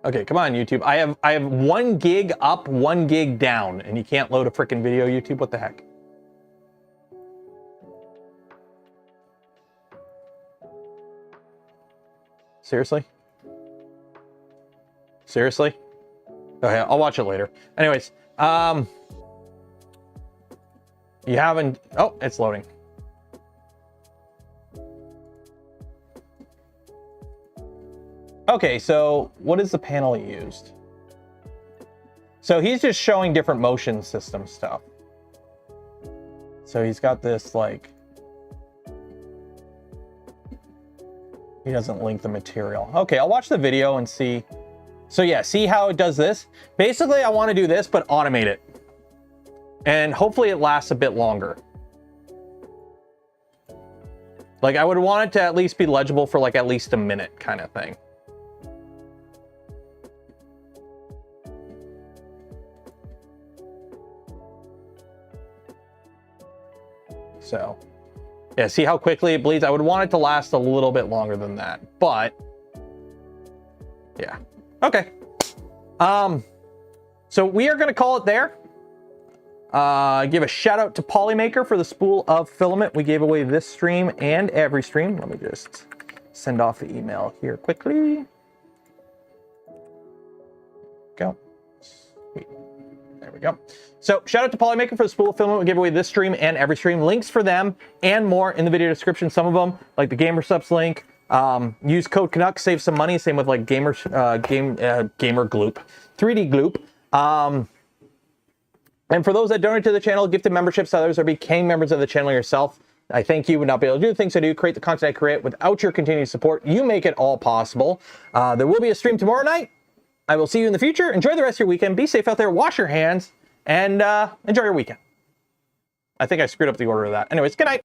Okay, come on, YouTube. I have 1 gig up, 1 gig down, and you can't load a freaking video, YouTube. What the heck? Seriously? Seriously? Okay, I'll watch it later. Anyways, you haven't... Oh, it's loading. Okay, so what is the panel you used? So he's just showing different motion system stuff. So he's got this like, he doesn't link the material. Okay, I'll watch the video and see. So yeah, see how it does this? Basically, I want to do this, but automate it. And hopefully it lasts a bit longer. Like I would want it to at least be legible for like at least a minute kind of thing. So yeah, see how quickly it bleeds? I would want it to last a little bit longer than that, but yeah. Okay. So we are going to call it there. Give a shout out to POLYMAKER for the spool of filament. We gave away this stream and every stream. Let me just send off the email here quickly. Go. Sweet. There we go. So shout out to POLYMAKER for the spool of filament. We gave away this stream and every stream. Links for them and more in the video description. Some of them, like the Gamer Subs link. Use code Canuck, save some money. Same with like Gamer Gloop, 3D Gloop. And for those that donate to the channel, gifted memberships to others, or became members of the channel yourself, I thank you. Would not be able to do the things I do, create the content I create without your continued support. You make it all possible. There will be a stream tomorrow night. I will see you in the future. Enjoy the rest of your weekend. Be safe out there. Wash your hands and enjoy your weekend. I think I screwed up the order of that. Anyways, good night.